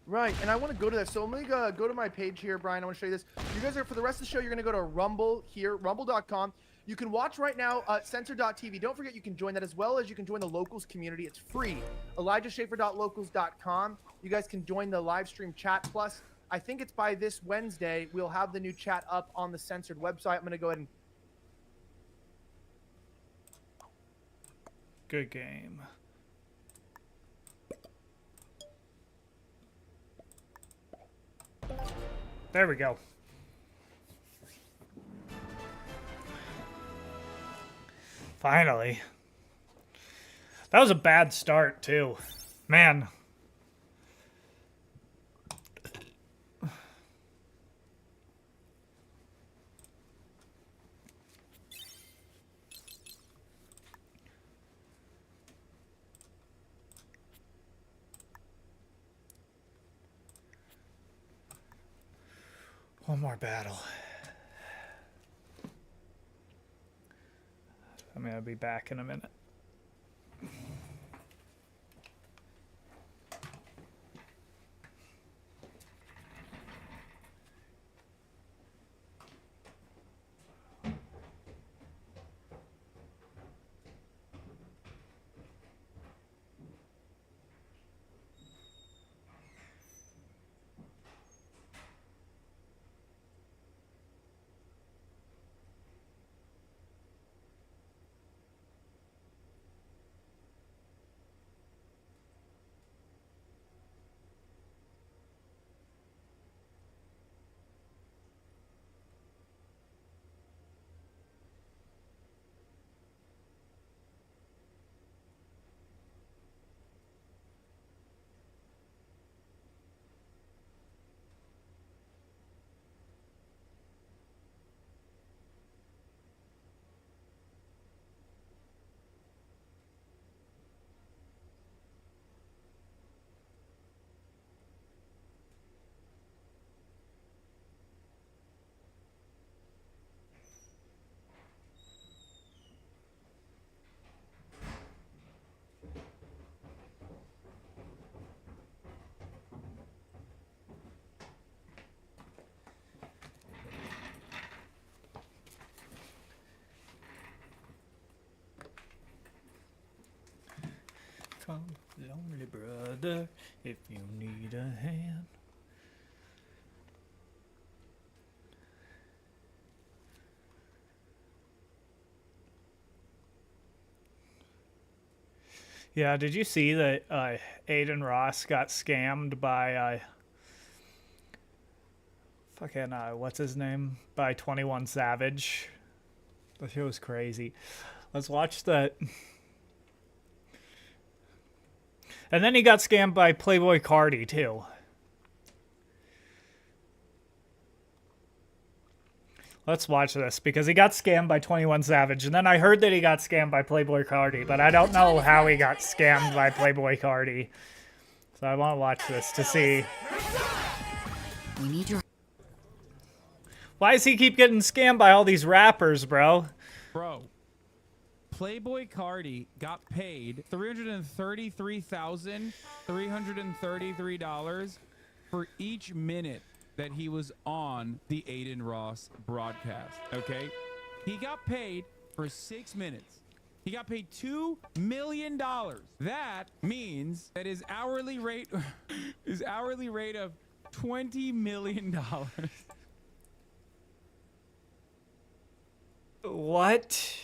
Right, and I want to go to that. So let me go to my page here, Brian. I want to show you this. You guys are, for the rest of the show, you're going to go to Rumble here, rumble.com. You can watch right now Censor.tv. Don't forget you can join that, as well as you can join the Locals community. It's free. ElijahSchaefer.locals.com. You guys can join the live stream chat. Plus, I think it's by this Wednesday, we'll have the new chat up on the Censored website. I'm going to go ahead and... Good game. There we go. Finally. That was a bad start, too. Man. One more battle. I'm gonna be back in a minute. Come, lonely brother, if you need a hand. Yeah, did you see that Aiden Ross got scammed by fucking what's his name? By 21 Savage? That shit was crazy. Let's watch that. And then he got scammed by Playboy Cardi, too. Let's watch this, because he got scammed by 21 Savage, and then I heard that he got scammed by Playboy Cardi, but I don't know how he got scammed by Playboy Cardi. So I want to watch this to see. We need your... Why does he keep getting scammed by all these rappers, bro? Bro. Playboy Cardi got paid $333,333 for each minute that he was on the Aiden Ross broadcast, okay? He got paid for 6 minutes. He got paid $2 million. That means that his hourly rate of $20 million. What?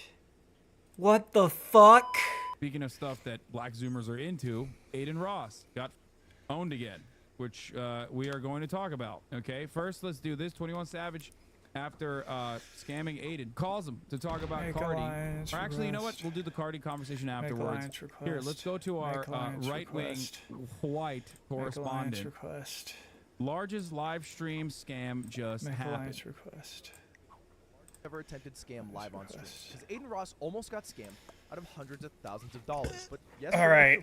What the fuck? Speaking of stuff that black Zoomers are into, Aiden Ross got owned again, which we are going to talk about. Okay, first let's do this. 21 Savage, after scamming Aiden, calls him to talk about Cardi. Or actually, you know what? We'll do the Cardi conversation afterwards. Here, let's go to our right-wing white correspondent. Largest live stream scam just happened. Ever attempted scam live on stream, because Aiden Ross almost got scammed out of hundreds of thousands of dollars. But yesterday, all right,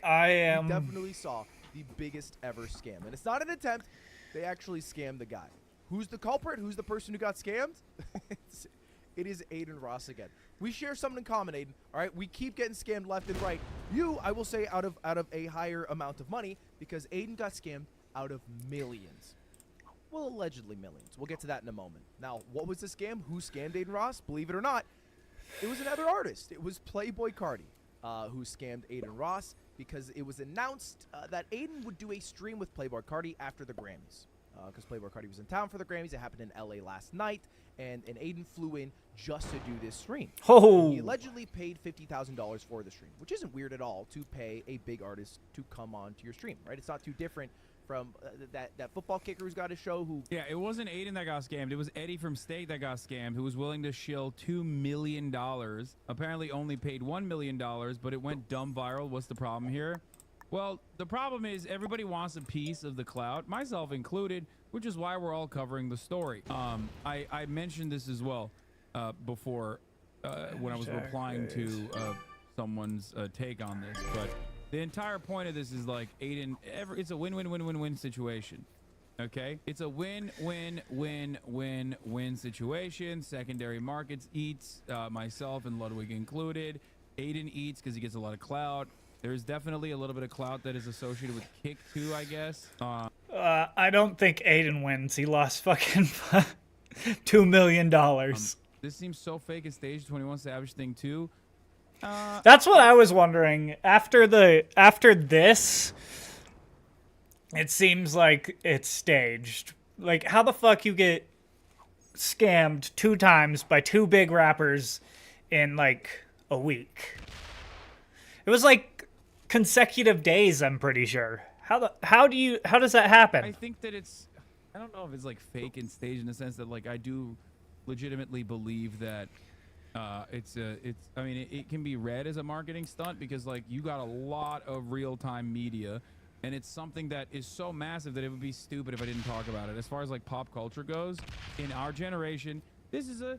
we definitely saw the biggest ever scam, and it's not an attempt. They actually scammed the guy. Who's the culprit? Who's the person who got scammed? It is Aiden Ross again. We share something in common, Aiden. All right, we keep getting scammed left and right. You, I will say, out of a higher amount of money, because Aiden got scammed out of millions. Well, allegedly millions. We'll get to that in a moment. Now, what was the scam? Who scammed Aiden Ross? Believe it or not, it was another artist. It was Playboy Cardi who scammed Aiden Ross, because it was announced that Aiden would do a stream with Playboy Cardi after the Grammys. Because Playboy Cardi was in town for the Grammys. It happened in LA last night, and Aiden flew in just to do this stream. Oh. He allegedly paid $50,000 for the stream, which isn't weird at all to pay a big artist to come on to your stream, right? It's not too different from that football kicker who's got a show who... Yeah, it wasn't Aiden that got scammed. It was Eddie from State that got scammed, who was willing to shill $2 million. Apparently only paid $1 million, but it went dumb viral. What's the problem here? Well, the problem is everybody wants a piece of the clout, myself included, which is why we're all covering the story. I mentioned this as well before when I was replying to someone's take on this, but the entire point of this is like Aiden, it's a win-win-win-win-win situation. Okay? It's a win-win-win-win-win situation. Secondary markets eats, myself and Ludwig included. Aiden eats because he gets a lot of clout. There's definitely a little bit of clout that is associated with Kick too, I guess. I don't think Aiden wins. He lost fucking $2 million. This seems so fake and staged. 21 Savage thing too. That's what I was wondering. After this, it seems like it's staged. Like, how the fuck you get scammed 2 times by 2 big rappers in like a week? It was like consecutive days, I'm pretty sure. How does that happen? I think that I don't know if it's like fake and staged in the sense that like I do legitimately believe that it can be read as a marketing stunt, because like you got a lot of real-time media, and it's something that is so massive that it would be stupid if I didn't talk about it. As far as like pop culture goes, in our generation, this is a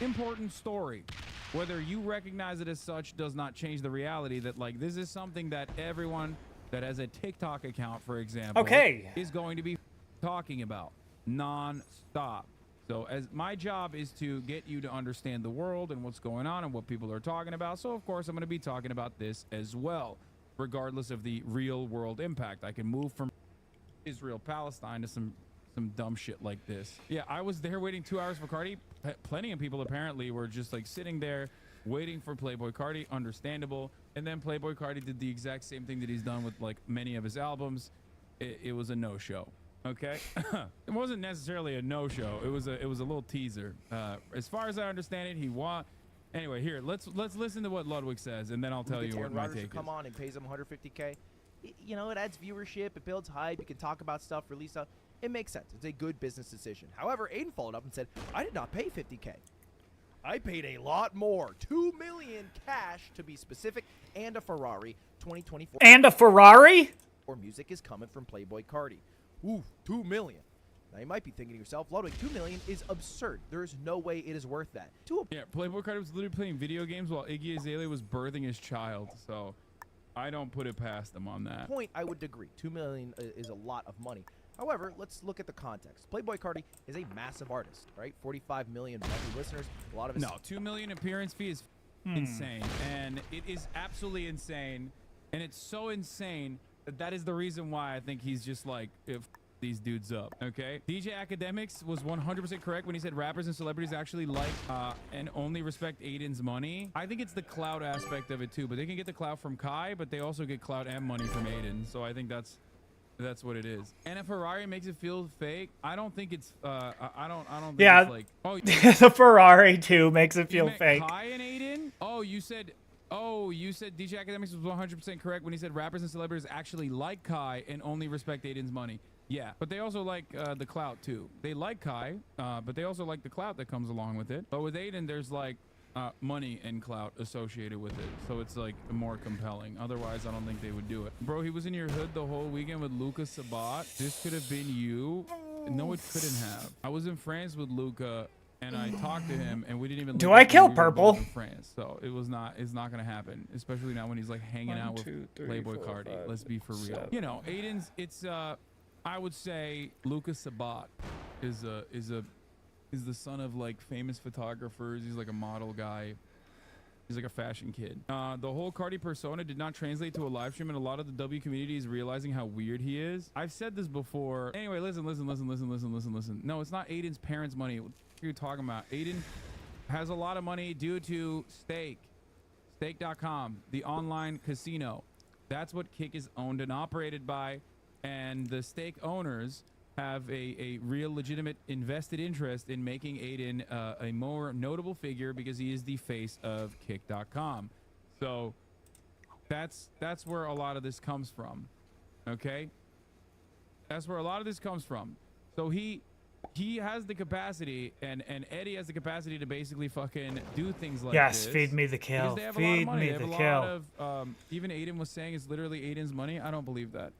important story. Whether you recognize it as such does not change the reality that like this is something that everyone that has a TikTok account, for example, is going to be talking about non-stop. So as my job is to get you to understand the world and what's going on and what people are talking about. So of course I'm going to be talking about this as well, regardless of the real world impact. I can move from Israel, Palestine to some dumb shit like this. Yeah, I was there waiting 2 hours for Cardi. Plenty of people apparently were just like sitting there waiting for Playboy Cardi. Understandable. And then Playboy Cardi did the exact same thing that he's done with like many of his albums. It was a no-show. Okay. It wasn't necessarily a no-show. It was a little teaser. As far as I understand it, he won. Anyway, here, let's listen to what Ludwig says, and then I'll tell you what my take is. Come on and pays him $150K. You know, it adds viewership, it builds hype, you can talk about stuff, release stuff. It makes sense. It's a good business decision. However, Aiden followed up and said, I did not pay $50K. I paid a lot more. $2 million cash, to be specific, and a Ferrari 2024. And a Ferrari? Or music is coming from Playboy Cardi. Ooh, $2 million. Now you might be thinking to yourself, Ludwig, $2 million is absurd. There is no way it is worth that. Yeah, Playboy Cardi was literally playing video games while Iggy Azalea was birthing his child. So I don't put it past them on that. Point, I would agree. $2 million is a lot of money. However, let's look at the context. Playboy Cardi is a massive artist, right? 45 million monthly listeners. A lot of his... No, 2 million appearance fee is insane. And it is absolutely insane. And it's so insane that is the reason why I think he's just like these dudes up, okay? DJ Academics was 100% correct when he said rappers and celebrities actually like and only respect Aiden's money. I think it's the clout aspect of it too, but they can get the clout from Kai, but they also get clout and money from Aiden. So I think that's what it is. And if Ferrari makes it feel fake, I don't think it's I don't think it's like, oh, the Ferrari too makes it feel fake. Kai and Aiden? you said DJ Academics was 100% correct when he said rappers and celebrities actually like Kai and only respect Aiden's money. Yeah, but they also like the clout too. They like Kai, but they also like the clout that comes along with it. But with Aiden, there's like money and clout associated with it, so it's like more compelling. Otherwise, I don't think they would do it. Bro, he was in your hood the whole weekend with Luca Sabat. This could have been you. No, it couldn't have. I was in France with Luca, and I talked to him, and we didn't even. Do I kill Purple? In France, so it's not gonna happen. Especially now when he's like hanging out with Playboy Cardi. Let's be for real. You know, Aiden's. It's I would say Luca Sabat is the son of like famous photographers. He's like a model guy. He's like a fashion kid. The whole Cardi persona did not translate to a live stream, and a lot of the W community is realizing how weird he is. I've said this before. Anyway, listen. No, it's not Aiden's parents' money. What are you talking about? Aiden has a lot of money due to Stake.com, the online casino. That's what Kick is owned and operated by, and the Stake owners have a real legitimate invested interest in making Aiden a more notable figure because he is the face of Kick.com. So that's where a lot of this comes from. Okay? That's where a lot of this comes from. So he has the capacity, and Eddie has the capacity to basically fucking do things like yes, this. feed me the kill. Feed me the kill. Even Aiden was saying it's literally Aiden's money. I don't believe that.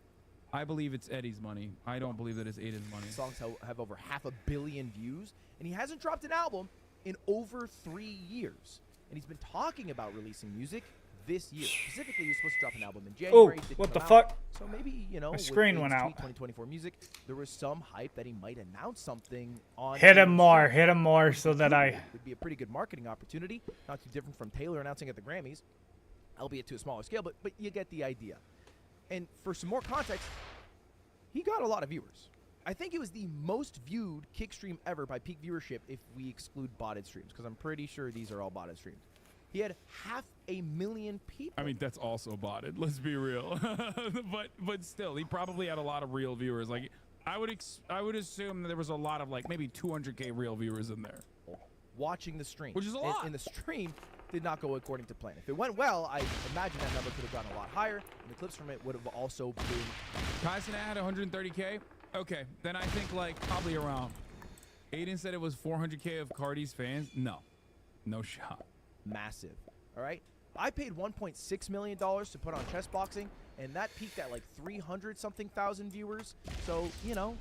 I believe it's Eddie's money. I don't believe that it's Aiden's money. Songs have over 500 million views, and he hasn't dropped an album in over 3 years. And he's been talking about releasing music this year. Specifically, he was supposed to drop an album in January. Oh, what the fuck? So maybe, you know, my screen went out. 2024 music, there was some hype that he might announce something on. Hit him more so that it would be a pretty good marketing opportunity. Not too different from Taylor announcing at the Grammys, albeit to a smaller scale, but you get the idea. And for some more context, he got a lot of viewers. I think it was the most viewed Kick stream ever by peak viewership if we exclude botted streams, because I'm pretty sure these are all botted streams. He had 500,000 people. I mean, that's also botted. Let's be real. but still, he probably had a lot of real viewers. Like, I would assume that there was a lot of like maybe 200K real viewers in there watching the stream, which is a lot. And the stream did not go according to plan. If it went well, I imagine that number could have gone a lot higher, and the clips from it would have also been. Tyson had 130K. Okay, then I think like probably around. Aiden said it was 400K of Cardi's fans. No shot. Massive. All right. I paid $1.6 million to put on chess boxing, and that peaked at like 300-something thousand viewers. So, you know,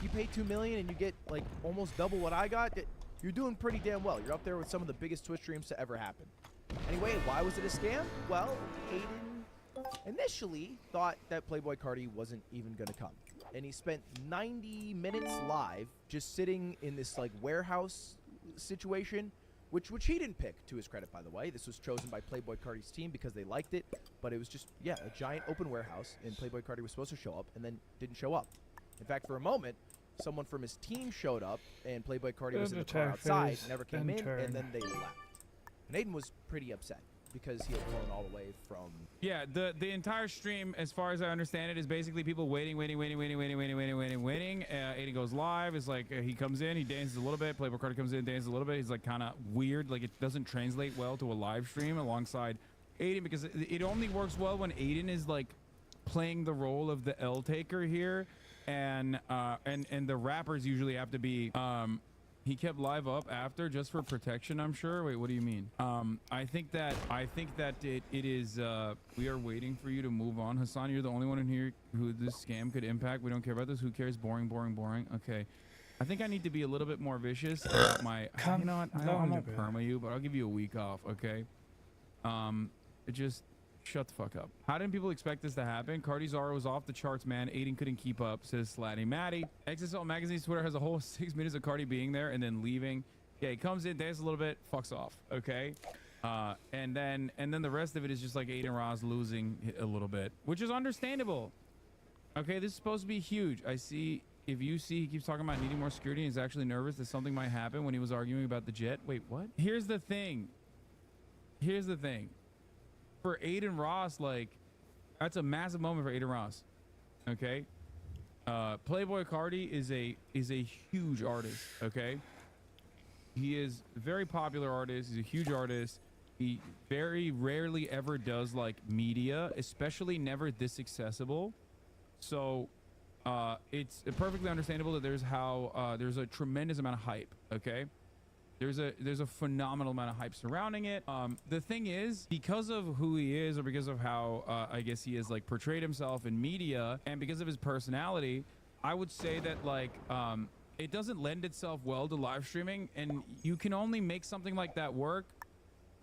you pay $2 million and you get like almost double what I got. You're doing pretty damn well. You're up there with some of the biggest Twitch streams to ever happen. Anyway, why was it a scam? Well, Aiden initially thought that Playboy Cardi wasn't even going to come. And he spent 90 minutes live just sitting in this like warehouse situation, which he didn't pick, to his credit, by the way. This was chosen by Playboy Cardi's team because they liked it. But it was just, yeah, a giant open warehouse, and Playboy Cardi was supposed to show up and then didn't show up. In fact, for a moment, someone from his team showed up, and Playboy Cardi was in the car outside, never came in, and then they left. And Aiden was pretty upset because he had flown all the way from. Yeah, the entire stream, as far as I understand it, is basically people waiting. Aiden goes live. It's like he comes in, he dances a little bit. Playboy Cardi comes in, dances a little bit. He's like kind of weird, like it doesn't translate well to a live stream alongside Aiden, because it only works well when Aiden is like playing the role of the L taker here. And the rappers usually have to be he kept live up after just for protection, I'm sure. Wait, what do you mean? I think that it is we are waiting for you to move on. Hassan, you're the only one in here who this scam could impact. We don't care about this. Who cares? Boring. Okay. I think I need to be a little bit more vicious about my you know what? I won't perma you, but I'll give you a week off, okay? Shut the fuck up. How didn't people expect this to happen? Cardi's aura was off the charts, man. Aiden couldn't keep up, says Slatty Matty. XSL Magazine's Twitter has a whole 6 minutes of Cardi being there and then leaving. Yeah, he comes in, dances a little bit, fucks off, okay? And then the rest of it is just like Aiden Ross losing a little bit, which is understandable. Okay, this is supposed to be huge. I see if you see he keeps talking about needing more security and he's actually nervous that something might happen when he was arguing about the jet. Wait, what? Here's the thing. For Aiden Ross, like, that's a massive moment for Aiden Ross. Okay? Playboy Carti is a huge artist, okay? He is a very popular artist. He's a huge artist. He very rarely ever does like media, especially never this accessible. So it's perfectly understandable that there's a tremendous amount of hype, okay? There's a phenomenal amount of hype surrounding it. The thing is, because of who he is, or because of how I guess he has like portrayed himself in media, and because of his personality, I would say that like it doesn't lend itself well to live streaming, and you can only make something like that work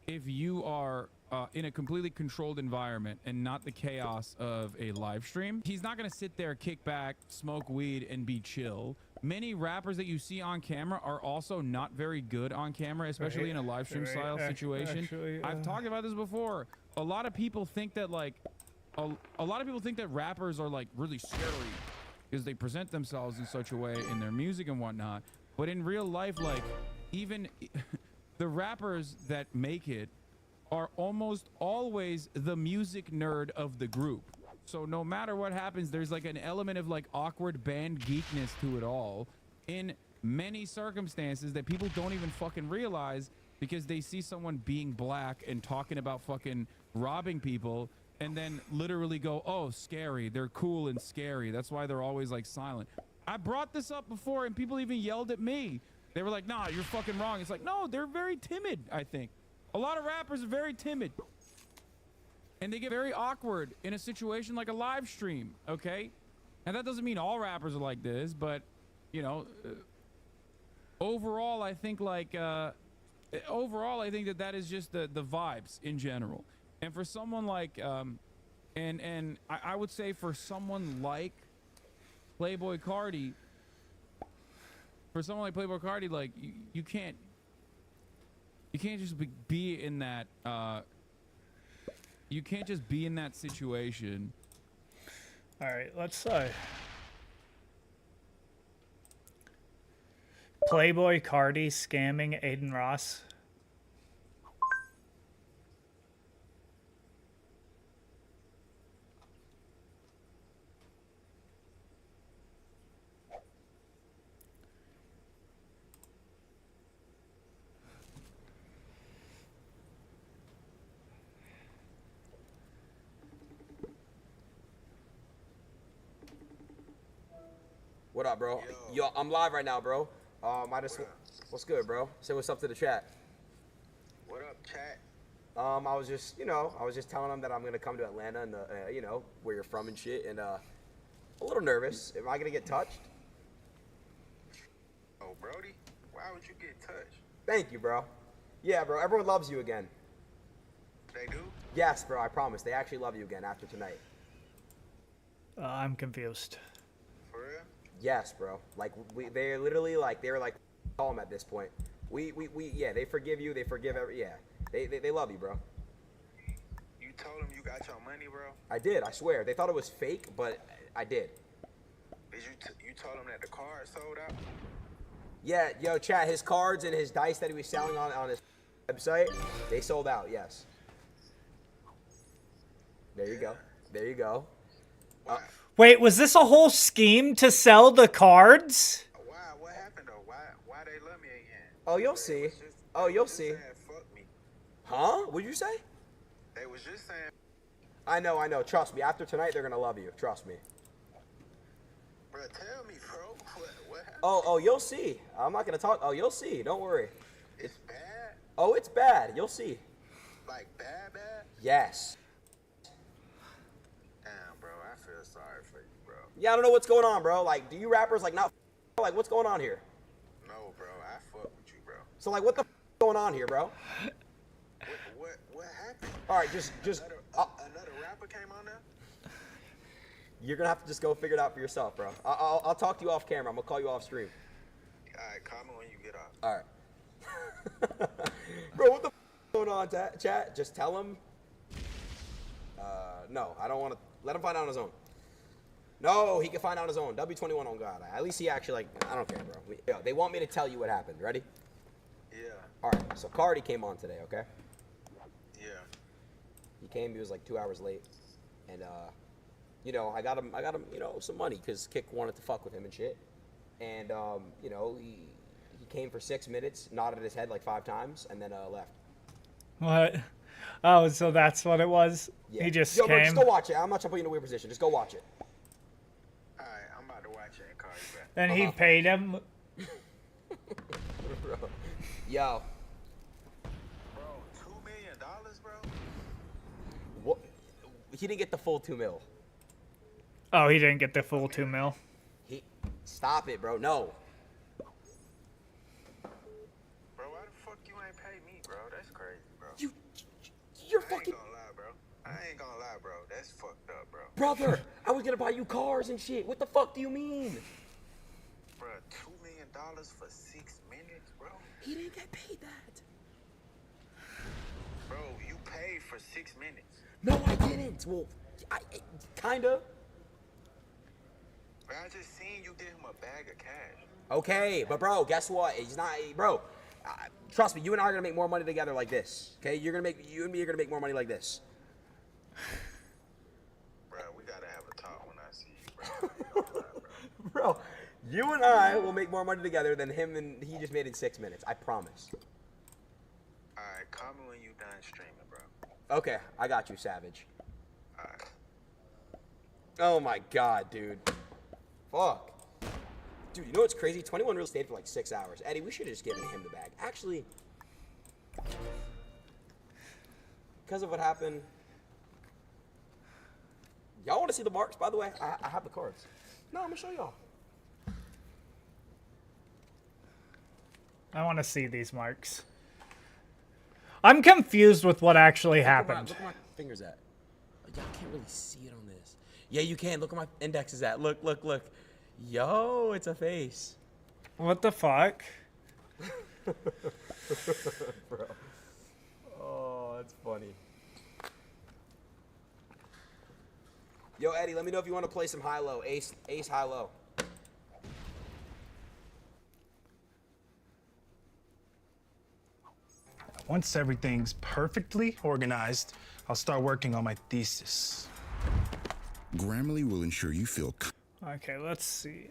if you are in a completely controlled environment and not the chaos of a live stream. He's not gonna sit there, kick back, smoke weed, and be chill. Many rappers that you see on camera are also not very good on camera, especially in a live stream style situation. I've talked about this before. A lot of people think that like a lot of people think that rappers are like really scary because they present themselves in such a way in their music and whatnot. But in real life, like, even the rappers that make it are almost always the music nerd of the group. So no matter what happens, there's like an element of like awkward band geekness to it all in many circumstances that people don't even fucking realize, because they see someone being black and talking about fucking robbing people and then literally go, oh, scary. They're cool and scary. That's why they're always like silent. I brought this up before and people even yelled at me. They were like, nah, you're fucking wrong. It's like, no, they're very timid, I think. A lot of rappers are very timid. And they get very awkward in a situation like a live stream, okay? And that doesn't mean all rappers are like this, but, you know, overall, I think like, overall, I think that that is just the vibes in general. And for someone like, and I would say for someone like Playboy Carti, like you can't just be in that, you can't just be in that situation. All right, let's Playboy Carti scamming Aiden Ross. What up, bro? Yo, I'm live right now, bro. What's good, bro? Say what's up to the chat. What up, chat? I was just, I was just telling them that I'm gonna come to Atlanta and where you're from and shit, and a little nervous. Am I gonna get touched? Oh, Brody, why would you get touched? Thank you, bro. Yeah, bro. Everyone loves you again. They do? Yes, bro. I promise. They actually love you again after tonight. I'm confused. For real? Yes, bro. Like they were like, call them at this point. Yeah, they forgive you. They forgive they love you, bro. You told them you got your money, bro? I did. I swear. They thought it was fake, but I did. Did you told them that the card sold out? Yeah, yo, chat. His cards and his dice that he was selling on his website, they sold out. Yes. There you go. There you go. Wait, was this a whole scheme to sell the cards? Why? What happened though? Why they love me again? Oh, you'll see. Oh, you'll see. Fuck me. Huh? What'd you say? They was just saying. I know. Trust me. After tonight, they're gonna love you. Trust me. Bro, tell me, bro. What happened? Oh, you'll see. I'm not gonna talk. Oh, you'll see. Don't worry. It's bad? Oh, it's bad. You'll see. Like bad? Yes. Damn, bro. I feel sorry for you, bro. Yeah, I don't know what's going on, bro. Like, do you rappers like not like what's going on here? No, bro. I fuck with you, bro. So like, what the going on here, bro? What happened? All right, just another rapper came on there. You're gonna have to just go figure it out for yourself, bro. I'll talk to you off camera. I'm gonna call you off stream. All right, call me when you get off. All right. Bro, what the going on, chat? Just tell him. No, I don't want to. Let him find out on his own. No, he can find out on his own. W21 on God. At least he actually, like, I don't care, bro. Yo, they want me to tell you what happened. Ready? Yeah. All right, so Cardi came on today, okay? Yeah. He came, he was like 2 hours late. And, you know, I got him, you know, some money because Kick wanted to fuck with him and shit. And, you know, he came for 6 minutes, nodded his head like 5 times, and then left. What? Oh, so that's what it was? Yeah. He just Yo, bro, came? just go watch it. I'm not trying to put you in a weird position. Just go watch it. All right, I'm about to watch it and call you back. And he paid him? Bro. Yo. Bro, $2 million, bro? What? He didn't get the full 2 mil. Oh, he didn't get the full 2 mil? Stop it, bro. No. Bro, why the fuck you ain't pay me, bro? That's crazy, bro. You're fucking. I ain't gonna lie, bro. I ain't gonna lie, bro. That's fucked up, bro. Brother, I was gonna buy you cars and shit. What the fuck do you mean? Bro, $2 million for 6 minutes, bro? He didn't get paid that. Bro, you paid for 6 minutes. No, I didn't. Well, I kinda. Bro, I just seen you give him a bag of cash. Okay, but bro, guess what? He's not, bro. Trust me, you and I are gonna make more money together like this. Okay, you and me are gonna make more money like this. Bro, we gotta have a talk when I see you, bro. I ain't gonna lie, bro. Bro, you and I will make more money together than him and he just made in 6 minutes. I promise. All right, call me when you done streaming, bro. Okay, I got you, Savage. All right. Oh my God, dude. Fuck. Dude, you know what's crazy? 21 really stayed for like 6 hours. Eddie, we should have just given him the bag. Actually, because of what happened. Y'all want to see the marks, by the way? I have the cards. No, I'm going to show y'all. I want to see these marks. I'm confused with what actually happened. Look where my finger's at. Y'all can't really see it on this. Yeah, you can. Look where my index is at. Look, look, look. Yo, it's a face. What the fuck? Bro. Oh, that's funny. Yo, Eddie, let me know if you want to play some high-low. Ace high-low. Once everything's perfectly organized, I'll start working on my thesis. Grammarly will ensure you feel. Okay, let's see.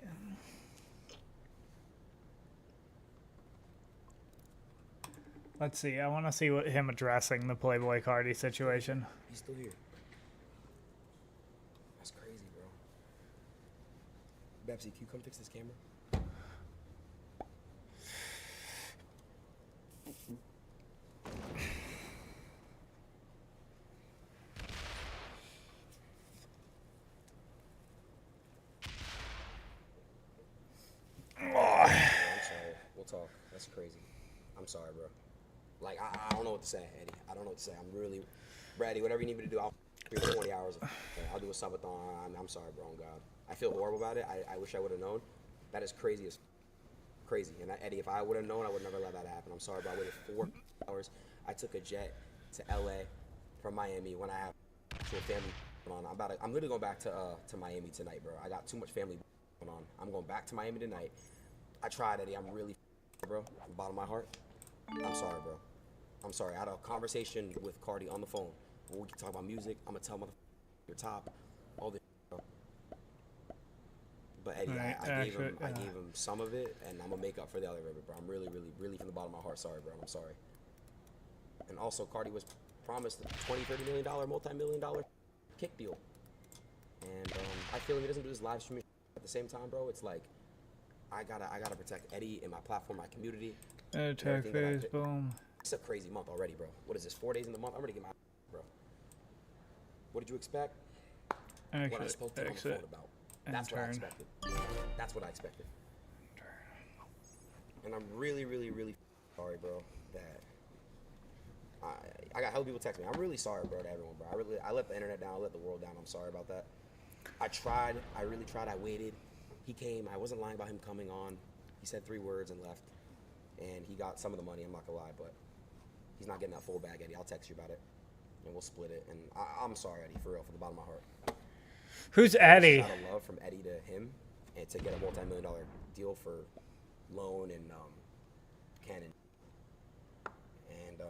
Let's see. I want to see him addressing the Playboy Cardi situation. He's still here. That's crazy, bro. Babsy, can you come fix this camera? I'm sorry. We'll talk. That's crazy. I'm sorry, bro. Like, I don't know what to say, Eddie. I don't know what to say. I'm really, Eddie, whatever you need me to do, I'll do 20 hours. I'll do a subathon. I'm sorry, bro. On God. I feel horrible about it. I wish I would have known. That is crazy as crazy. And Eddie, if I would have known, I would never let that happen. I'm sorry, bro. I waited 4 hours. I took a jet to LA from Miami when I have actual family going on. I'm literally going back to Miami tonight, bro. I got too much family going on. I'm going back to Miami tonight. I tried, Eddie. I'm really, bro, from the bottom of my heart. I'm sorry, bro. I'm sorry. I had a conversation with Cardi on the phone. We can talk about music. I'm gonna tell your top, all this, bro. But Eddie, Right, I gave him some of it, and I'm gonna make up for the other of it, bro. I'm really, really, really from the bottom of my heart sorry, bro. I'm sorry. And also, Cardi was promised a $20-30 million, multi-million-dollar kick deal, and I feel like he doesn't do his live streaming at the same time, bro. It's like I gotta protect Eddie and my platform, my community. Attack phase, boom. It's a crazy month already, bro. What is this? 4 days in the month? I'm ready to get my bro. What did you expect? What I spoke to you on the phone about. That's what I expected. That's what I expected. And I'm really, really, really sorry, bro, that I got hella people text me. I'm really sorry, bro, to everyone, bro. I let the internet down. I let the world down. I'm sorry about that. I tried. I really tried. I waited. He came. I wasn't lying about him coming on. He said 3 words and left. And he got some of the money. I'm not gonna lie, but he's not getting that full bag, Eddie. I'll text you about it, and we'll split it. And I'm sorry, Eddie, for real, from the bottom of my heart. Who's It was Eddie? a shot of love from Eddie to him, and to get a multi-million-dollar deal for loan and Canon. And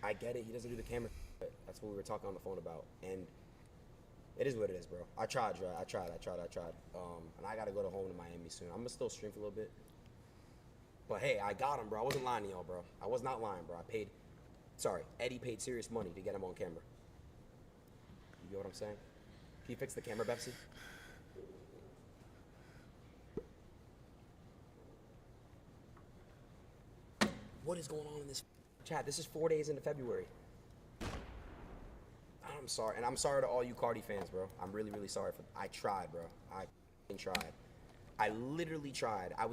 I get it. He doesn't do the camera. But that's what we were talking on the phone about. And it is what it is, bro. I tried. And I got to go home to Miami soon. I'm going to still stream for a little bit. But hey, I got him, bro. I wasn't lying to y'all, bro. I was not lying, bro. Eddie paid serious money to get him on camera. You get what I'm saying? Can you fix the camera, Betsy? What is going on in this chat? This is 4 days into February. I'm sorry, and I'm sorry to all you Cardi fans, bro. I'm really, really sorry I tried, bro. I tried. I literally tried. I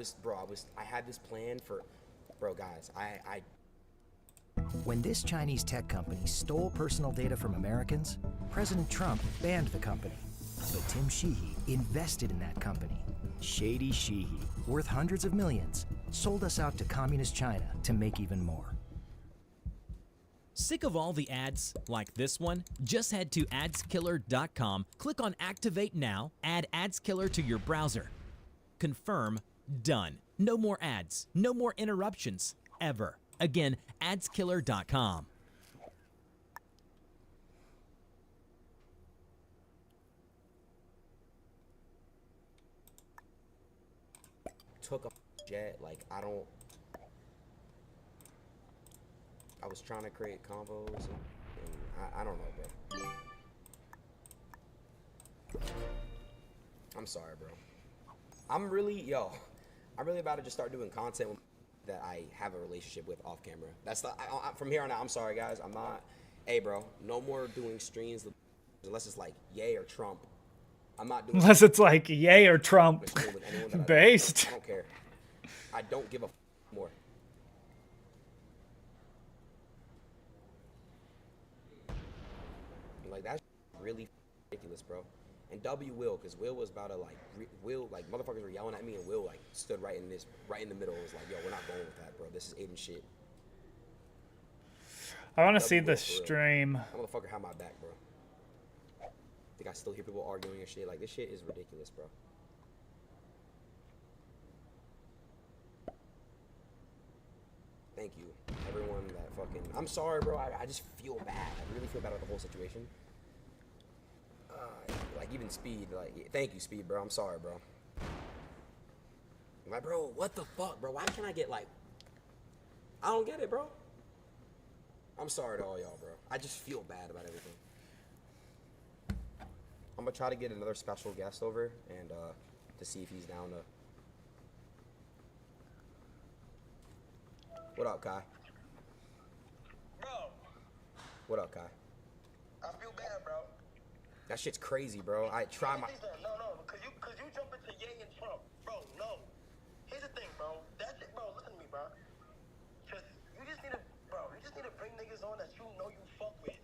had this plan for, bro, guys. When this Chinese tech company stole personal data from Americans, President Trump banned the company. But Tim Sheehy invested in that company. Shady Sheehy, worth hundreds of millions, sold us out to communist China to make even more. Sick of all the ads like this one? Just head to adskiller.com, click on Activate Now, add AdsKiller to your browser. Confirm, done. No more ads, no more interruptions, ever. Again, adskiller.com. Took a jet, like, I was trying to create combos, and I don't know, bro. I'm sorry, bro. I'm really about to just start doing content that I have a relationship with off camera. That's from here on out. I'm sorry, guys. I'm not. Hey, bro. No more doing streams unless it's like Ye or Trump. I'm not doing. Unless it's like Ye or Trump based. I don't care. I don't give a more. Like, that's really ridiculous, bro. And W Will, because Will was about to motherfuckers were yelling at me, and Will like stood right in the middle. Was like, yo, we're not going with that, bro. This is Aiden shit. I want to see the stream. That motherfucker had my back, bro. I think I still hear people arguing and shit. Like, this shit is ridiculous, bro. Thank you, everyone that fucking. I'm sorry, bro. I just feel bad. I really feel bad about the whole situation. Like, even Speed, like, thank you, Speed, bro. I'm sorry, bro. Like, bro, what the fuck, bro? Why can't I get, like, I don't get it, bro. I'm sorry to all y'all, bro. I just feel bad about everything. I'm gonna try to get another special guest over and to see if he's down to. What up, Kai? Bro. What up, Kai? I feel bad, bro. That shit's crazy, bro. I try my. No, because you jump into Ye and Trump, bro. No. Here's the thing, bro. That's it, bro. Listen to me, bro. You just need to bring niggas on that you know you fuck with.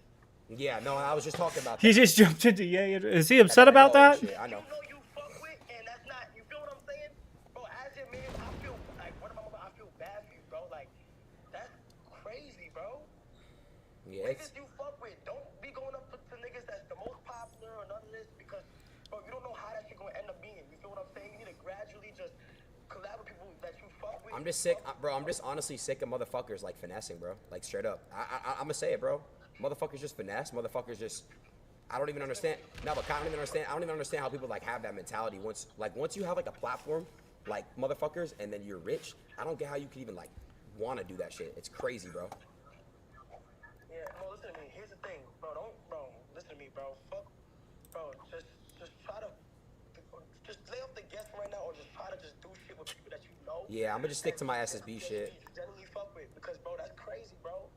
Yeah, no, I was just talking about that. He just jumped into Ye. Is he upset about that? I know. You know you fuck with, and that's not. You feel what I'm saying, bro? As your man, I feel like I feel bad for you, bro. Like, that's crazy, bro. Yeah. Niggas you fuck with, don't be going up to niggas that's the most popular or none of this, because, bro, you don't know how that shit gonna end up being. You feel what I'm saying? You need to gradually just collab with people that you fuck with. I'm just sick, bro. I'm just honestly sick of motherfuckers like finessing, bro. Like, straight up. I'm gonna say it, bro. Motherfuckers just finesse. Motherfuckers just. I don't even understand. No, but I don't even understand. I don't even understand how people like have that mentality. Once you have like a platform, like motherfuckers, and then you're rich. I don't get how you can even like want to do that shit. It's crazy, bro. Yeah, no, listen to me. Here's the thing, bro. Listen to me, bro. Fuck, bro. Just try to, just lay off the guest right now, or just try to just do shit with people that you know. Yeah, I'm gonna just stick to my SSB shit. Generally fuck with, because, bro, that's crazy, bro.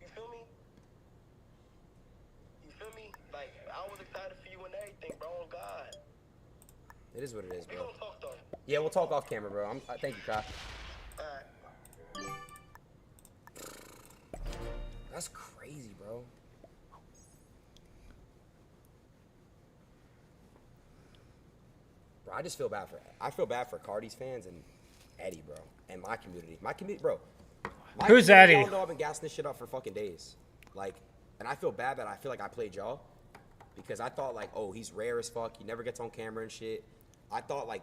You feel me? Like, I was excited for you and everything, bro. Oh God. It is what it is, We bro. gonna talk though. Yeah, we'll talk off camera, bro. Thank you, Kai. Alright. That's crazy, bro. Bro, I just feel bad for Cardi's fans and Eddie, bro, and my community, bro. Who's Eddie? Y'all know I've been gassing this shit up for fucking days, like, and I feel bad that I feel like I played y'all, because I thought like, oh, he's rare as fuck. He never gets on camera and shit. I thought like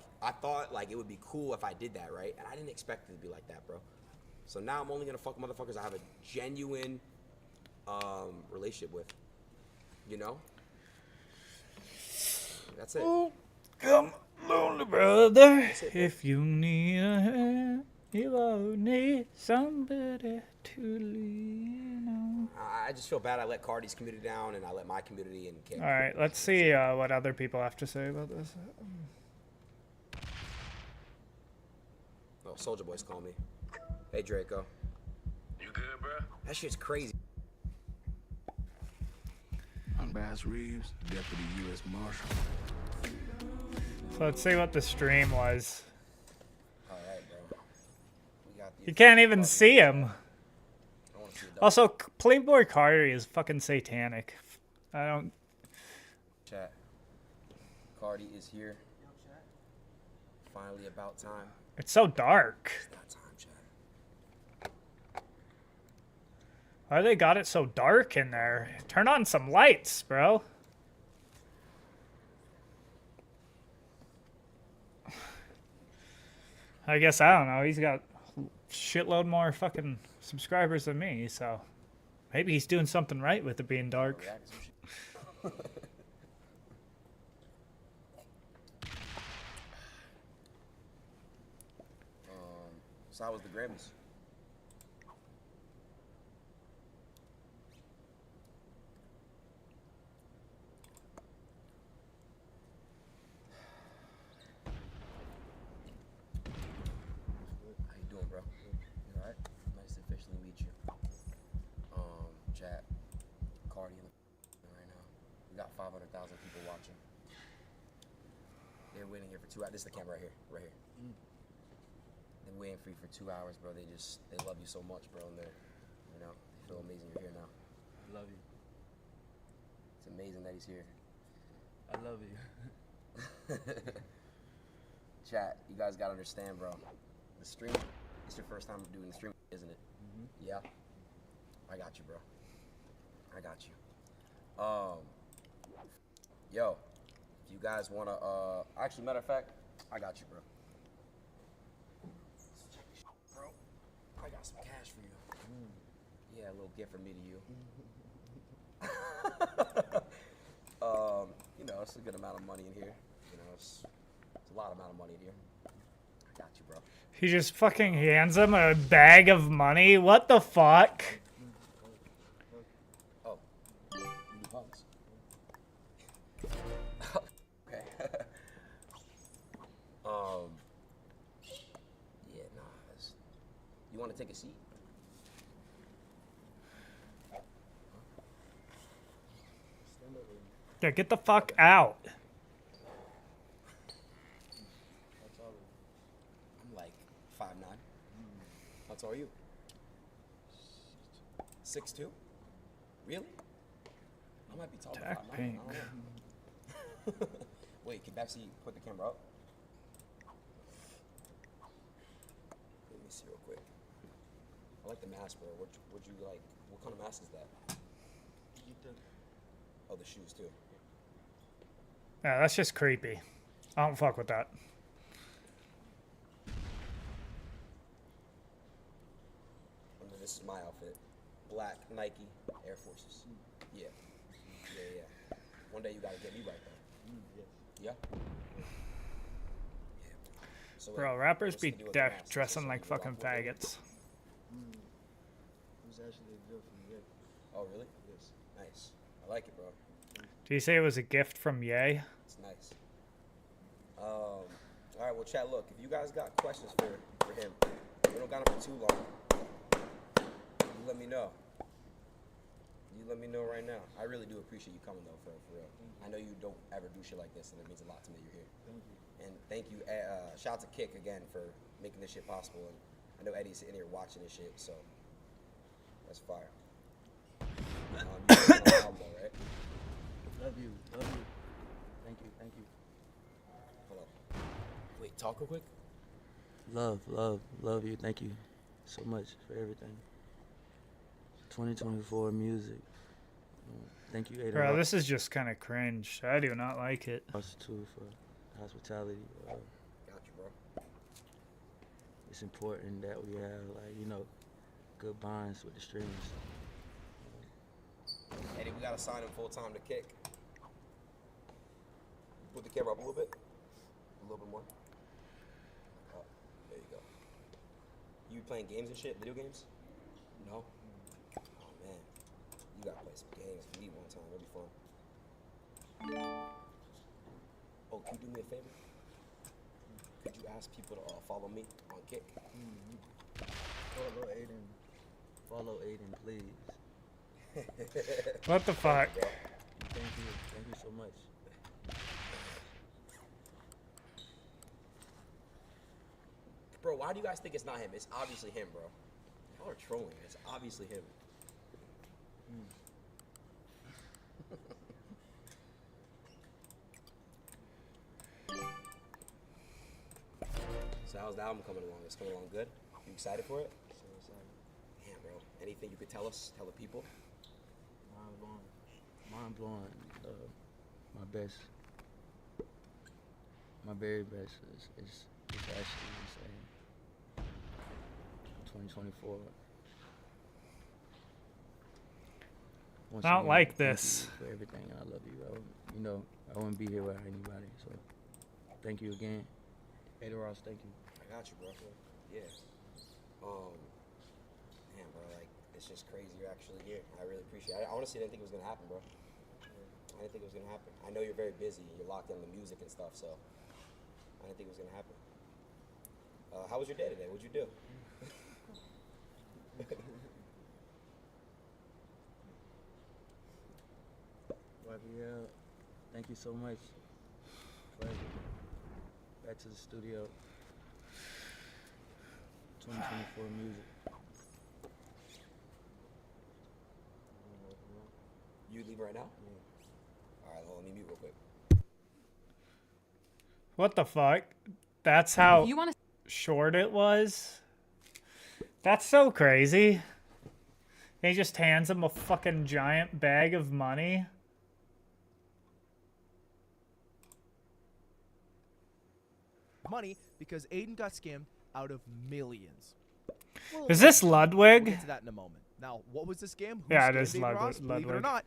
it would be cool if I did that, right? And I didn't expect it to be like that, bro. So now I'm only gonna fuck motherfuckers I have a genuine relationship with. You know? That's it. Oh, come lonely brother, if you need a hand, you will need somebody to lean on. I just feel bad I let Cardi's community down and I let my community and Kim. All right, let's see what other people have to say about this. Oh, Soulja Boy's calling me. Hey, Draco. You good, bro? That shit's crazy. I'm Bass Reeves, Deputy U.S. Marshal. So let's see what the stream was. All right, bro. We got You can't even see him. Also, Playboy Cardi is fucking satanic. I don't. Chat. Cardi is here. Finally about time. It's so dark. It's not time, chat. Why they got it so dark in there? Turn on some lights, bro. I guess, I don't know. He's got a shitload more fucking subscribers than me, so maybe he's doing something right with it being dark. So how was the Grammys? How you doing, bro? You alright? Nice to officially meet you. Chat. Cardi right now. We got 500,000 people watching. They're waiting here for 2 hours. This is the camera right here. Right here. They're waiting for you for 2 hours, bro. They love you so much, bro. And they feel amazing you're here now. I love you. It's amazing that he's here. I love you. Chat, you guys gotta understand, bro. The stream, it's your first time doing the stream, isn't it? Mm-hmm. Yeah. I got you, bro. I got you. Yo, if you guys wanna, actually, matter of fact, I got you, bro. Bro, I got some cash for you. Yeah, a little gift from me to you. You know, it's a good amount of money in here. You know, it's a lot amount of money in here. I got you, bro. He just fucking hands him a bag of money? What the fuck? Oh. Hugs. Okay. Yeah, nah. You want to take a seat? Yeah, get the fuck out. I'm like 5'9". How tall are you? 6'2"? Really? I might be taller than 5'9". I Pink. don't know. Wait, can Betsy put the camera up? Let me see real quick. I like the mask, bro. Would you like? What kind of mask is that? Oh, the shoes too. Yeah, that's just creepy. I don't fuck with that. And then this is my outfit. Black Nike Air Forces. Yeah. Yeah. One day you gotta get me right though. Yeah? So Bro, rappers be dressing like fucking faggots. Who's actually a gift from Ye? Oh, really? Yes. Nice. I like it, bro. Do you say it was a gift from Ye? It's nice. All right, well, chat, look, if you guys got questions for him, we don't got him for too long. You let me know. You let me know right now. I really do appreciate you coming, though, for real. I know you don't ever do shit like this, and it means a lot to me you're here. Thank you. And thank you, shout out to Kick again for making this shit possible. And I know Eddie's sitting here watching this shit, so that's fire. You guys know the album, right? Love you. Love you. Thank you. Thank you. Hold on. Wait, talk real quick. Love you. Thank you so much for everything. 2024 music. Thank you, Aiden. Bro, this is just kind of cringe. I do not like it. Us too for hospitality. Got you, bro. It's important that we have, like, you know, good bonds with the streamers. Eddie, we gotta sign him full time to kick. Put the camera up a little bit. A little bit more. Oh, there you go. You playing games and shit? Video games? No? Oh man. You gotta play some games with me one time. It'll be fun. Oh, can you do me a favor? Could you ask people to follow me on Kick? Follow Aiden. Follow Aiden, please. What the fuck? Thank you. Thank you so much. Bro, why do you guys think it's not him? It's obviously him, bro. Y'all are trolling. It's obviously him. So how's the album coming along? It's coming along good? You excited for it? So excited. Damn, bro. Anything you could tell us? Tell the people? Mind blowing. Mind blowing. My best. My very best is actually insane. 2024. Once I don't again, like thank this. you for everything. I love you. You know, I wouldn't be here without anybody. So, thank you again. Ada Ross, thank you. I got you, bro. Yeah. Damn, bro. Like, it's just crazy you're actually here. I really appreciate it. I honestly didn't think it was gonna happen, bro. I didn't think it was gonna happen. I know you're very busy. You're locked in the music and stuff, so I didn't think it was gonna happen. How was your day today? What'd you do? Yeah, thank you so much. Pleasure. Back to the studio. 2024 music. You leave right now? Yeah. Alright, hold on, let me mute real quick. What the fuck? That's how If you wanna- short it was? That's so crazy. He just hands him a fucking giant bag of money. Money because Aiden got scammed out of millions. Is this Ludwig? We'll get to that in a moment. Now, what was the scam? Who Yeah, it scammed is Aiden Ross? Ludwig. Believe it or not,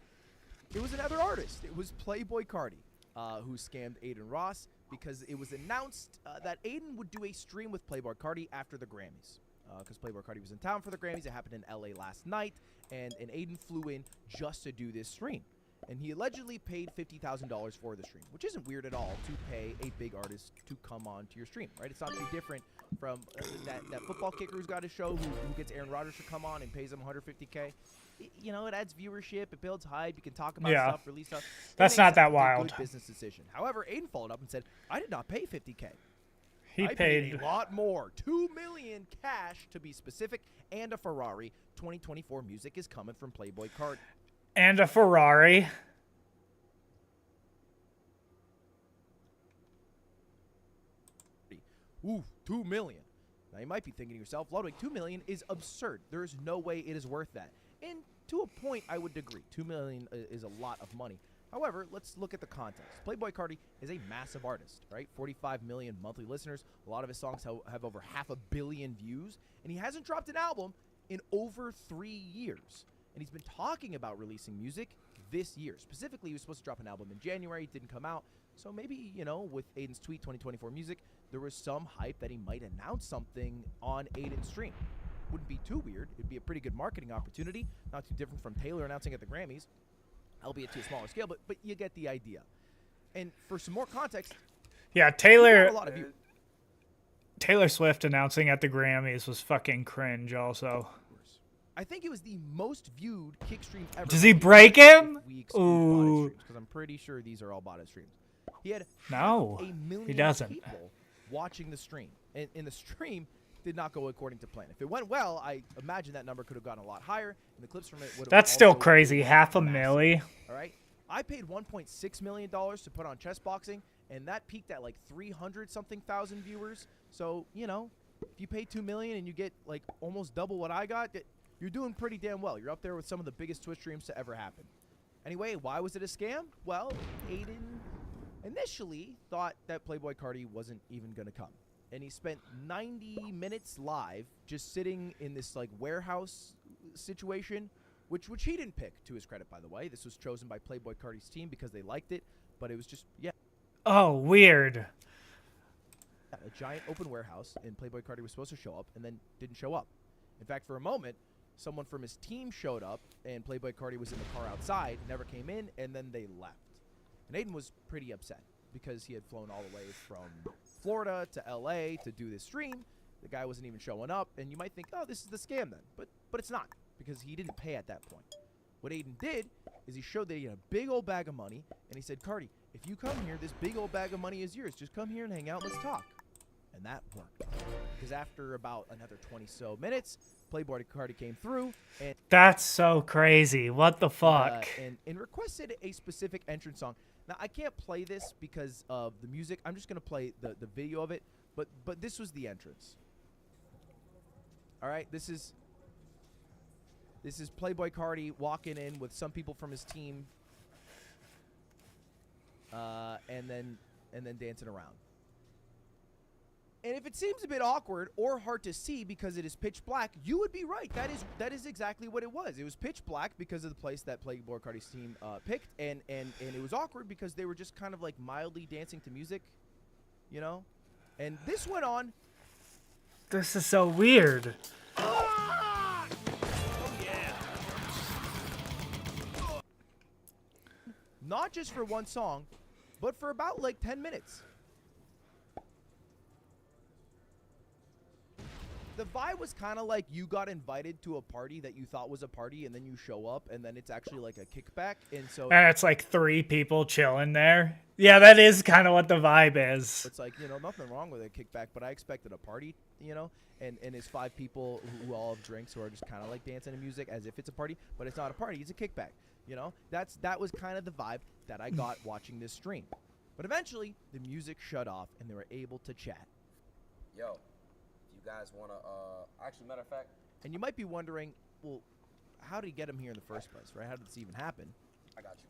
it was another artist. It was Playboy Cardi who scammed Aiden Ross because it was announced that Aiden would do a stream with Playboy Cardi after the Grammys. Because Playboy Cardi was in town for the Grammys. It happened in LA last night, and Aiden flew in just to do this stream. And he allegedly paid $50,000 for the stream, which isn't weird at all to pay a big artist to come on to your stream, right? It's not too different from that football kicker who's got a show who gets Aaron Rodgers to come on and pays him $150K. You know, it adds viewership, it builds hype, you can talk about stuff, release stuff. That's not that wild. Good business decision. However, Aiden followed up and said, I did not pay $50K. He I paid a lot more, $2 million cash to be specific, and a Ferrari. 2024 music is coming from Playboy Cardi. And a Ferrari. Ooh, $2 million. Now you might be thinking to yourself, Ludwig, $2 million is absurd. There is no way it is worth that. And to a point, I would agree. $2 million is a lot of money. However, let's look at the context. Playboy Cardi is a massive artist, right? 45 million monthly listeners. A lot of his songs have over 500 million views. And he hasn't dropped an album in over 3 years. And he's been talking about releasing music this year. Specifically, he was supposed to drop an album in January. It didn't come out. So maybe, you know, with Aiden's tweet 2024 music, there was some hype that he might announce something on Aiden's stream. Wouldn't be too weird. It'd be a pretty good marketing opportunity. Not too different from Taylor announcing at the Grammys, albeit to a smaller scale, but you get the idea. And for some more context, yeah, Taylor Swift announcing at the Grammys was fucking cringe also. I think it was the most viewed kick stream ever. Does he break him? Ooh. Because I'm pretty sure these are all botted streams. He had a million he doesn't. people watching the stream. And the stream did not go according to plan. If it went well, I imagine that number could have gotten a lot higher, and the clips from it would have. That's still crazy. $500,000. All right. I paid $1.6 million to put on chess boxing, and that peaked at like 300-something thousand viewers. So, you know, if you pay $2 million and you get like almost double what I got, you're doing pretty damn well. You're up there with some of the biggest Twitch streams to ever happen. Anyway, why was it a scam? Well, Aiden initially thought that Playboi Carti wasn't even going to come. And he spent 90 minutes live just sitting in this like warehouse situation, which he didn't pick, to his credit, by the way. This was chosen by Playboi Carti's team because they liked it, but it was just, yeah. Oh, weird. A giant open warehouse, and Playboi Carti was supposed to show up and then didn't show up. In fact, for a moment, someone from his team showed up, and Playboi Carti was in the car outside, never came in, and then they left. And Aiden was pretty upset because he had flown all the way from Florida to LA to do this stream. The guy wasn't even showing up, and you might think, oh, this is the scam then. But it's not, because he didn't pay at that point. What Aiden did is he showed that he had a big old bag of money, and he said, Carti, if you come here, this big old bag of money is yours. Just come here and hang out, let's talk. And that worked. Because after about another 20 so minutes, Playboi Carti came through, and that's so crazy. What the fuck? And requested a specific entrance song. Now, I can't play this because of the music. I'm just going to play the video of it. But this was the entrance. All right, this is Playboi Carti walking in with some people from his team, and then dancing around. And if it seems a bit awkward or hard to see because it is pitch black, you would be right. That is exactly what it was. It was pitch black because of the place that Playboi Carti's team picked, and it was awkward because they were just kind of like mildly dancing to music, you know? And this went on. This is so weird. Oh, yeah. Not just for one song, but for about like 10 minutes. The vibe was kind of like you got invited to a party that you thought was a party, and then you show up, and then it's actually like a kickback, and so... And it's like 3 people chilling there. Yeah, that is kind of what the vibe is. It's like, you know, nothing wrong with a kickback, but I expected a party, you know? And it's 5 people who all have drinks who are just kind of like dancing to music as if it's a party, but it's not a party, it's a kickback, you know? That was kind of the vibe that I got watching this stream. But eventually, the music shut off, and they were able to chat. Yo. You guys want to, actually, matter of fact. And you might be wondering, well, how did he get him here in the first place, right? How did this even happen? I got you,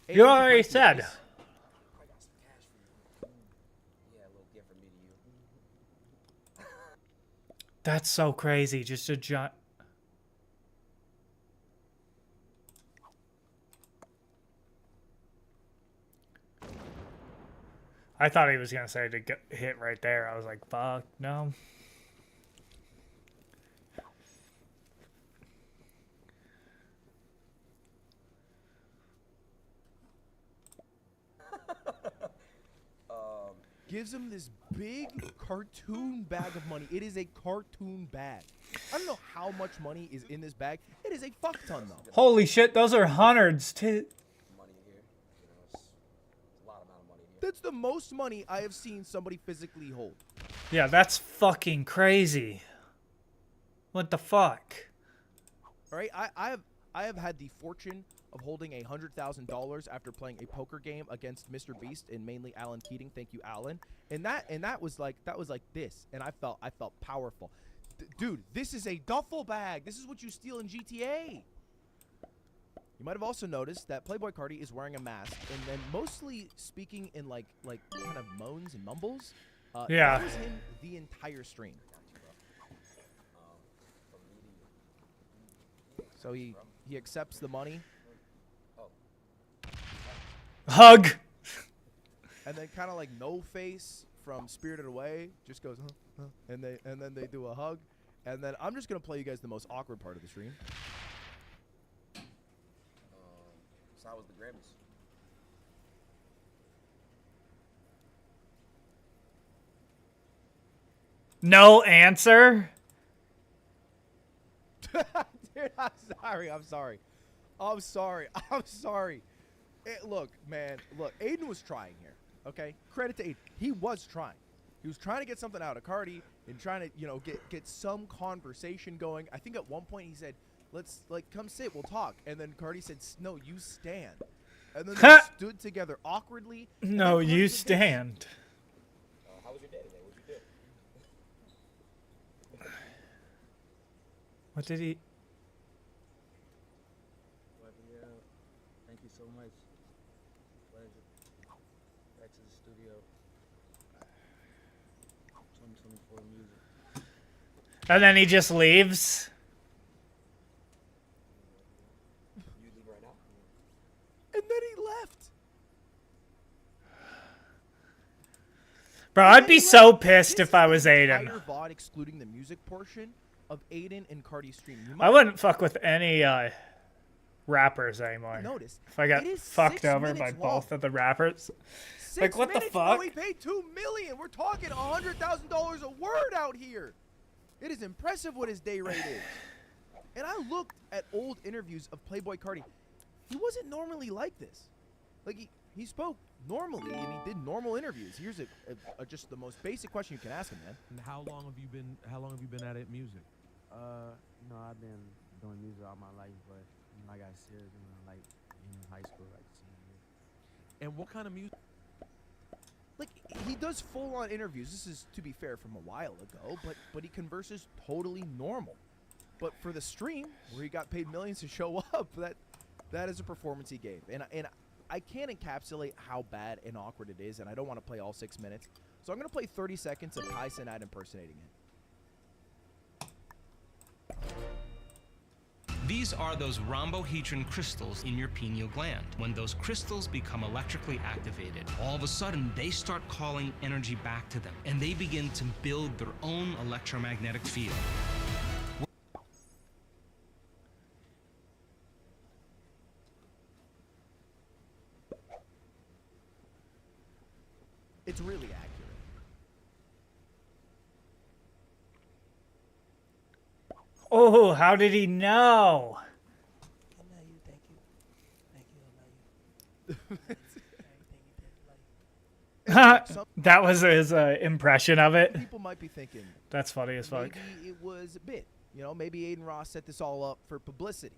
bro. You already said. I got some cash for you. Yeah, a little gift from me to you. That's so crazy. Just a giant... I thought he was going to say to get hit right there. I was like, fuck, no. Gives him this big cartoon bag of money. It is a cartoon bag. I don't know how much money is in this bag. It is a fuck ton, though. Holy shit, those are hundreds, too. That's the most money I have seen somebody physically hold. Yeah, that's fucking crazy. What the fuck? All right, I have had the fortune of holding $100,000 after playing a poker game against Mr. Beast and mainly Alan Keating. Thank you, Alan. And that was like this, and I felt powerful. Dude, this is a duffel bag. This is what you steal in GTA. You might have also noticed that Playboi Carti is wearing a mask and then mostly speaking in like kind of moans and mumbles. Yeah. That was him the entire stream. So he accepts the money. Hug. And then kind of like No Face from Spirited Away just goes, huh, and then they do a hug. And then I'm just gonna play you guys the most awkward part of the stream. So how was the Grammys? No answer? Dude, I'm sorry. Look, man, Aiden was trying here, okay? Credit to Aiden. He was trying. He was trying to get something out of Carti and trying to, you know, get some conversation going. I think at one point he said, let's, like, come sit, we'll talk. And then Carti said, no, you stand. And then they stood together awkwardly. No, you stand. How was your day today? What'd you do? What did he... What for music. And then he just leaves. You leave right now? And then he left. Bro, I'd be so pissed if I was Aiden. Entire VOD excluding the music portion of Aiden and Cardi's stream. You I wouldn't fuck with any rappers anymore. Notice, If I got it is fucked 6 over by minutes long. both of the rappers. 6 Like, what the minutes, fuck? bro, we paid $2 million. We're talking $100,000 a word out here. It is impressive what his day rate is. And I looked at old interviews of Playboy Cardi. He wasn't normally like this. Like he spoke normally and he did normal interviews. Here's just the most basic question you can ask him, man. And how long have you been at it music? You know, I've been doing music all my life, but you know, I got serious when in high school, like senior year. And what kind of music? Like, he does full-on interviews. This is, to be fair, from a while ago, but he converses totally normal. But for the stream, where he got paid millions to show up, that is a performance he gave. And I can't encapsulate how bad and awkward it is, and I don't want to play all 6 minutes. So I'm going to play 30 seconds of Kai Cenat impersonating it. These are those rhombohedron crystals in your pineal gland. When those crystals become electrically activated, all of a sudden they start calling energy back to them, and they begin to build their own electromagnetic field. It's really accurate. Oh, how did he know? That was his impression of it. People might be thinking that's funny as fuck. Maybe it was a bit. You know, maybe Aiden Ross set this all up for publicity.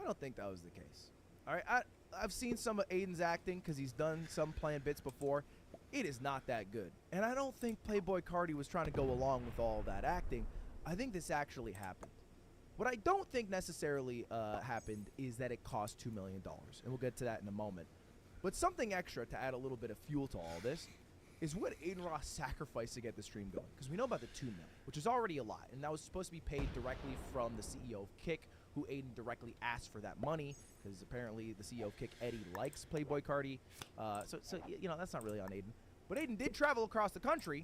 I don't think that was the case. All right, I've seen some of Aiden's acting because he's done some playing bits before. It is not that good. And I don't think Playboy Cardi was trying to go along with all that acting. I think this actually happened. What I don't think necessarily happened is that it cost $2 million. And we'll get to that in a moment. But something extra to add a little bit of fuel to all this is what Aiden Ross sacrificed to get the stream going. Because we know about the $2 million, which is already a lot. And that was supposed to be paid directly from the CEO of Kick, who Aiden directly asked for that money. Because apparently the CEO of Kick, Eddie, likes Playboy Cardi. So you know, that's not really on Aiden. But Aiden did travel across the country.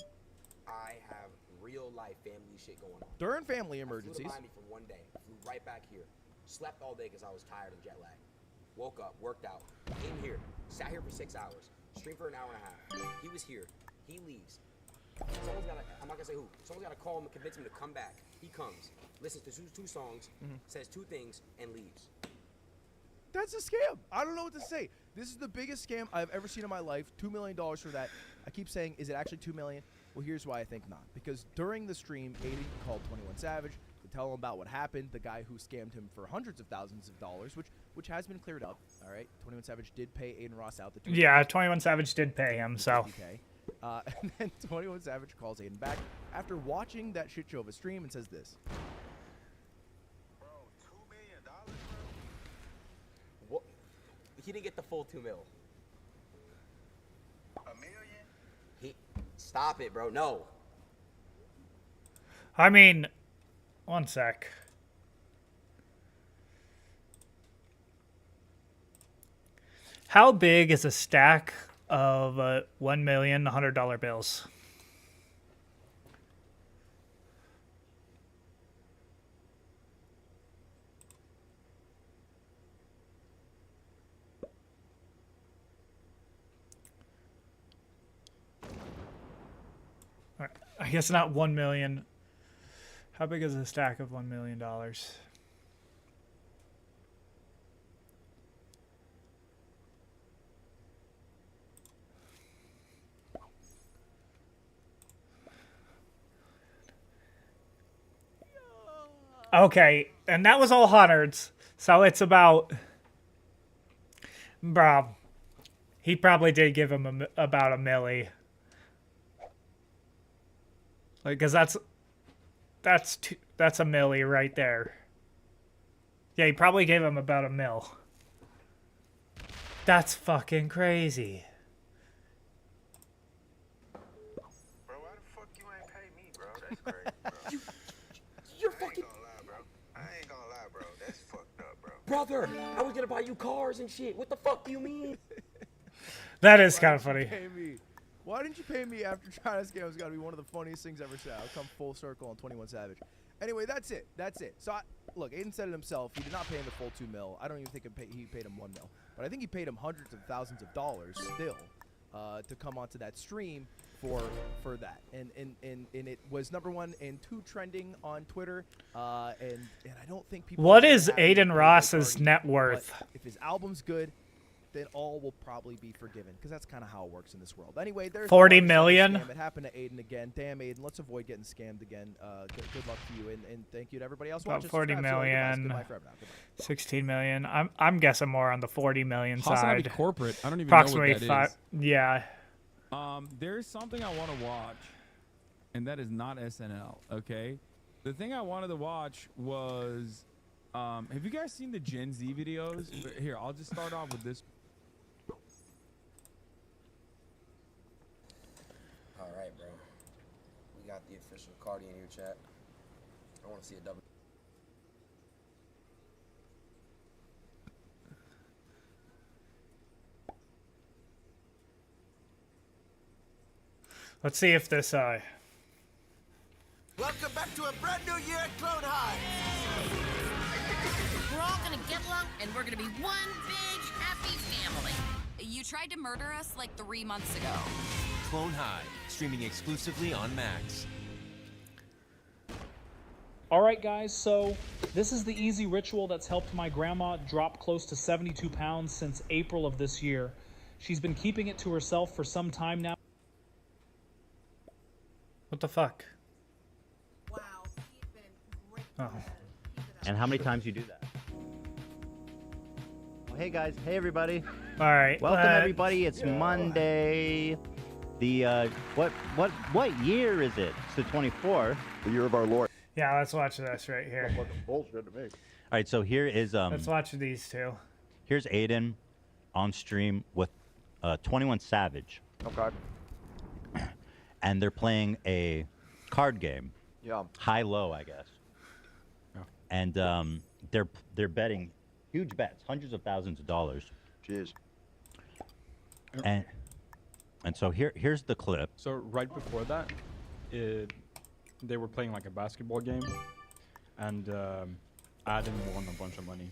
I have real life family shit going on. During family emergencies. I flew to Miami for one day. Flew right back here. Slept all day because I was tired and jet lagged. Woke up, worked out, came here, sat here for 6 hours, streamed for an hour and a half. He was here. He leaves. Someone's got to, I'm not going to say who, someone's got to call him and convince him to come back. He comes, listens to two songs, says 2 things, and leaves. That's a scam. I don't know what to say. This is the biggest scam I've ever seen in my life. $2 million for that. I keep saying, is it actually $2 million? Well, here's why I think not. Because during the stream, Aiden called 21 Savage to tell him about what happened. The guy who scammed him for hundreds of thousands of dollars, which has been cleared up. All right, 21 Savage did pay Aiden Ross out the $2 Yeah, 21 Savage did pay him, so. And then 21 Savage calls Aiden back after watching that shit show of a stream and says this. Bro, $2 million, bro? What? He didn't get the full $2 million. $1 million? Stop it, bro. No. I mean, one sec. How big is a stack of $1 million $100 bills? All right. I guess not 1 million. How big is a stack of $1 million? Okay, and that was all hundreds, so it's about, bro, he probably did give him about a milli. Like, cause that's a milli right there. Yeah, he probably gave him about a mil. That's fucking crazy. Bro, why the fuck you ain't pay me, bro? You're fucking. I ain't gonna lie, bro. That's fucked up, bro. Brother, I was gonna buy you cars and shit. What the fuck do you mean? That is kind of funny. Why didn't you pay me after trying to scam? It's got to be one of the funniest things ever said. I'll come full circle on 21 Savage. Anyway, that's it. That's it. So, look, Aiden said it himself. He did not pay him the full $2 million. I don't even think he paid him $1 million. But I think he paid him hundreds of thousands of dollars still to come onto that stream for that. And it was #1 and 2 trending on Twitter. And I don't think people. What is Aiden Ross's net worth? If his album's good, then all will probably be forgiven, because that's kind of how it works in this world. Anyway, there's 40 million. Scam. It happened to Aiden again. Damn, Aiden. Let's avoid getting scammed again. Good luck to you, and thank you to everybody else watching. 40 million. Goodbye forever now. Goodbye. 16 million. I'm guessing more on the 40 million side. Corporate. I don't even Approximately know what that is. Yeah. There's something I want to watch, and that is not SNL. Okay, the thing I wanted to watch was, have you guys seen the Gen Z videos? Here, I'll just start off with this. All right, bro. We got the official Cardi in here, chat. I want to see a double. Let's see if this Welcome back to a brand new year at Clone High. We're all gonna get along, and we're gonna be one big happy family. You tried to murder us like 3 months ago. Clone High, streaming exclusively on Max. Alright guys, so this is the easy ritual that's helped my grandma drop close to 72 pounds since April of this year. She's been keeping it to herself for some time now. What the fuck? Oh. And how many times you do that? Well, hey guys, hey everybody. All right. Welcome everybody. It's Monday. The what year is it? It's the 24th. The year of our Lord. Yeah, let's watch this right here. That's fucking bullshit to me. All right, so here is let's watch these two. Here's Aiden on stream with 21 Savage. Okay. And they're playing a card game. Yeah. High-low, I guess. Yeah. And they're betting huge bets, hundreds of thousands of dollars. Jeez. And so here's the clip. So right before that, they were playing like a basketball game, and Adam won a bunch of money.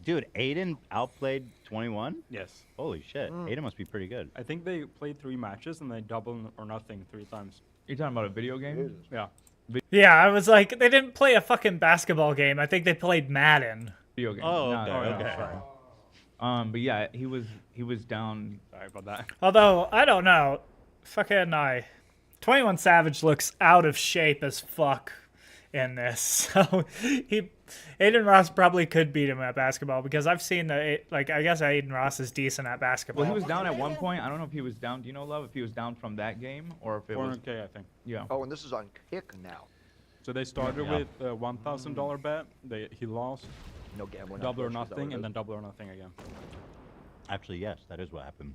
Dude, Aiden outplayed 21? Yes. Holy shit. Aiden must be pretty good. I think they played 3 matches and they double or nothing 3 times. You're talking about a video game? Jesus. Yeah. Yeah, I was like, they didn't play a fucking basketball game. I think they played Madden. Video game. Oh, No, okay, no, okay. sorry. But yeah, he was down. Sorry about that. Although, I don't know. Fucking 21 Savage looks out of shape as fuck in this. So Aiden Ross probably could beat him at basketball, because I've seen I guess Aiden Ross is decent at basketball. Well, he was down at one point. I don't know if he was down. Do you know, Love, if he was down from that game or if it was 400K, I think. Yeah. Oh, and this is on Kick now. So they started with a $1,000 bet. He lost. No gambling. Double or on Twitch, is that what nothing, it and is? then double or nothing again. Actually, yes, that is what happened.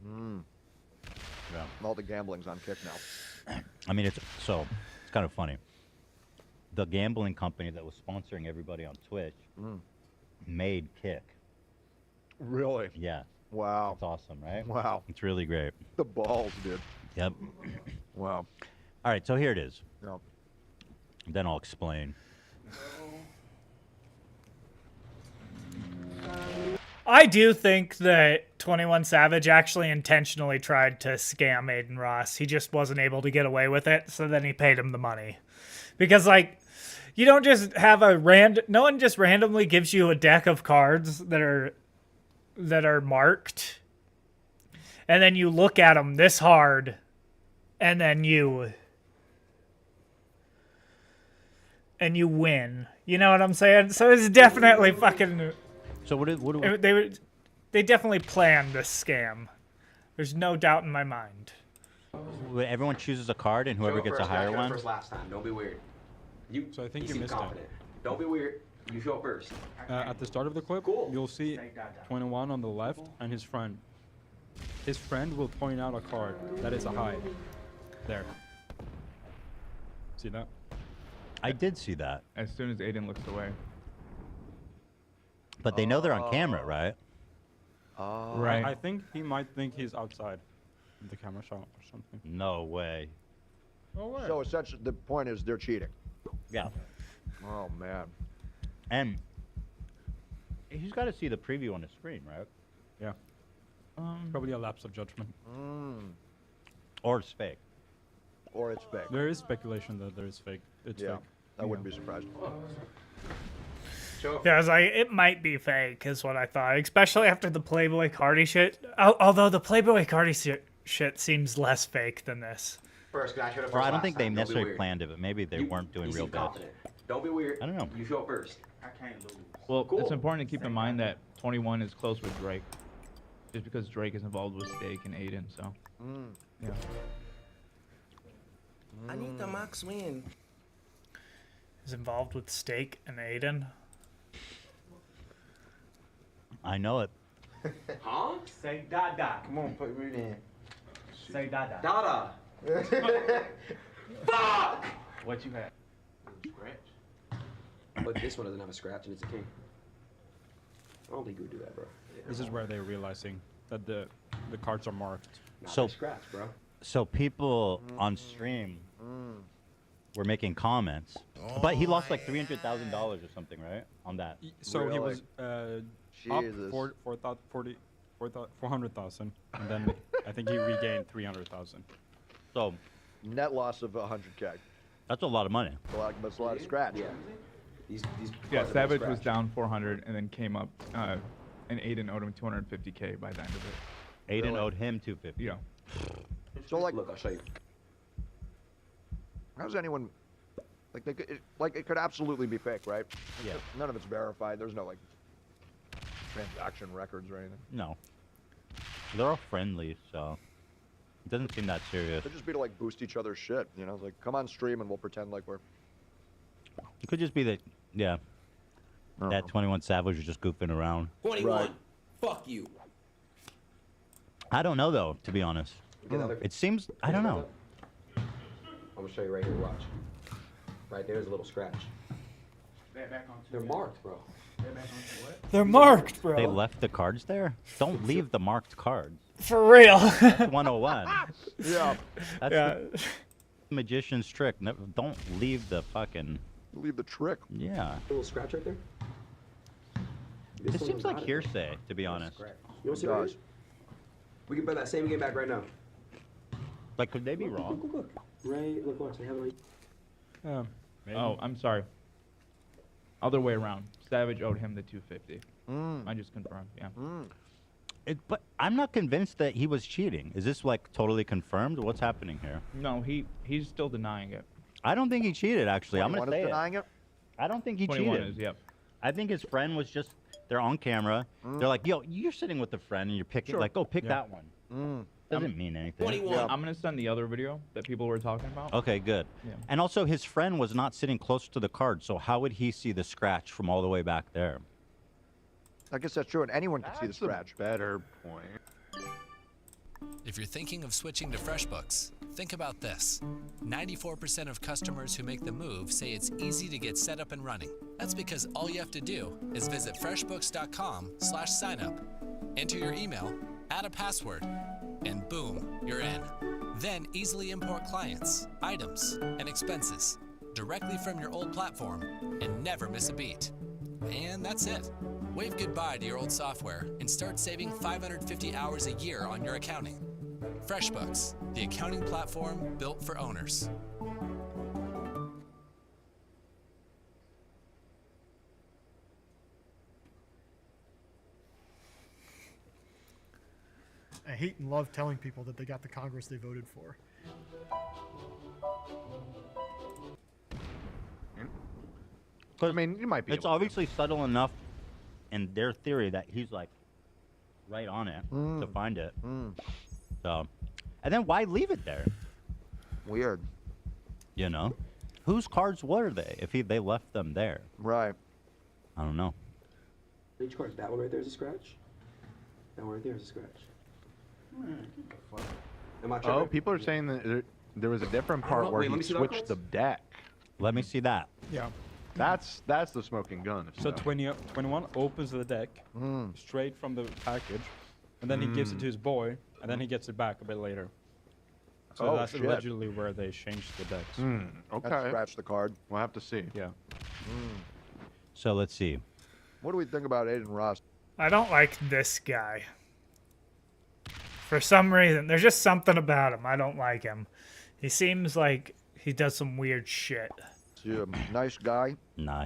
Yeah. All the gambling's on Kick now. I mean, it's kind of funny. The gambling company that was sponsoring everybody on Twitch made Kick. Really? Yeah. Wow. It's awesome, right? Wow. It's really great. The balls, dude. Yep. Wow. All right, so here it is. Yep. Then I'll explain. I do think that 21 Savage actually intentionally tried to scam Aiden Ross. He just wasn't able to get away with it, so then he paid him the money. Because, like, you don't just have no one just randomly gives you a deck of cards that are marked, and then you look at them this hard, and then you win. You know what I'm saying? So it's definitely fucking. So what do they definitely planned this scam. There's no doubt in my mind. Everyone chooses a card, and whoever gets a higher one. First last time. Don't be weird. So I think you you missed confident. Don't be weird. You show up first. At the start of the clip, you'll see 21 on the left and his friend. His friend will point out a card that is a high. There. See that? I did see that. As soon as Aiden looks away. But they know they're on camera, right? Right. I think he might think he's outside the camera shot or something. No way. So essentially, the point is they're cheating. Yeah. Oh man. And he's got to see the preview on the screen, right? Yeah. Probably a lapse of judgment. Or it's fake. Or it's fake. There is speculation that there is fake. It's Yeah, fake. I wouldn't be surprised. Yeah, I was like, it might be fake, is what I thought, especially after the Playboy Cardi shit. Although the Playboy Cardi shit seems less fake than this. First, can I show the Or first I don't last think they time? Don't be necessarily weird. planned it, but maybe they weren't doing You real seem bets. confident. Don't be weird. I don't know. You show up first. I can't lose. Well, Cool. it's important to keep in mind that 21 is close with Drake. Just because Drake is involved with Steak and Aiden, so. Yeah. I need the max win. Is involved with Steak and Aiden. I know it. Huh? Say Dada. Come on, put me in. Say Dada. Dada. Fuck! What you had? Scratch. But this one doesn't have a scratch and it's a king. I don't think we would do that, bro. This is where they're realizing that the cards are marked. Nah, So- they're scratch, bro. So people on stream were making comments, but he lost like $300,000 or something, right? On that. So he was up Jesus. 400,000, and then I think he regained 300,000. So Net loss of 100K. that's a lot of money. That's a lot of scratch. Yeah. These Yeah, cards are Savage was scratch. down 400 and then came up, and Aiden owed him 250K by the end of it. Aiden Really? owed him 250. Yeah. So like, Look, I'll show you. how's anyone like it could absolutely be fake, right? Yeah. None of it's verified. There's no like transaction records or anything. No. They're all friendly, so it doesn't seem that serious. It'd just be to like boost each other's shit, you know? It's like, come on stream and we'll pretend like we're. It could just be that, yeah, I don't that know. 21 Savage was just goofing around. 21. Right. Fuck you. I don't know though, to be honest. Get other- It seems I don't know. I'm gonna show you right here. Watch. Right there's a little scratch. They're marked, bro. They're marked, bro. They left the cards there. Don't leave the marked cards. For real. That's 101. Yeah. That's Yeah. the magician's trick. Don't leave the fucking. Leave the trick. Yeah. A little scratch right there. It seems like hearsay, to be honest. You want to see right here? We can play that same game back right now. Like, could they be wrong? Look. Right, look, watch. They have it like. Oh, I'm sorry. Other way around. Savage owed him the 250. I just confirmed, yeah. But I'm not convinced that he was cheating. Is this like totally confirmed? What's happening here? No, he's still denying it. I don't think he cheated. Actually, I'm gonna 21 is say denying it. I don't think he 21 cheated. is, yep. I think his friend was just. They're on camera. They're like, yo, you're sitting with a friend and you're picking. Sure. Like, go pick Yeah. that one. Doesn't mean anything. 21. I'm gonna send the other video that people were talking about. Okay, good. Yeah. And also, his friend was not sitting close to the card, so how would he see the scratch from all the way back there? I guess that's true, and anyone can see the scratch. Better point. If you're thinking of switching to FreshBooks, think about this. 94% of customers who make the move say it's easy to get set up and running. That's because all you have to do is visit freshbooks.com/signup, enter your email, add a password, and boom, you're in. Then easily import clients, items, and expenses directly from your old platform and never miss a beat. And that's it. Wave goodbye to your old software and start saving 550 hours a year on your accounting. FreshBooks, the accounting platform built for owners. I hate and love telling people that they got the Congress they voted for. I mean, you might be. It's obviously subtle enough in their theory that he's like right on it to find it. So, and then why leave it there? Weird. You know, whose cards were they if they left them there? Right. I don't know. Each card. That one right there is a scratch. That one right there is a scratch. Am I Oh, tripping? people are saying that there was a different part where Wait, let he me see the switched cards. the deck. Let me see that. Yeah. That's the smoking gun. if you So know. 21 opens the deck straight from the package, and then he gives it to his boy, and then he gets it back a bit later. So Oh, that's shit. allegedly where they changed the decks. Okay. Let's scratch the card. We'll have to see. Yeah. So let's see. What do we think about Aiden Ross? I don't like this guy. For some reason, there's just something about him. I don't like him. He seems like he does some weird shit. Is he a nice guy? Nah.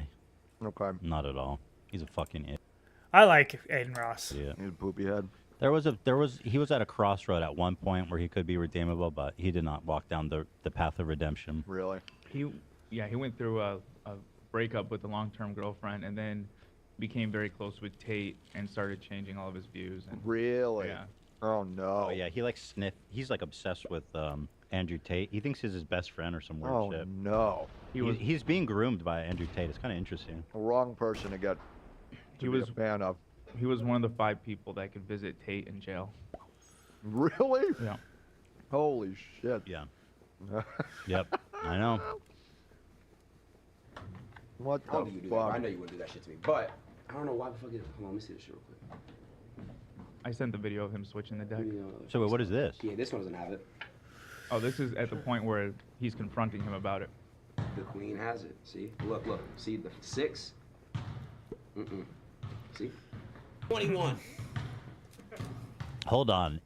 Okay. Not at all. He's a fucking idiot. I like Aiden Ross. Yeah. He's a poopy head. He was at a crossroad at one point where he could be redeemable, but he did not walk down the path of redemption. Really? He went through a breakup with a long-term girlfriend, and then became very close with Tate and started changing all of his views. And Really? Yeah. Oh no. Oh yeah, he like he's like obsessed with Andrew Tate. He thinks he's his best friend or some weird Oh shit. no. He's being groomed by Andrew Tate. It's kind of interesting. The wrong person to get. He be was a fan of. He was one of the 5 people that could visit Tate in jail. Really? Yeah. Holy shit. Yeah. Yep. I know. What How the do you do that? fuck? I know you wouldn't do that shit to me, but I don't know why the fuck is. Hold on, let me see this shit real quick. I sent the video of him switching the deck. So wait, what is this? Yeah, this one doesn't have it. Oh, this is at the point where he's confronting him about it. The queen has it. See? Look. See the 6? See? 21. Hold on.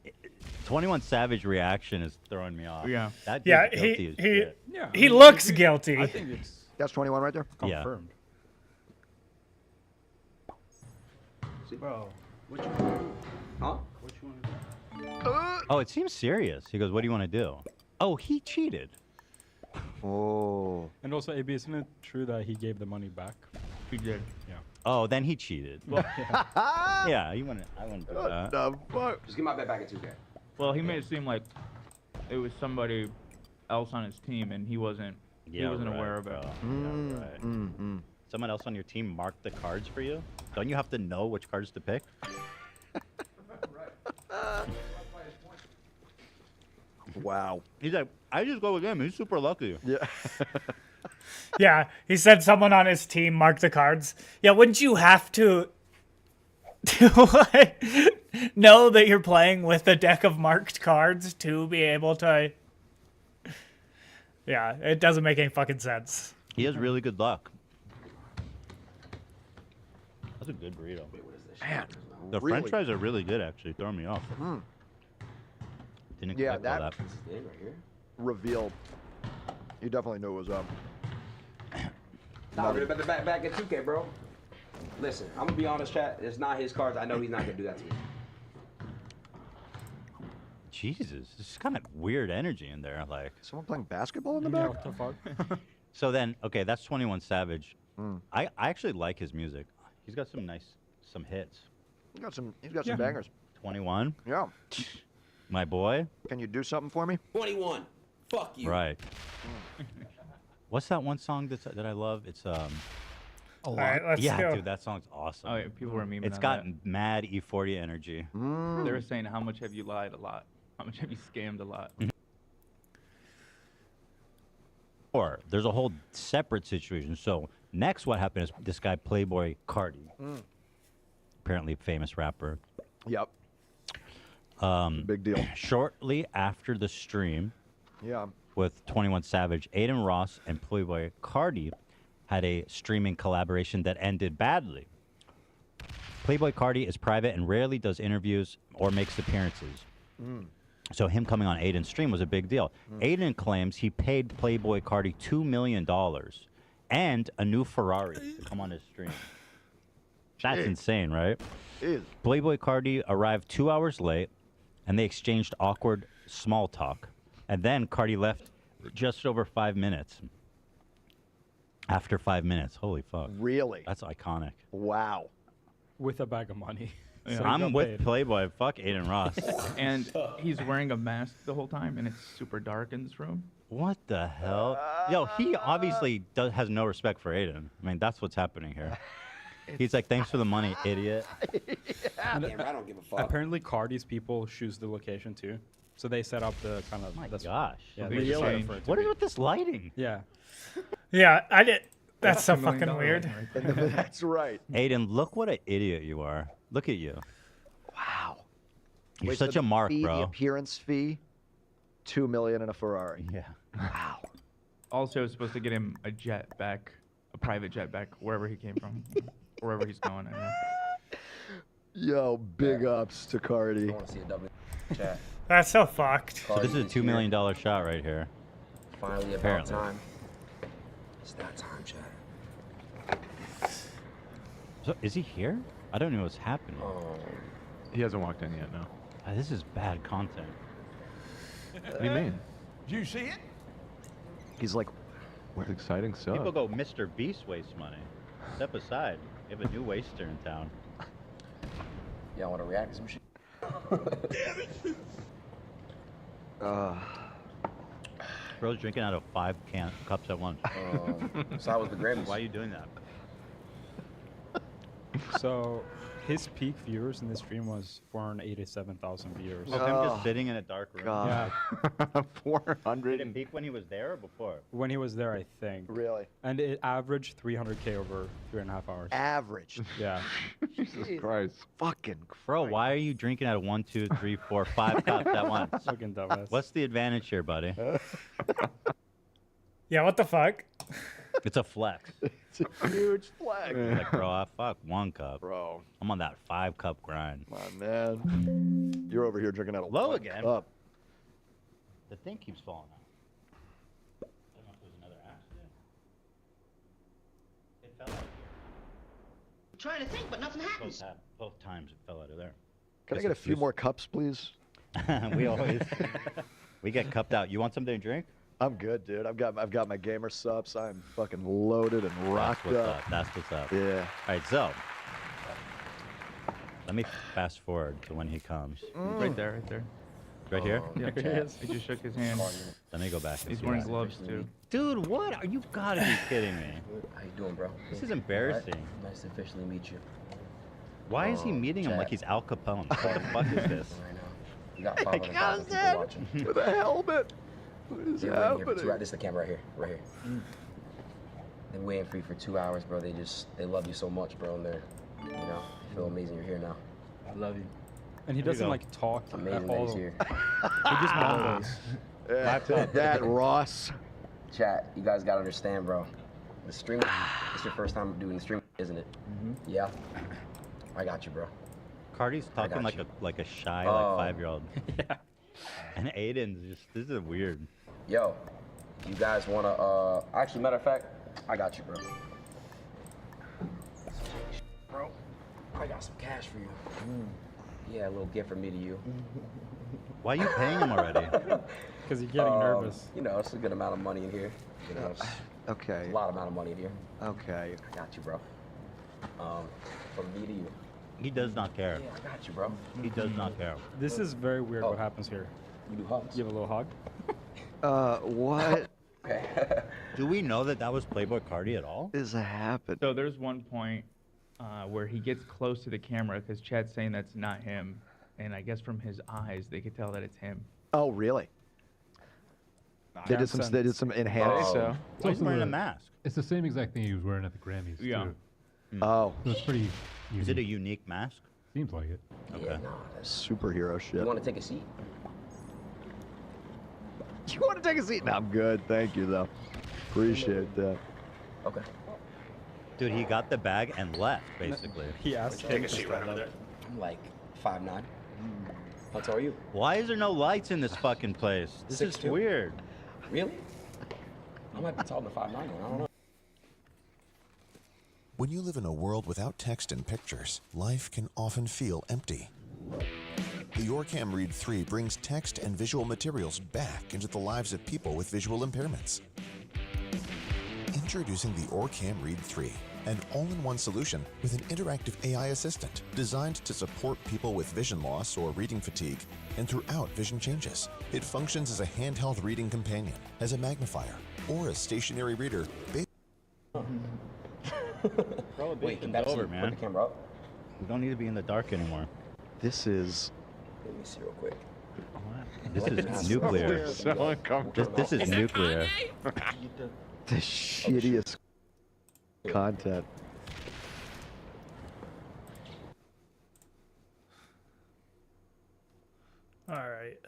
21 Savage reaction is throwing me off. Yeah. That Yeah, dude's guilty as shit. he looks guilty. I think it's That's 21 right there? Yeah. confirmed. See? Bro. What you want? Huh? What you want to do? Oh, it seems serious. He goes, "What do you want to do?" Oh, he cheated. Oh. And also, AB, isn't it true that he gave the money back? He did. Yeah. Oh, then he cheated. Well, Yeah, you want to? I wouldn't do that. The fuck? Just get my bet back at 2K. well, he made it seem like it was somebody else on his team, and he wasn't. he wasn't right, aware of it. bro. Yeah, right. Someone else on your team marked the cards for you. Don't you have to know which cards to pick? Wow. He's like, I just go with him. He's super lucky. Yeah. Yeah, he said someone on his team marked the cards. Yeah, wouldn't you have to like, know that you're playing with a deck of marked cards to be able to? Yeah, it doesn't make any fucking sense. He has really good luck. That's a good burrito. Man, The really? French fries are really good, actually. Throwing me off. Didn't Yeah, expect all that This is it right here. revealed. You definitely knew it was up. Nah, we're gonna bet back at 2K, bro. Listen, I'm gonna be honest, chat. It's not his cards. I know he's not gonna do that to me. Jesus, there's kind of weird energy in there. Like, Someone playing basketball in the Yeah, back? what the fuck? so then, okay, that's 21 Savage. I actually like his music. He's got some hits. He's got some bangers. 21, Yeah. my boy. Can you do something for me? 21. Fuck you. Right. What's that one song that I love? It's All right, let's yeah, go. dude, that song's awesome. Oh, yeah, people were memeing It's on got that. mad E40 energy. They were saying, how much have you lied a lot? How much have you scammed a lot? Or there's a whole separate situation. So next, what happened is this guy Playboy Cardi, apparently a famous rapper. Yep. Big deal. Shortly after the stream, Yeah. with 21 Savage, Aiden Ross and Playboy Cardi had a streaming collaboration that ended badly. Playboy Cardi is private and rarely does interviews or makes appearances. So him coming on Aiden's stream was a big deal. Aiden claims he paid Playboy Cardi $2 million and a new Ferrari to come on his stream. That's Jeez. insane, right? Jeez. Playboy Cardi arrived 2 hours late, and they exchanged awkward small talk. And then Cardi left just over 5 minutes. After 5 minutes. Holy fuck. Really? That's iconic. Wow. With a bag of money. Yeah. So I'm with Playboy. Fuck Aiden Ross. And he's wearing a mask the whole time, and it's super dark in this room. What the hell? Yo, he obviously has no respect for Aiden. I mean, that's what's happening here. He's like, thanks for the money, idiot. And Damn, I don't give a fuck. apparently, Cardi's people choose the location too. So they set up the kind of. My gosh. Yeah, they they just set really? it for it to What be. is with this lighting? Yeah. Yeah, I did. That's so $2 million fucking weird. right there. That's right. Aiden, look what an idiot you are. Look at you. Wow. You're Wait, so such the a mark, fee, bro. The appearance fee, $2 million in a Ferrari. Yeah. Wow. Also, was supposed to get him a jet back, a private jet back, wherever he came from, wherever he's going. I don't know. Yo, big ups to Cardi. I want to see a W chat. That's so fucked. So this is a $2 million shot right here. Finally, about Apparently. time. It's that time, chat. So is he here? I don't know what's happening. He hasn't walked in yet, no. This is bad content. What do you mean? Did you see it? He's like, what exciting stuff. People go, Mr. Beast wastes money. Step aside. You have a new waster in town. Y'all want to react to some shit? Bro's drinking out of 5 cups at once. So I was the Grammys. Why are you doing that? So his peak viewers in this stream was 487,000 viewers. Of him just sitting in a dark room. God. Yeah. 400. Did it peak when he was there or before? When he was there, I think. Really? And it averaged 300K over 3.5 hours. Average. Yeah. Jesus Christ. Fucking Bro, why are you drinking out of 1, 2, 3, 4, 5 cups at once? Fucking dumbass. What's the advantage here, buddy? Yeah, what the fuck? It's a flex. It's a huge flag. Like, bro, I fuck 1 cup. Bro. I'm on that 5-cup grind. Come on, man. You're over here drinking out of Low 1 again. cup. The thing keeps falling out. I don't know if it was another accident. It fell out of Trying to think, but nothing here. happens. Both times it fell out of there. Can I get a few more cups, please? We always we get cupped out. You want something to drink? I'm good, dude. I've got my gamer subs. I'm fucking loaded and rocked up. That's what's up. Yeah. All right, so let me fast forward to when he comes. Right there, right there. Right here? Yeah, There he is. he just shook his hand. Let me go back. and He's see wearing that. gloves too. Dude, what? Are you gotta be kidding me? How you doing, bro? This is embarrassing. Nice to officially meet you. Why is he meeting him chat. like he's Al Capone? What the fuck is this? Right now. You got 500,000 people watching. With a helmet. What is They're waiting here for happening? this is the camera right here, right here. They're waiting for you for 2 hours, bro. They love you so much, bro, and you feel amazing you're here now. I love you. And he There you doesn't go. like talk Amazing at that all. he's here. He just mumbles. Yeah, take that, Ross. Chat, you guys gotta understand, bro. The stream, it's your first time doing the stream, isn't it? Yeah. I got you, bro. Cardi's I talking got like a shy Oh. like 5-year-old. Yeah. And Aiden's just this is weird. Yo, you guys wanna, actually, matter of fact, I got you, bro. Bro, I got some cash for you. Yeah, a little gift from me to you. Why are you paying him already? Because he's getting nervous. You know, it's a good amount of money in here. You know, it's Okay. a lot amount of money in here. Okay. I got you, bro. From me to you. He does not care. Yeah, I got you, bro. He does not care. This is very weird what happens here. You do hugs. You have a little hug? What Okay. Do we know that was Playboy Cardi at all? is happening? So there's one point where he gets close to the camera because Chad's saying that's not him, and I guess from his eyes they could tell that it's him. Oh, really? They did some enhanced. So Why is he wearing a mask? It's the same exact thing he was wearing at the Grammys. Yeah. Too. Oh, So it's pretty. Is it a unique. unique mask? Seems like it. Okay. Yeah, nah, that's... superhero You shit. want to take a seat? You want to take a seat? No, I'm good. Thank you, though. Appreciate that. Okay. Dude, he got the bag and left, basically. He asked Take him a to seat right stand over up. there. I'm like 5'9". How tall are you? Why is there no lights in this fucking place? This is 6'2". weird. Really? I might be taller than 5'9", I don't know. When you live in a world without text and pictures, life can often feel empty. The YourCam Read 3 brings text and visual materials back into the lives of people with visual impairments. Introducing the YourCam Read 3, an all-in-one solution with an interactive AI assistant designed to support people with vision loss or reading fatigue and throughout vision changes. It functions as a handheld reading companion, as a magnifier, or a stationary reader. Wait, can that over, put man. the camera up? We don't need to be in the dark anymore. This is. Let me see real quick. This is nuclear. So uncomfortable. This is nuclear. The shittiest. Content. All right.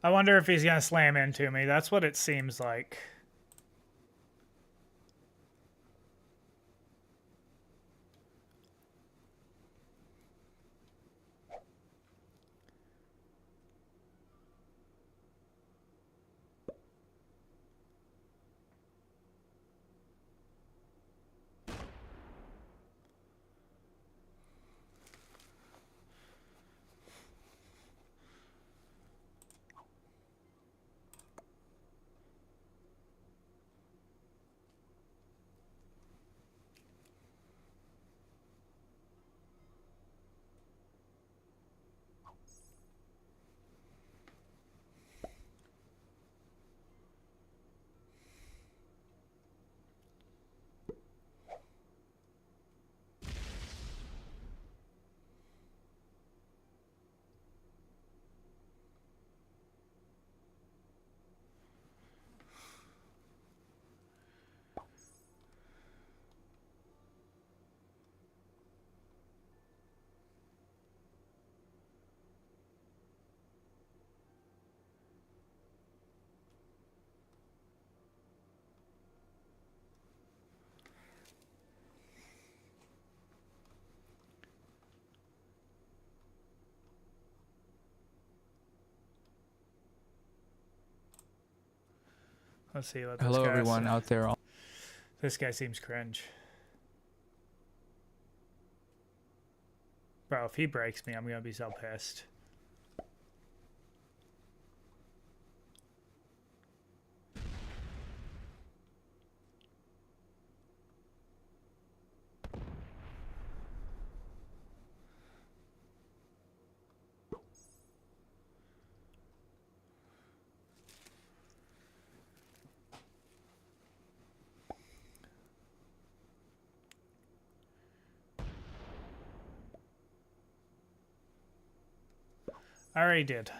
I wonder if he's going to slam into me. That's what it seems like. Let's see what this Hello, guy everyone says. out there. This guy seems cringe. Bro, if he breaks me, I'm going to be so pissed. I already did.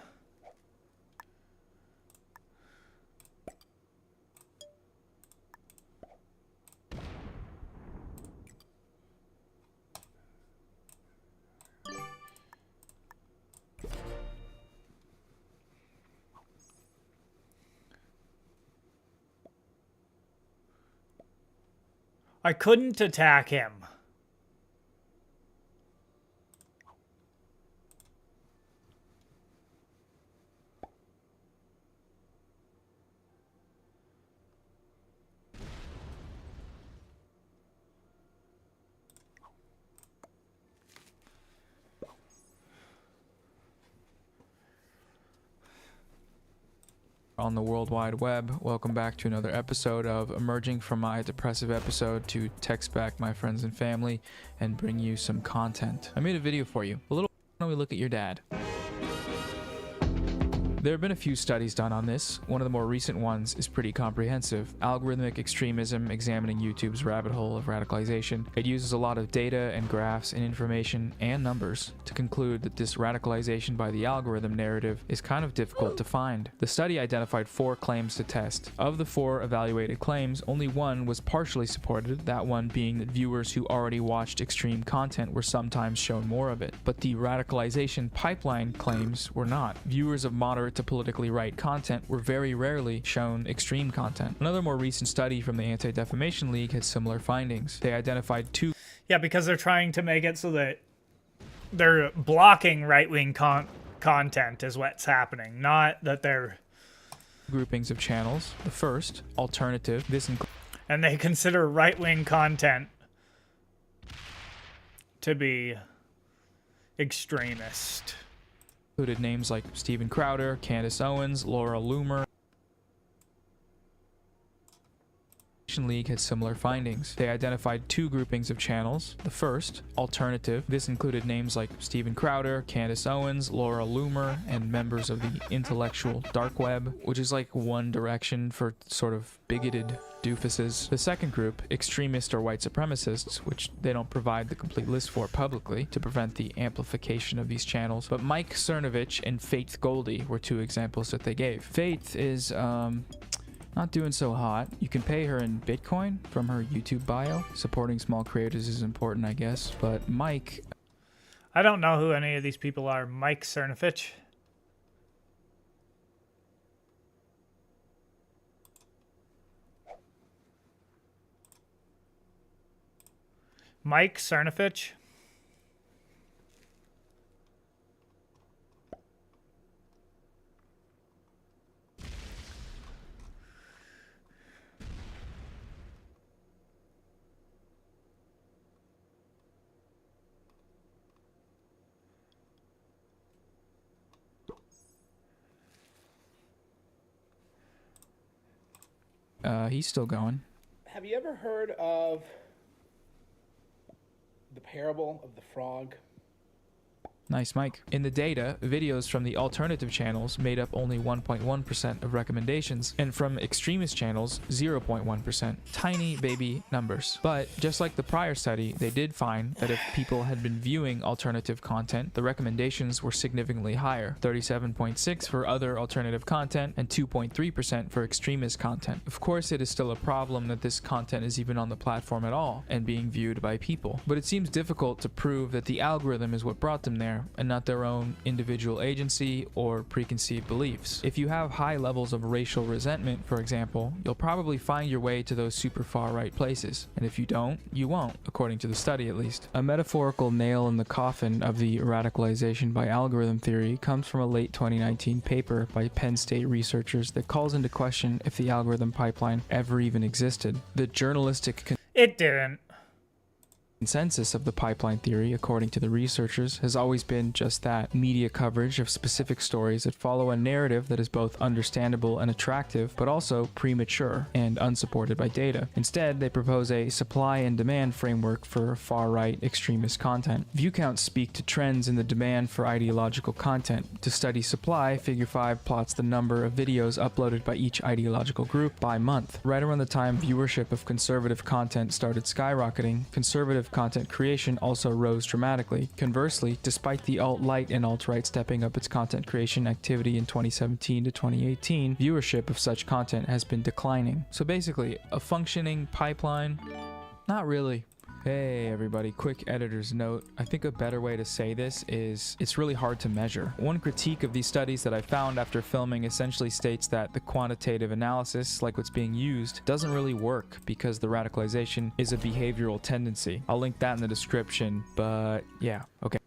I couldn't attack him. On the World Wide Web, welcome back to another episode of emerging from my depressive episode to text back my friends and family and bring you some content. I made a video for you. A little why don't we look at your dad? There have been a few studies done on this. One of the more recent ones is pretty comprehensive. Algorithmic extremism, examining YouTube's rabbit hole of radicalization. It uses a lot of data and graphs and information and numbers to conclude that this radicalization by the algorithm narrative is kind of difficult to find. The study identified 4 claims to test. Of the 4 evaluated claims, only one was partially supported, that one being that viewers who already watched extreme content were sometimes shown more of it. But the radicalization pipeline claims were not. Viewers of moderate to politically right content were very rarely shown extreme content. Another more recent study from the Anti-Defamation League had similar findings. They identified 2 Yeah, because they're trying to make it so that they're blocking right-wing content is what's happening, not that they're groupings of channels. The first, alternative, and they consider right-wing content to be extremist. Included names like Steven Crowder, Candace Owens, Laura Loomer. League had similar findings. They identified two groupings of channels. The first, alternative. This included names like Steven Crowder, Candace Owens, Laura Loomer, and members of the intellectual dark web, which is like One Direction for sort of bigoted doofuses. The second group, extremist or white supremacists, which they don't provide the complete list for publicly to prevent the amplification of these channels. But Mike Cernovich and Faith Goldie were two examples that they gave. Faith is not doing so hot. You can pay her in Bitcoin from her YouTube bio. Supporting small creators is important, I guess. But Mike... I don't know who any of these people are. Mike Cernovich. Mike Cernovich. He's still going. Have you ever heard of the parable of the frog? Nice, Mike. In the data, videos from the alternative channels made up only 1.1% of recommendations, and from extremist channels, 0.1%. Tiny baby numbers. But just like the prior study, they did find that if people had been viewing alternative content, the recommendations were significantly higher, 37.6% for other alternative content and 2.3% for extremist content. Of course, it is still a problem that this content is even on the platform at all and being viewed by people, but it seems difficult to prove that the algorithm is what brought them there and not their own individual agency or preconceived beliefs. If you have high levels of racial resentment, for example, you'll probably find your way to those super far-right places. And if you don't, you won't, according to the study at least. A metaphorical nail in the coffin of the radicalization by algorithm theory comes from a late 2019 paper by Penn State researchers that calls into question if the algorithm pipeline ever even existed. The journalistic It didn't. Consensus of the pipeline theory, according to the researchers, has always been just that: media coverage of specific stories that follow a narrative that is both understandable and attractive, but also premature and unsupported by data. Instead, they propose a supply and demand framework for far-right extremist content. View counts speak to trends in the demand for ideological content. To study supply, Figure 5 plots the number of videos uploaded by each ideological group by month. Right around the time viewership of conservative content started skyrocketing, conservative content creation also rose dramatically. Conversely, despite the alt-light and alt-right stepping up its content creation activity in 2017 to 2018, viewership of such content has been declining. So basically, a functioning pipeline? Not really. Hey everybody, quick editor's note. I think a better way to say this is it's really hard to measure. One critique of these studies that I found after filming essentially states that the quantitative analysis, like what's being used, doesn't really work because the radicalization is a behavioral tendency. I'll link that in the description, but yeah, okay.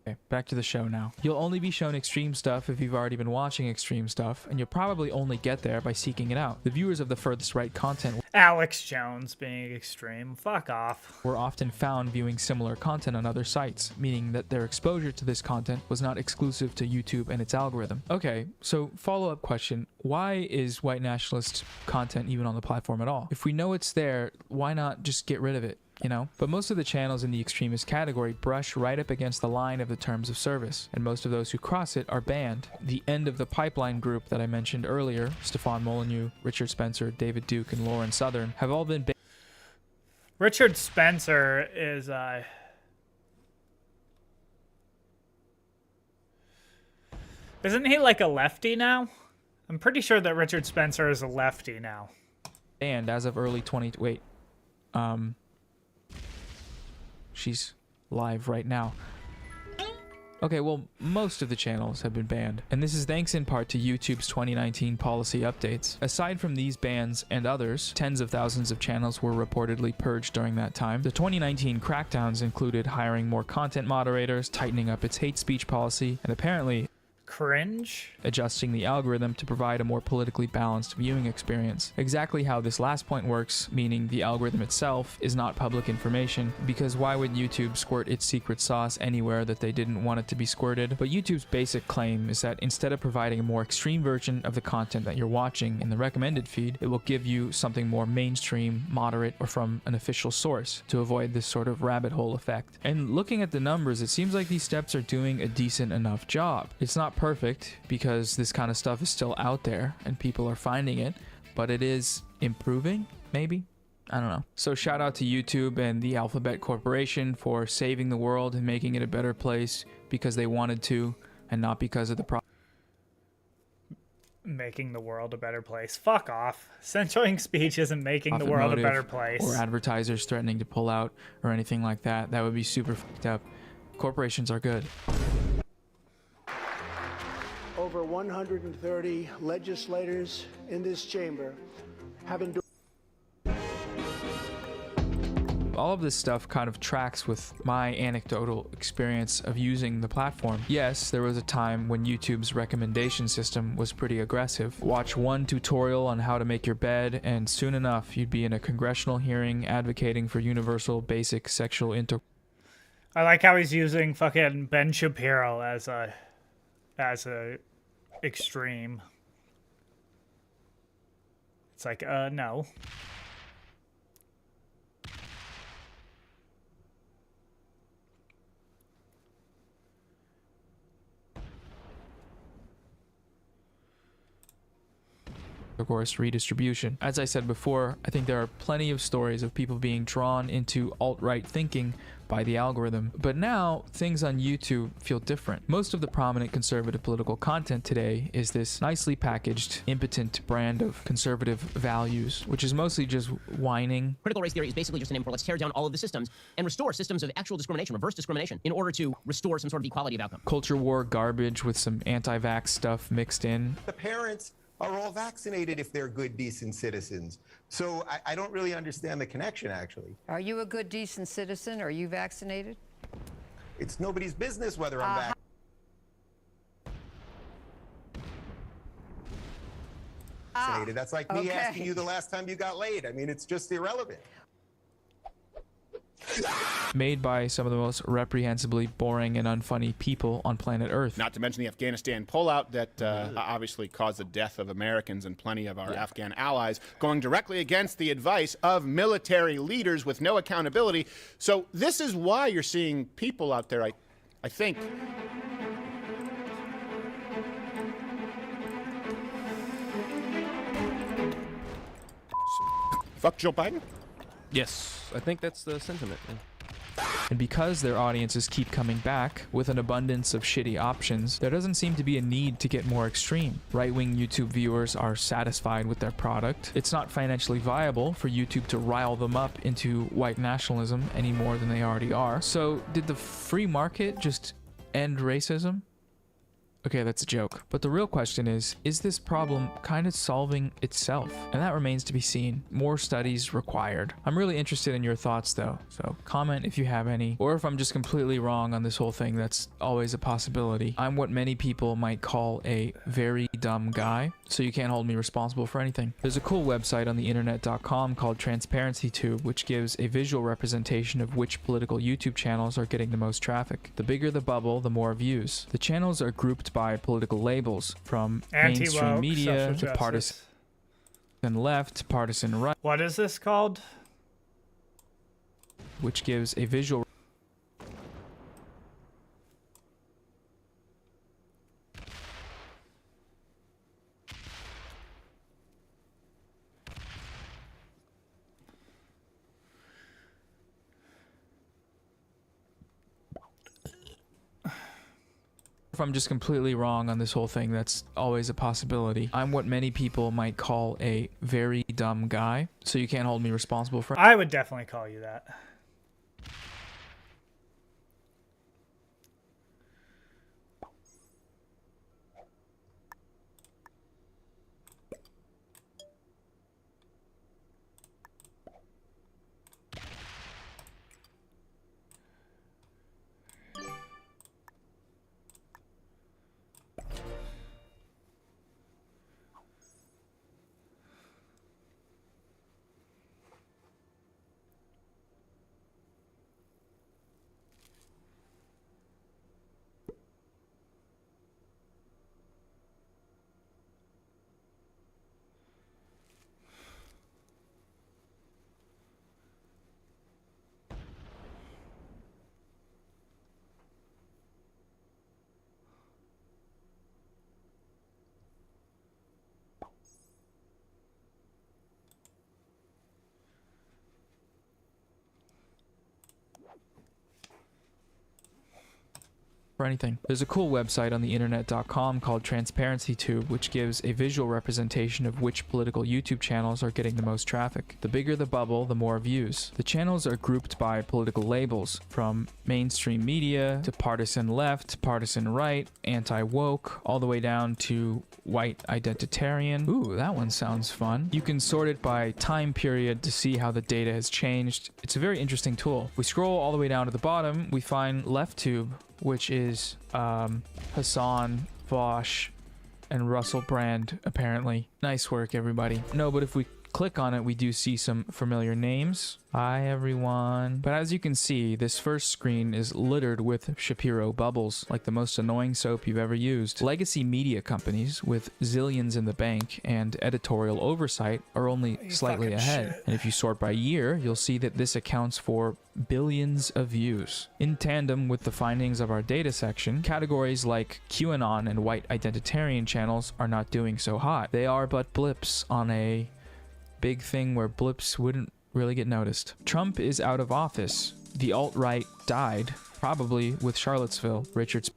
Okay, back to the show now. You'll only be shown extreme stuff if you've already been watching extreme stuff, and you'll probably only get there by seeking it out. The viewers of the furthest right content, Alex Jones being extreme, fuck off, were often found viewing similar content on other sites, meaning that their exposure to this content was not exclusive to YouTube and its algorithm. Okay, so follow-up question, why is white nationalist content even on the platform at all? If we know it's there, why not just get rid of it? You know? But most of the channels in the extremist category brush right up against the line of the terms of service, and most of those who cross it are banned. The end of the pipeline group that I mentioned earlier, Stefan Molyneux, Richard Spencer, David Duke, and Lauren Southern, have all been banned. Richard Spencer is isn't he like a lefty now? I'm pretty sure that Richard Spencer is a lefty now. And as of early she's live right now. Okay, well, most of the channels have been banned, and this is thanks in part to YouTube's 2019 policy updates. Aside from these bans and others, tens of thousands of channels were reportedly purged during that time. The 2019 crackdowns included hiring more content moderators, tightening up its hate speech policy, and apparently cringe. Adjusting the algorithm to provide a more politically balanced viewing experience. Exactly how this last point works, meaning the algorithm itself, is not public information, because why would YouTube squirt its secret sauce anywhere that they didn't want it to be squirted? But YouTube's basic claim is that instead of providing a more extreme version of the content that you're watching in the recommended feed, it will give you something more mainstream, moderate, or from an official source to avoid this sort of rabbit hole effect. And looking at the numbers, it seems like these steps are doing a decent enough job. It's not perfect because this kind of stuff is still out there and people are finding it, but it is improving, maybe? I don't know. So shout out to YouTube and the Alphabet Corporation for saving the world and making it a better place because they wanted to and not because of the problem. Making the world a better place. Fuck off. Censoring speech isn't making the world a better place. Or advertisers threatening to pull out or anything like that. That would be super fucked up. Corporations are good. Over 130 legislators in this chamber have endorsed. All of this stuff kind of tracks with my anecdotal experience of using the platform. Yes, there was a time when YouTube's recommendation system was pretty aggressive. Watch one tutorial on how to make your bed, and soon enough, you'd be in a congressional hearing advocating for universal basic sexual intercourse. I like how he's using fucking Ben Shapiro as a extreme. It's like, no. Of course, redistribution. As I said before, I think there are plenty of stories of people being drawn into alt-right thinking by the algorithm. But now, things on YouTube feel different. Most of the prominent conservative political content today is this nicely packaged, impotent brand of conservative values, which is mostly just whining. Critical race theory is basically just a name for let's tear down all of the systems and restore systems of actual discrimination, reverse discrimination, in order to restore some sort of equality of outcome. Culture war garbage with some anti-vax stuff mixed in. The parents are all vaccinated if they're good, decent citizens. So I don't really understand the connection, actually. Are you a good, decent citizen? Are you vaccinated? It's nobody's business whether I'm vaccinated. That's like me asking you the last time you got laid. I mean, it's just irrelevant. Made by some of the most reprehensibly boring and unfunny people on planet Earth. Not to mention the Afghanistan pullout that obviously caused the death of Americans and plenty of our Afghan allies, going directly against the advice of military leaders with no accountability. So this is why you're seeing people out there, I think. Fuck Joe Biden? Yes, I think that's the sentiment. Yeah. And because their audiences keep coming back with an abundance of shitty options, there doesn't seem to be a need to get more extreme. Right-wing YouTube viewers are satisfied with their product. It's not financially viable for YouTube to rile them up into white nationalism any more than they already are. So did the free market just end racism? Okay, that's a joke. But the real question is this problem kind of solving itself? And that remains to be seen. More studies required. I'm really interested in your thoughts though, so comment if you have any. Or if I'm just completely wrong on this whole thing, that's always a possibility. I'm what many people might call a very dumb guy, so you can't hold me responsible for anything. There's a cool website on the internet.com called TransparencyTube, which gives a visual representation of which political YouTube channels are getting the most traffic. The bigger the bubble, the more views. The channels are grouped by political labels, from mainstream media to partisan left, partisan right. What is this called? Which gives a visual If I'm just completely wrong on this whole thing, that's always a possibility. I'm what many people might call a very dumb guy, so you can't hold me responsible for. I would definitely call you that. for anything. There's a cool website on the internet.com called TransparencyTube, which gives a visual representation of which political YouTube channels are getting the most traffic. The bigger the bubble, the more views. The channels are grouped by political labels, from mainstream media to partisan left, partisan right, anti-woke, all the way down to white identitarian. Ooh, that one sounds fun. You can sort it by time period to see how the data has changed. It's a very interesting tool. If we scroll all the way down to the bottom, we find LeftTube, which is Hassan, Vosh, and Russell Brand, apparently. Nice work, everybody. No, but if we click on it, we do see some familiar names. Hi, everyone. But as you can see, this first screen is littered with Shapiro bubbles, like the most annoying soap you've ever used. Legacy media companies with zillions in the bank and editorial oversight are only slightly ahead. And if you sort by year, you'll see that this accounts for billions of views. In tandem with the findings of our data section, categories like QAnon and white identitarian channels are not doing so hot. They are but blips on a big thing where blips wouldn't really get noticed. Trump is out of office. The alt-right died, probably with Charlottesville. Richard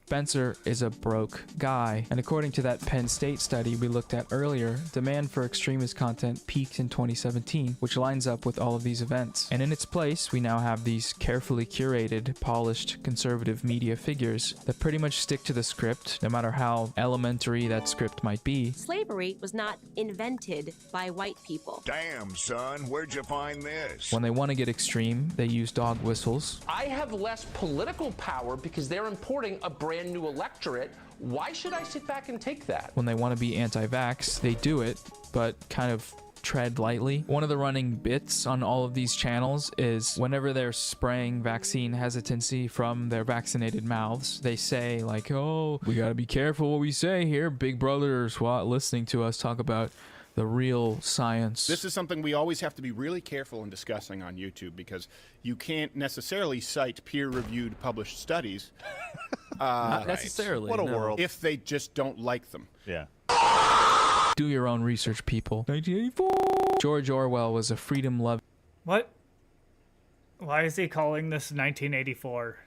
Spencer is a broke guy. And according to that Penn State study we looked at earlier, demand for extremist content peaked in 2017, which lines up with all of these events. And in its place, we now have these carefully curated, polished, conservative media figures that pretty much stick to the script, no matter how elementary that script might be. Slavery was not invented by white people. Damn, son, where'd you find this? When they want to get extreme, they use dog whistles. I have less political power because they're importing a brand new electorate. Why should I sit back and take that? When they want to be anti-vax, they do it, but kind of tread lightly. One of the running bits on all of these channels is whenever they're spraying vaccine hesitancy from their vaccinated mouths, they say like, oh, we gotta be careful what we say here. Big Brother's listening to us talk about the real science. This is something we always have to be really careful in discussing on YouTube, because you can't necessarily cite peer-reviewed published studies. Not necessarily. What a no. world. If they just don't like them. Yeah. Do your own research, people. 1984. George Orwell was a freedom-loving... What? Why is he calling this 1984?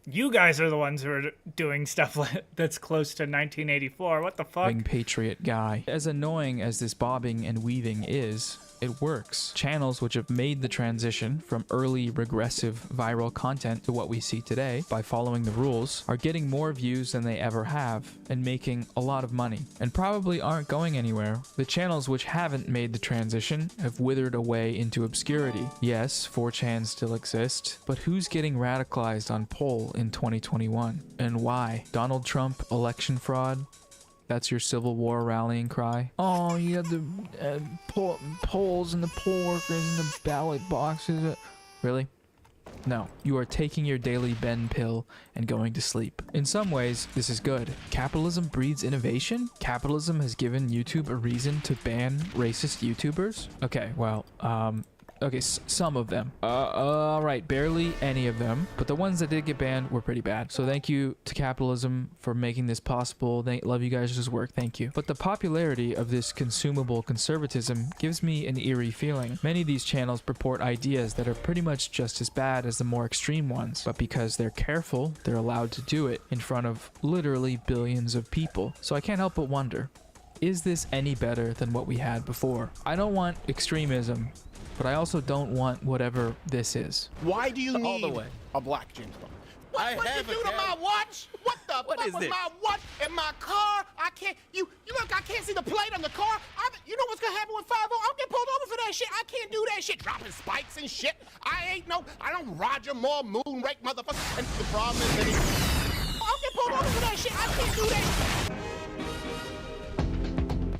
You guys are the ones who are doing stuff that's close to 1984. What the fuck? Patriot guy. As annoying as this bobbing and weaving is, it works. Channels which have made the transition from early regressive viral content to what we see today by following the rules are getting more views than they ever have and making a lot of money, and probably aren't going anywhere. The channels which haven't made the transition have withered away into obscurity. Yes, 4chan still exists, but who's getting radicalized on poll in 2021? And why? Donald Trump election fraud? That's your Civil War rallying cry? Oh, you have the polls and the poll workers and the ballot boxes. Really? No. You are taking your daily Ben pill and going to sleep. In some ways, this is good. Capitalism breeds innovation? Capitalism has given YouTube a reason to ban racist YouTubers? Okay, well, okay, some of them. Alright, barely any of them. But the ones that did get banned were pretty bad. So thank you to capitalism for making this possible. Love you guys' work, thank you. But the popularity of this consumable conservatism gives me an eerie feeling. Many of these channels purport ideas that are pretty much just as bad as the more extreme ones. But because they're careful, they're allowed to do it in front of literally billions of people. So I can't help but wonder, is this any better than what we had before? I don't want extremism, but I also don't want whatever this is. Why do you need a black James Bond? What did you do to my watch? What the fuck was my watch in my car? I can't, you look, I can't see the plate on the car. You know what's gonna happen with 5-0? I'll get pulled over for that shit. I can't do that shit. Dropping spikes and shit. I don't Roger Moore moonrake motherfucker. And the problem is that I'll get pulled over for that shit. I can't do that.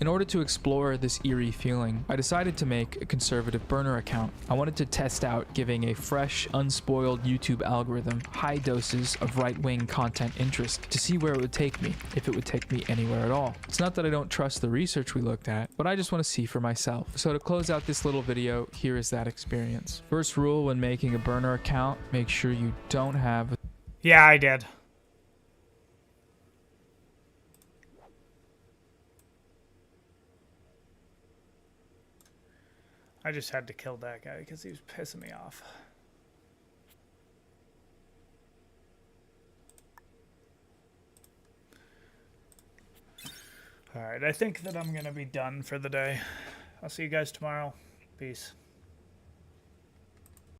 In order to explore this eerie feeling, I decided to make a conservative burner account. I wanted to test out giving a fresh, unspoiled YouTube algorithm high doses of right-wing content interest to see where it would take me, if it would take me anywhere at all. It's not that I don't trust the research we looked at, but I just want to see for myself. So to close out this little video, here is that experience. First rule when making a burner account, make sure you don't have... Yeah, I did. I just had to kill that guy because he was pissing me off. All right, I think that I'm going to be done for the day. I'll see you guys tomorrow. Peace.